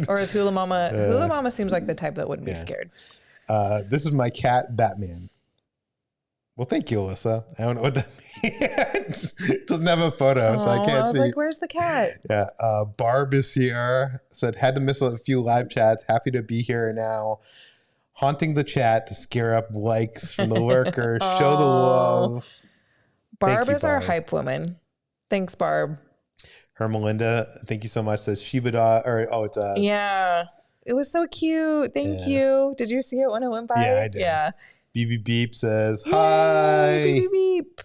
Or is Hula Mama Hula Mama seems like the type that wouldn't be scared. This is my cat, Batman. Well, thank you, Alyssa. I don't know what that means. It doesn't have a photo, so I can't see. I was like, where's the cat? Yeah. Barb is here. Said, had to miss a few live chats. Happy to be here now. Haunting the chat to scare up likes from the lurkers. Show the love. Barb is our hype woman. Thanks, Barb. Her Melinda, thank you so much. Says Shibada, it's a. Yeah. It was so cute. Thank you. Did you see it when it went by? Yeah, I did. Yeah. BB Beep says, hi. BB Beep.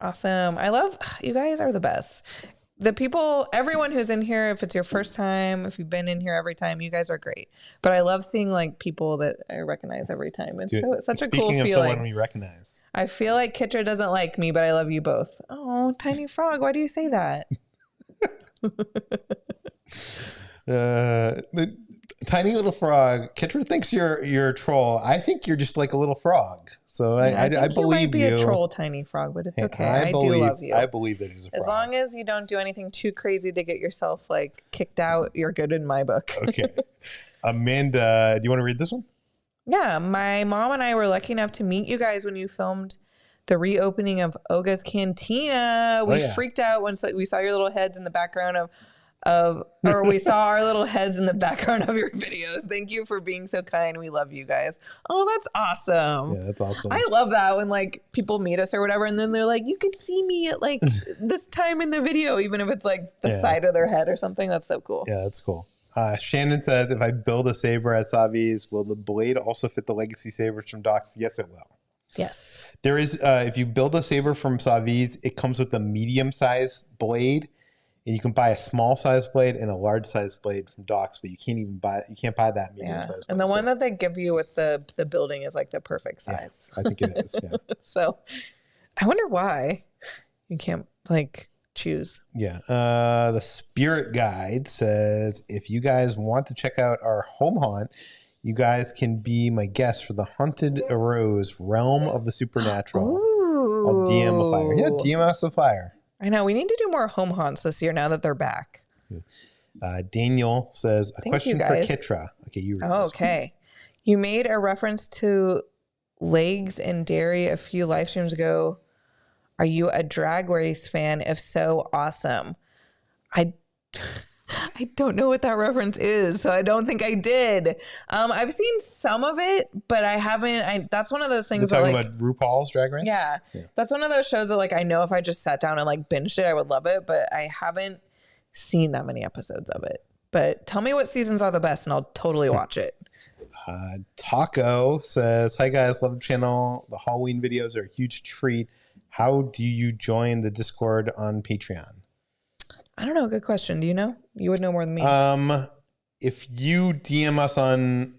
Awesome. I love, you guys are the best. The people, everyone who's in here, if it's your first time, if you've been in here every time, you guys are great. But I love seeing like people that I recognize every time. It's such a cool feeling. Speaking of someone we recognize. I feel like Kitra doesn't like me, but I love you both. Oh, Tiny Frog, why do you say that? The tiny little frog. Kitra thinks you're a troll. I think you're just like a little frog. So I believe you. Might be a troll, Tiny Frog, but it's okay. I do love you. I believe that he's a frog. As long as you don't do anything too crazy to get yourself like kicked out, you're good in my book. Okay. Amanda, do you want to read this one? Yeah, my mom and I were lucky enough to meet you guys when you filmed the reopening of Oga's Cantina. We freaked out when we saw your little heads in the background of or we saw our little heads in the background of your videos. Thank you for being so kind. We love you guys. Oh, that's awesome. Yeah, that's awesome. I love that when like people meet us or whatever, and then they're like, you could see me at like this time in the video, even if it's like the side of their head or something. That's so cool. Yeah, that's cool. Shannon says, if I build a saber at Savi's, will the blade also fit the legacy sabers from Doc's? Yes, it will. Yes. There is, if you build a saber from Savi's, it comes with a medium size blade, and you can buy a small size blade and a large size blade from Doc's, but you can't buy that medium size blade. And the one that they give you with the building is like the perfect size. Yeah, I think it is. Yeah. So I wonder why you can't like choose. Yeah. The Spirit Guide says, if you guys want to check out our home haunt, you guys can be my guest for the Haunted Arose Realm of the Supernatural. Ooh. I'll DM the flyer. Yeah, DM us the flyer. I know. We need to do more home haunts this year now that they're back. Daniel says, a question for Kitra. Okay, you read this okay. You made a reference to legs and dairy a few live streams ago. Are you a Drag Race fan? If so, awesome. I don't know what that reference is, so I don't think I did. I've seen some of it, but I haven't. That's one of those things. You're talking about RuPaul's Drag Race? Yeah, that's one of those shows that like I know if I just sat down and like binged it, I would love it, but I haven't seen that many episodes of it. But tell me what seasons are the best, and I'll totally watch it. Taco says, hi guys, love the channel. The Halloween videos are a huge treat. How do you join the Discord on Patreon? I don't know. Good question. Do you know? You would know more than me. If you DM us on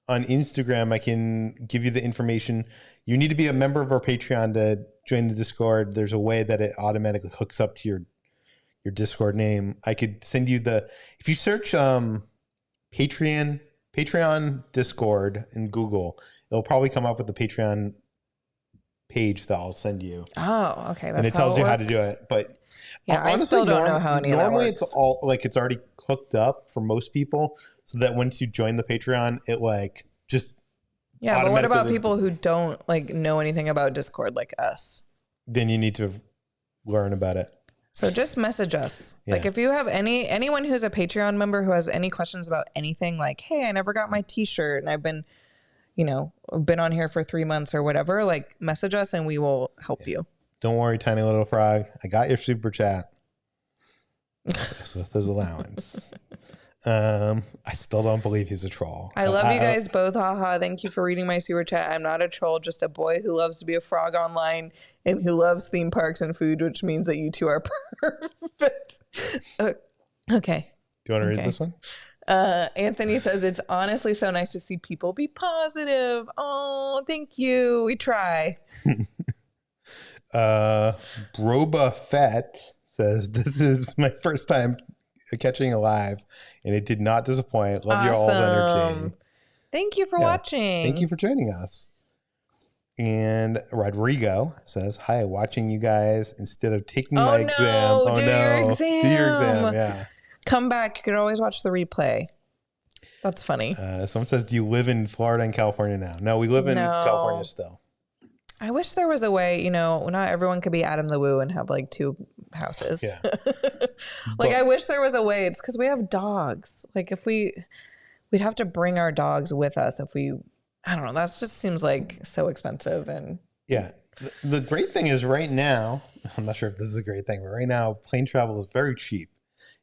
Instagram, I can give you the information. You need to be a member of our Patreon to join the Discord. There's a way that it automatically hooks up to your Discord name. I could send you if you search Patreon Discord in Google, it'll probably come up with the Patreon page that I'll send you. Oh, okay. That's and it tells you how to do it. But yeah, honestly, I still don't know how any of that works. Normally, it's all like it's already hooked up for most people, so that once you join the Patreon, it like just but what about people who don't like know anything about Discord like us? Then you need to learn about it. So just message us. Yeah. Like if you have anyone who's a Patreon member who has any questions about anything, like, hey, I never got my T-shirt and I've been on here for 3 months or whatever, like message us and we will help you. Don't worry, tiny little frog. I got your super chat with his allowance. I still don't believe he's a troll. I love you guys both. Haha. Thank you for reading my super chat. I'm not a troll, just a boy who loves to be a frog online and who loves theme parks and food, which means that you two are perfect. Okay. Do you want to read this one? Anthony says, it's honestly so nice to see people be positive. Oh, thank you. We try. Broba Fett says, this is my first time catching a live and it did not disappoint. Love your all's energy. Thank you for watching. Thank you for joining us. And Rodrigo says, hi, watching you guys instead of taking my exam. Oh, your exam. Do your exam. Yeah. Come back. You can always watch the replay. That's funny. Someone says, do you live in Florida and California now? No, we live in California still. I wish there was a way, not everyone could be Adam the Woo and have like 2 houses. Yeah. I wish there was a way. It's because we have dogs. Like if we'd have to bring our dogs with us if I don't know. That just seems like so expensive. And yeah. The great thing is right now, I'm not sure if this is a great thing, but right now plane travel is very cheap.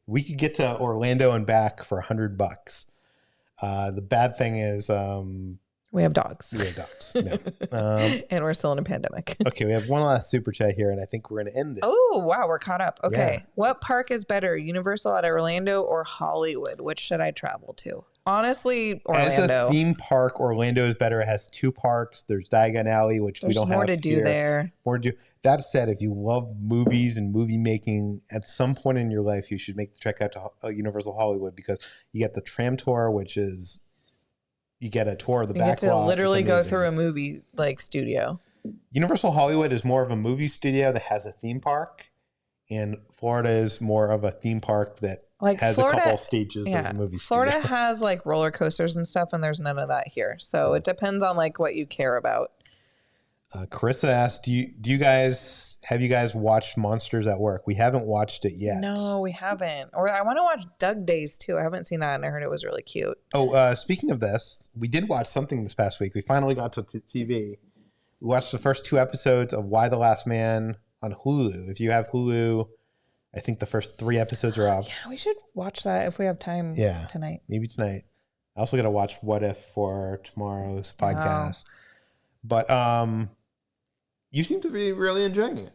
We could get to Orlando and back for $100. The bad thing is, we have dogs. We have dogs. Yeah. And we're still in a pandemic. Okay, we have one last super chat here, and I think we're going to end it. Oh, wow, we're caught up. Okay. Yeah. What park is better, Universal at Orlando or Hollywood? Which should I travel to? Honestly, Orlando. As a theme park, Orlando is better. It has 2 parks. There's Diagon Alley, which we don't have more to do there. More to do. That said, if you love movies and movie making, at some point in your life, you should make the trek out to Universal Hollywood because you get the tram tour, which is you get a tour of the back lot. You get to literally go through a movie like studio. Universal Hollywood is more of a movie studio that has a theme park, and Florida is more of a theme park that has a couple stages as a movie Florida studio. has like roller coasters and stuff, and there's none of that here. So it depends on like what you care about. Carissa asked, have you guys watched Monsters at Work? We haven't watched it yet. No, we haven't. Or I want to watch Doug Days too. I haven't seen that, and I heard it was really cute. Oh, speaking of this, we did watch something this past week. We finally got to TV. We watched the first 2 episodes of Why the Last Man on Hulu. If you have Hulu, I think the first 3 episodes are up. Yeah, we should watch that if we have time tonight. Maybe tonight. I also got to watch What If for tomorrow's podcast. But you seem to be really enjoying it.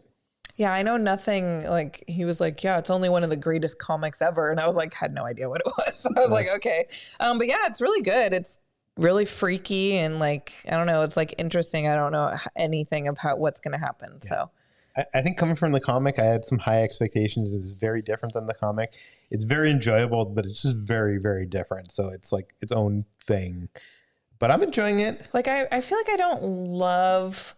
Yeah, I know nothing. Like, he was like, yeah, it's only one of the greatest comics ever. And I was like, had no idea what it was. So I was like, okay. But yeah, it's really good. It's really freaky and like, I don't know. It's like interesting. I don't know anything of what's going to happen. Yeah. So I think coming from the comic, I had some high expectations. It's very different than the comic. It's very enjoyable, but it's just very, very different. So it's like its own thing. But I'm enjoying it. Like, I feel like I don't love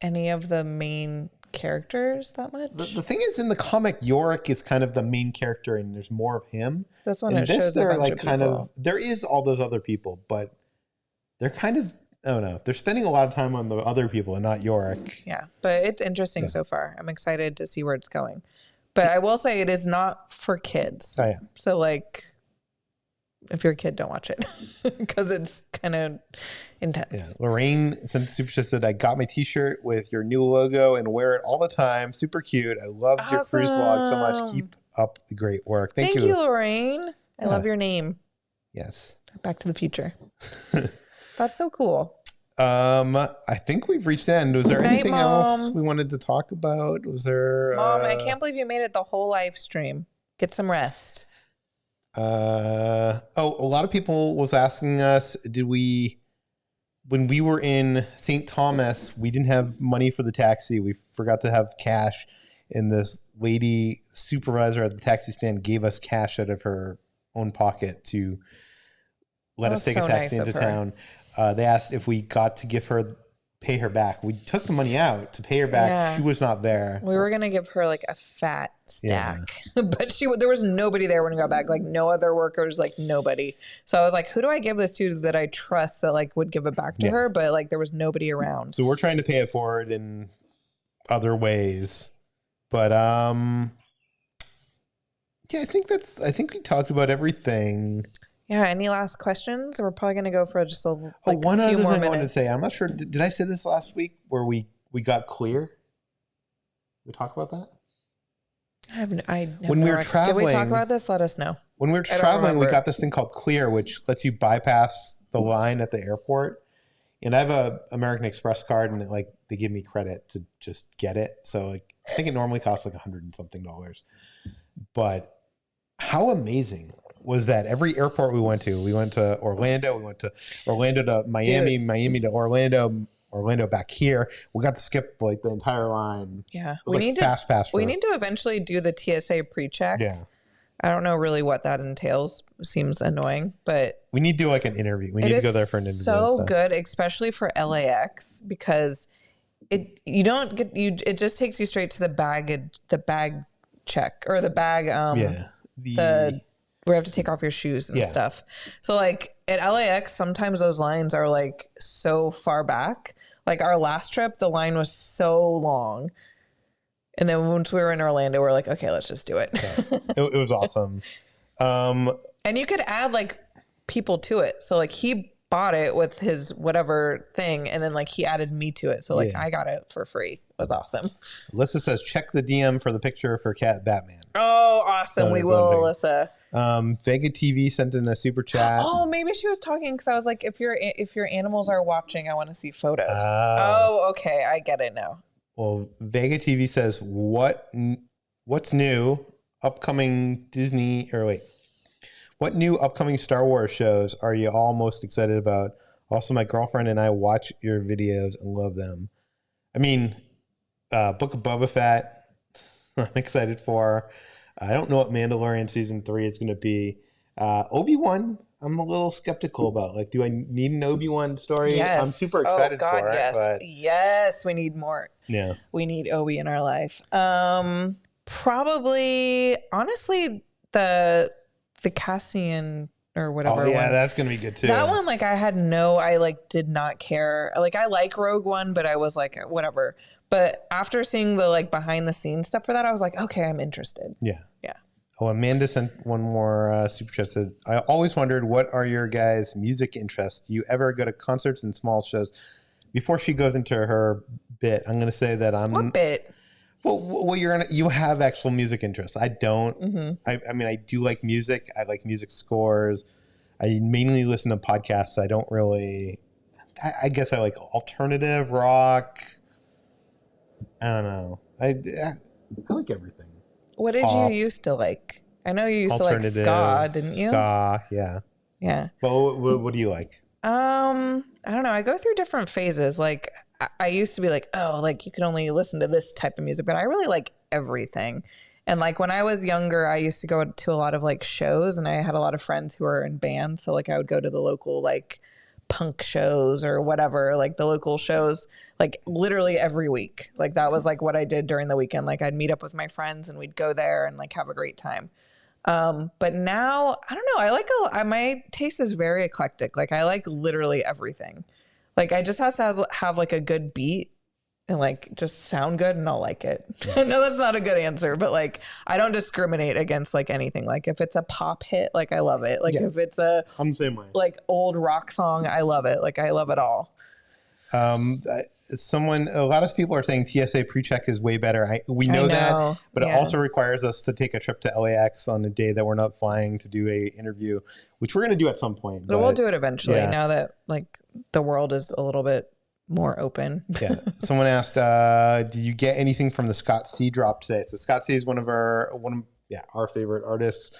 any of the main characters that much. The thing is, in the comic, Yorick is kind of the main character, and there's more of him. That's when it shows a bunch of people. There is all those other people, but they're kind of, I don't know, they're spending a lot of time on the other people and not Yorick. Yeah, but it's interesting so far. I'm excited to see where it's going. But I will say it is not for kids. Oh, yeah. So like, if you're a kid, don't watch it because it's kind of intense. Yeah. Lorraine sent the super chat, said, I got my t-shirt with your new logo and wear it all the time. Super cute. I loved your cruise vlog so much. Keep up the great work. Thank you, Lorraine. I love your name. Yes. Back to the Future. That's so cool. I think we've reached the end. Was there anything else we wanted to talk about? Was there Mom, I can't believe you made it the whole live stream. Get some rest. A lot of people was asking us, when we were in St. Thomas, we didn't have money for the taxi. We forgot to have cash, and this lady supervisor at the taxi stand gave us cash out of her own pocket to let us take a taxi into town. They asked if we got to pay her back. We took the money out to pay her back. Yeah. She was not there. We were going to give her like a fat stack, but there was nobody there when we got back. Like no other workers, like nobody. So I was like, who do I give this to that I trust that like would give it back to her? But like there was nobody around. So we're trying to pay it forward in other ways. But yeah, I think we talked about everything. Yeah. Any last questions? We're probably going to go for just one other thing I wanted to say. I'm not sure. Did I say this last week where we got clear? We talk about that? When we were traveling. Did we talk about this? Let us know. When we were traveling, we got this thing called Clear, which lets you bypass the line at the airport. And I have a American Express card, and they give me credit to just get it. So I think it normally costs like $100 and something. But how amazing was that? Every airport we went to Orlando, to Miami, Miami to Orlando back here. We got to skip like the entire line. Yeah. We need fast pass. We need to eventually do the TSA pre-check. Yeah. I don't know really what that entails. Seems annoying, but we need to do like an interview. We need to go there for an interview. So good, especially for LAX, because it just takes you straight to the bag check or the bag where you have to take off your shoes and stuff. So like at LAX, sometimes those lines are like so far back. Like our last trip, the line was so long. And then once we were in Orlando, we're like, okay, let's just do it. It was awesome. And you could add like people to it. So like he bought it with his whatever thing. And then like he added me to it. So like I got it for free. It was awesome. Alyssa says, check the DM for the picture for Cat Batman. Oh, awesome. We will, Alyssa. Vega TV sent in a super chat. Oh, maybe she was talking because I was like, if your animals are watching, I want to see photos. Oh, okay. I get it now. Well, Vega TV says, what's new upcoming what new upcoming Star Wars shows are you all most excited about? Also, my girlfriend and I watch your videos and love them. I mean, Book of Boba Fett, I'm excited for. I don't know what Mandalorian season 3 is going to be. Obi-Wan, I'm a little skeptical about. Like, do I need an Obi-Wan story? Yes. I'm super excited for it. Yes. But yes, we need more. Yeah. We need Obi in our life. Probably, honestly, the Cassian or whatever. Oh yeah, one. that's gonna be good too. That one, like, I did not care. Like, I like Rogue One, but I was like, whatever. But after seeing the like behind the scenes stuff for that, I was like, okay, I'm interested. Yeah. Yeah. Oh, Amanda sent one more super chat. Said, I always wondered, what are your guys' music interests? Do you ever go to concerts and small shows? Before she goes into her bit, I'm going to say that I'm... What bit? Well, you have actual music interests. I don't. Mm-hmm. I mean, I do like music. I like music scores. I mainly listen to podcasts. I don't really... I guess I like alternative rock. I don't know. I like everything. What did you used to like? I know you used to like ska, didn't you? Ska, yeah. Yeah. Well, what do you like? I don't know. I go through different phases. Like, I used to be like, oh, like you can only listen to this type of music, but I really like everything. And like when I was younger, I used to go to a lot of like shows, and I had a lot of friends who were in bands. So like I would go to the local like punk shows or whatever, like the local shows, like literally every week. Like that was like what I did during the weekend. Like I'd meet up with my friends and we'd go there and like have a great time. But now I don't know. I like my taste is very eclectic. Like I like literally everything. Like I just has to have like a good beat and like just sound good and I'll like it. I know that's not a good answer, but like I don't discriminate against like anything. Like if it's a pop hit, like I love it. Like if it's I'm the same way. Like old rock song, I love it. Like I love it all. A lot of people are saying TSA pre-check is way better. We know that, but it also requires us to take a trip to LAX on a day that we're not flying to do a interview, which we're going to do at some point. But we'll do it eventually now that like the world is a little bit more open. Yeah. Someone asked, did you get anything from the Scott C drop today? So Scott C is one of our favorite artists.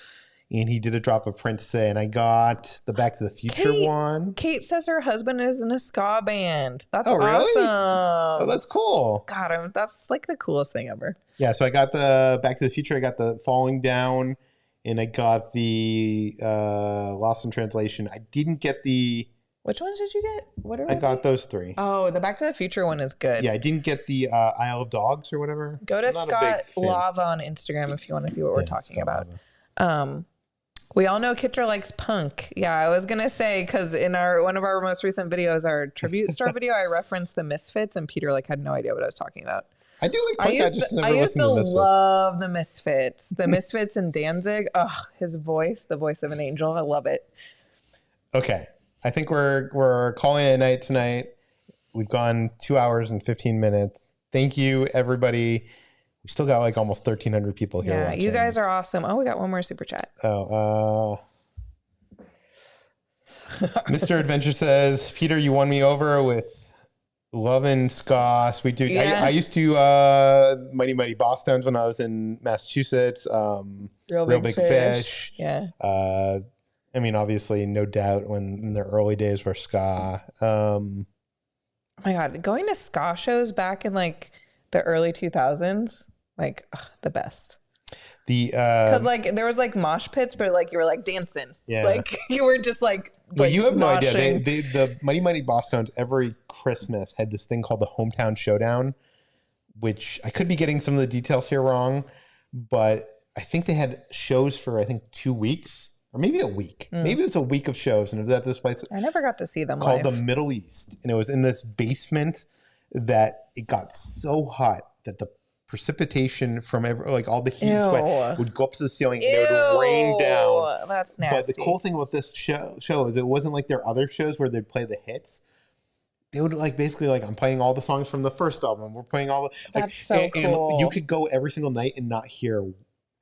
And he did a drop of Prince today, and I got the Back to the Future one. Kate says her husband is in a ska band. That's really? awesome. Oh, that's cool. God, that's like the coolest thing ever. Yeah, so I got the Back to the Future, I got the Falling Down, and I got the Lost in Translation. I didn't get the... Which ones did you get? What are I got those three. Oh, the Back to the Future one is good. Yeah, I didn't get the Isle of Dogs or whatever. Go to Scott Lava on Instagram if you want to see what we're talking about. We all know Kitra likes punk. Yeah, I was gonna say because in one of our most recent videos, our tribute store video, I referenced the Misfits, and Peter like had no idea what I was talking about. I do like punk. I used to love the Misfits. The Misfits and Danzig. Oh, his voice, the voice of an angel. I love it. Okay, I think we're calling it a night tonight. We've gone 2 hours and 15 minutes. Thank you, everybody. We still got like almost 1,300 people here. Yeah, you guys are awesome. Oh, we got one more super chat. Mr. Adventure says, Peter, you won me over with Love and Ska. Sweet dude. Yeah. I used to Mighty Mighty Boss Stones when I was in Massachusetts. Real Big Fish. Yeah. I mean, obviously, no doubt when in the early days were ska. Oh my God, going to ska shows back in like the early 2000s, like the best. Because like there was like mosh pits, but like you were like dancing. Yeah. Like you were just like. Well, you have no idea. The Mighty Mighty Boss Stones every Christmas had this thing called the Hometown Showdown, which I could be getting some of the details here wrong, but I think they had shows for 2 weeks or maybe a week. Maybe it was a week of shows, and it was at this place. I never got to see them called live. The Middle East, and it was in this basement that it got so hot that the precipitation from all the heat and sweat would go up to the ceiling and it would rain down. That's nasty. But the cool thing about this show is it wasn't like their other shows where they'd play the hits. They would basically I'm playing all the songs from the first album. We're playing all the that's so cool. And you could go every single night and not hear.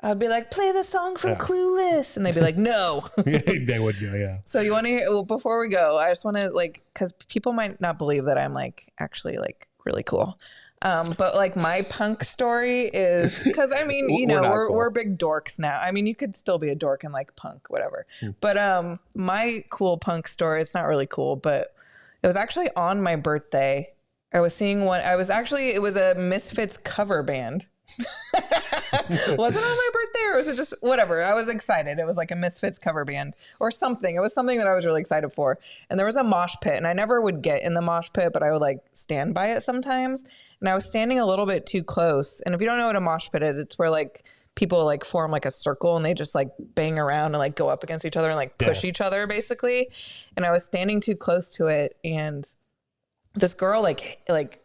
I'd be like, play the song from Clueless, and they'd be like, no. They would go, yeah. So you want to hear? Well, before we go, I just want to because people might not believe that I'm actually really cool. But my punk story is because I mean we're big dorks now. I mean you could still be a dork and like punk whatever. But my cool punk story, it's not really cool, but it was actually on my birthday. I was seeing one. It was a Misfits cover band. Was it on my birthday or was it just whatever? I was excited. It was like a Misfits cover band or something. It was something that I was really excited for. And there was a mosh pit, and I never would get in the mosh pit, but I would stand by it sometimes. And I was standing a little bit too close. And if you don't know what a mosh pit is, it's where people like form like a circle and they just like bang around and like go up against each other and like push each other basically. And I was standing too close to it, and this girl like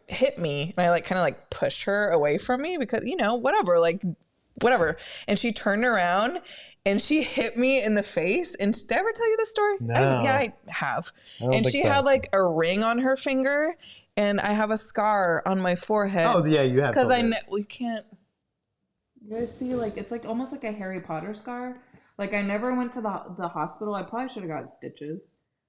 hit me, and I like kind of like pushed her away from me because, you know, whatever. And she turned around and she hit me in the face. And did I ever tell you this story? No. I have. And she had like a ring on her finger, and I have a scar on my forehead. Oh yeah, you have. Because we can't. You guys see, like, it's like almost like a Harry Potter scar. Like, I never went to the hospital. I probably should have got stitches,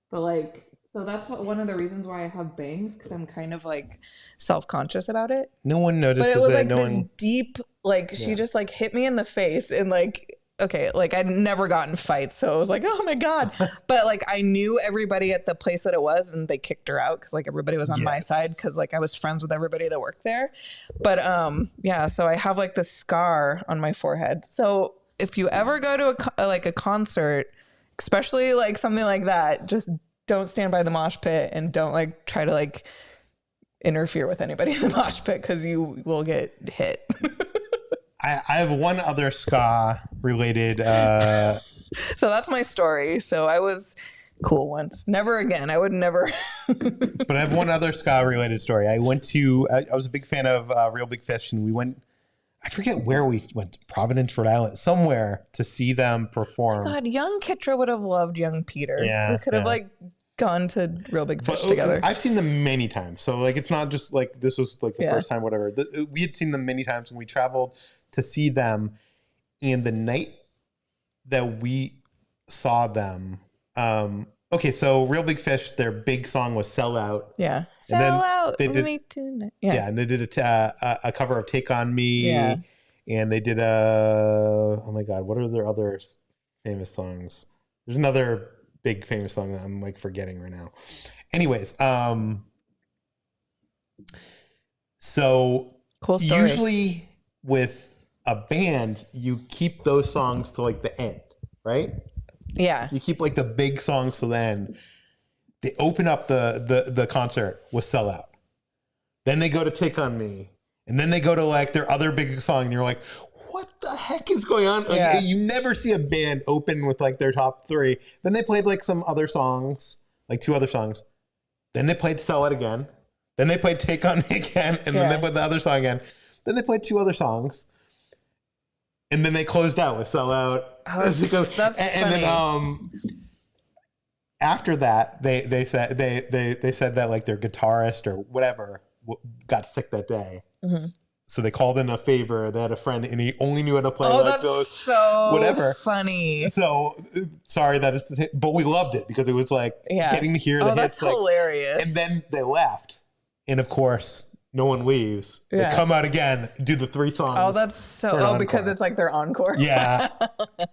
but like, so that's one of the reasons why I have bangs, because I'm kind of like self-conscious about it. No one notices. But it was that. like this deep, like she just like hit me in the face, and like, okay, like I'd never gotten fights, so it was like, oh my God. But like I knew everybody at the place that it was, and they kicked her out because like everybody was on my side, because like I was friends with everybody that worked there. But yeah, so I have like this scar on my forehead. So if you ever go to a concert, especially like something like that, just don't stand by the mosh pit and don't like try to like interfere with anybody in the mosh pit, because you will get hit. I have one other ska related. So that's my story. So I was cool once. Never again. I would never. But I have one other ska related story. I was a big fan of Real Big Fish, and we went, I forget where we went, Providence, Rhode Island, somewhere to see them perform. God, young Kitra would have loved young Peter. Yeah, we could have like gone to Real Big Fish together. I've seen them many times. So like, it's not just like, this was like the first time, whatever. We had seen them many times, and we traveled to see them. And the night that we saw them, okay, so Real Big Fish, their big song was Sell Out. Yeah. Sell Out they did, me tonight. Yeah, and they did a cover of Take On Me. Yeah. And they did oh my God, what are their other famous songs? There's another big famous song that I'm like forgetting right now. Anyways, so cool story. Usually with a band, you keep those songs to like the end, right? Yeah. You keep like the big songs to the end. They open up the concert with Sell Out. Then they go to Take On Me. And then they go to like their other big song, and you're like, what the heck is going on? Like, you never see a band open with like their top three. Then they played like some other songs, like two other songs. Then they played Sell Out again. Then they played Take On Me again. And then they played the other song again. Then they played two other songs. And then they closed out with Sell Out. Oh, that's funny. And then after that, they said that like their guitarist or whatever got sick that day. Mm-hmm. So they called in a favor. They had a friend, and he only knew how to play like those. So whatever. Funny. So sorry that is, but we loved it because it was like getting to hear the hits. That's hilarious. And then they left, and of course, no one leaves. Yeah. They come out again, do the three songs. Oh, that's so. Because it's like their encore. Yeah.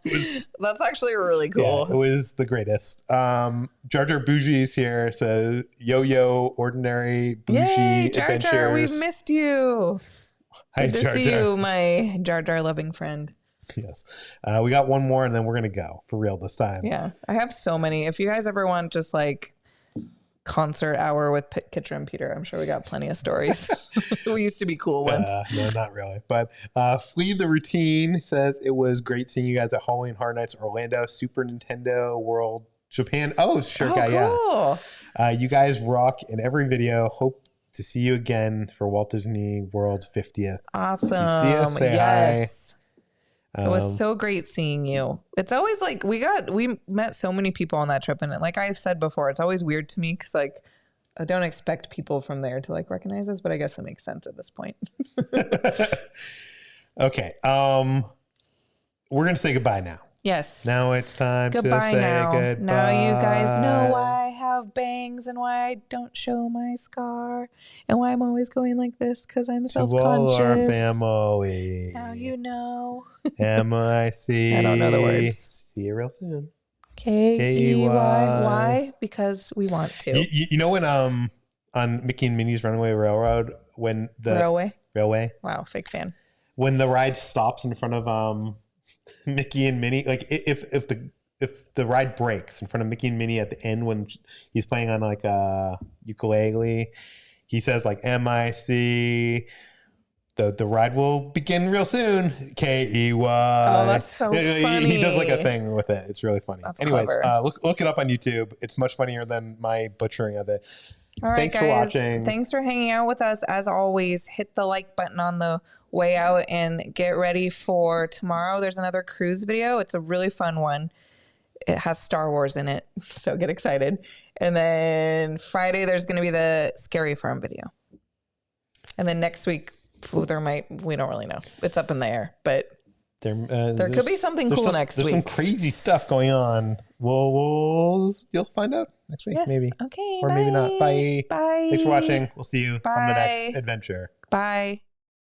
That's actually really cool. Yeah, it was the greatest. Jar Jar Bougie's here. So Yo-Yo, Ordinary, Bougie, Jar Adventures. Jar, we've missed you. Hi, Good to Jar see Jar. you, my Jar Jar loving friend. Yes. We got one more, and then we're going to go for real this time. Yeah. I have so many. If you guys ever want just like concert hour with Kitra and Peter, I'm sure we got plenty of stories. We used to be cool once. No, not really. But Flee the Routine says it was great seeing you guys at Halloween Horror Nights Orlando, Super Nintendo World Japan. Oh, sure, cool. Yeah. You guys rock in every video. Hope to see you again for Walt Disney World's 50th. Awesome. If you see us, say hi. It was so great seeing you. It's always like we met so many people on that trip, and like I've said before, it's always weird to me because like I don't expect people from there to like recognize us, but I guess it makes sense at this point. Okay. We're gonna say goodbye now. Yes. Now it's time to say goodbye. Now you guys know why I have bangs and why I don't show my scar and why I'm always going like this because I'm self-conscious. To all our family. Now you know. M-I-C. I don't know the words. See you real soon. K-E-Y. Why? Because we want to. You know when on Mickey and Minnie's Runaway Railroad when the Railway. Wow, fake fan. When the ride stops in front of Mickey and Minnie, like if the ride breaks in front of Mickey and Minnie at the end when he's playing on like a ukulele, he says like M-I-C the ride will begin real soon. KEY. Oh, that's so funny. He does like a thing with it. It's really funny. That's Anyways, clever. look it up on YouTube. It's much funnier than my butchering of it. All right, Thanks guys. for watching. Thanks for hanging out with us. As always, hit the like button on the way out and get ready for tomorrow. There's another cruise video. It's a really fun one. It has Star Wars in it, so get excited. And then Friday, there's going to be the Scary Farm video. And then next week, we don't really know. It's up in the air, but there could be something cool next week. There's some crazy stuff going on. You'll find out next week, maybe. Okay. Or maybe not. Bye. Bye. Thanks for watching. We'll see you on the Bye. next adventure. Bye.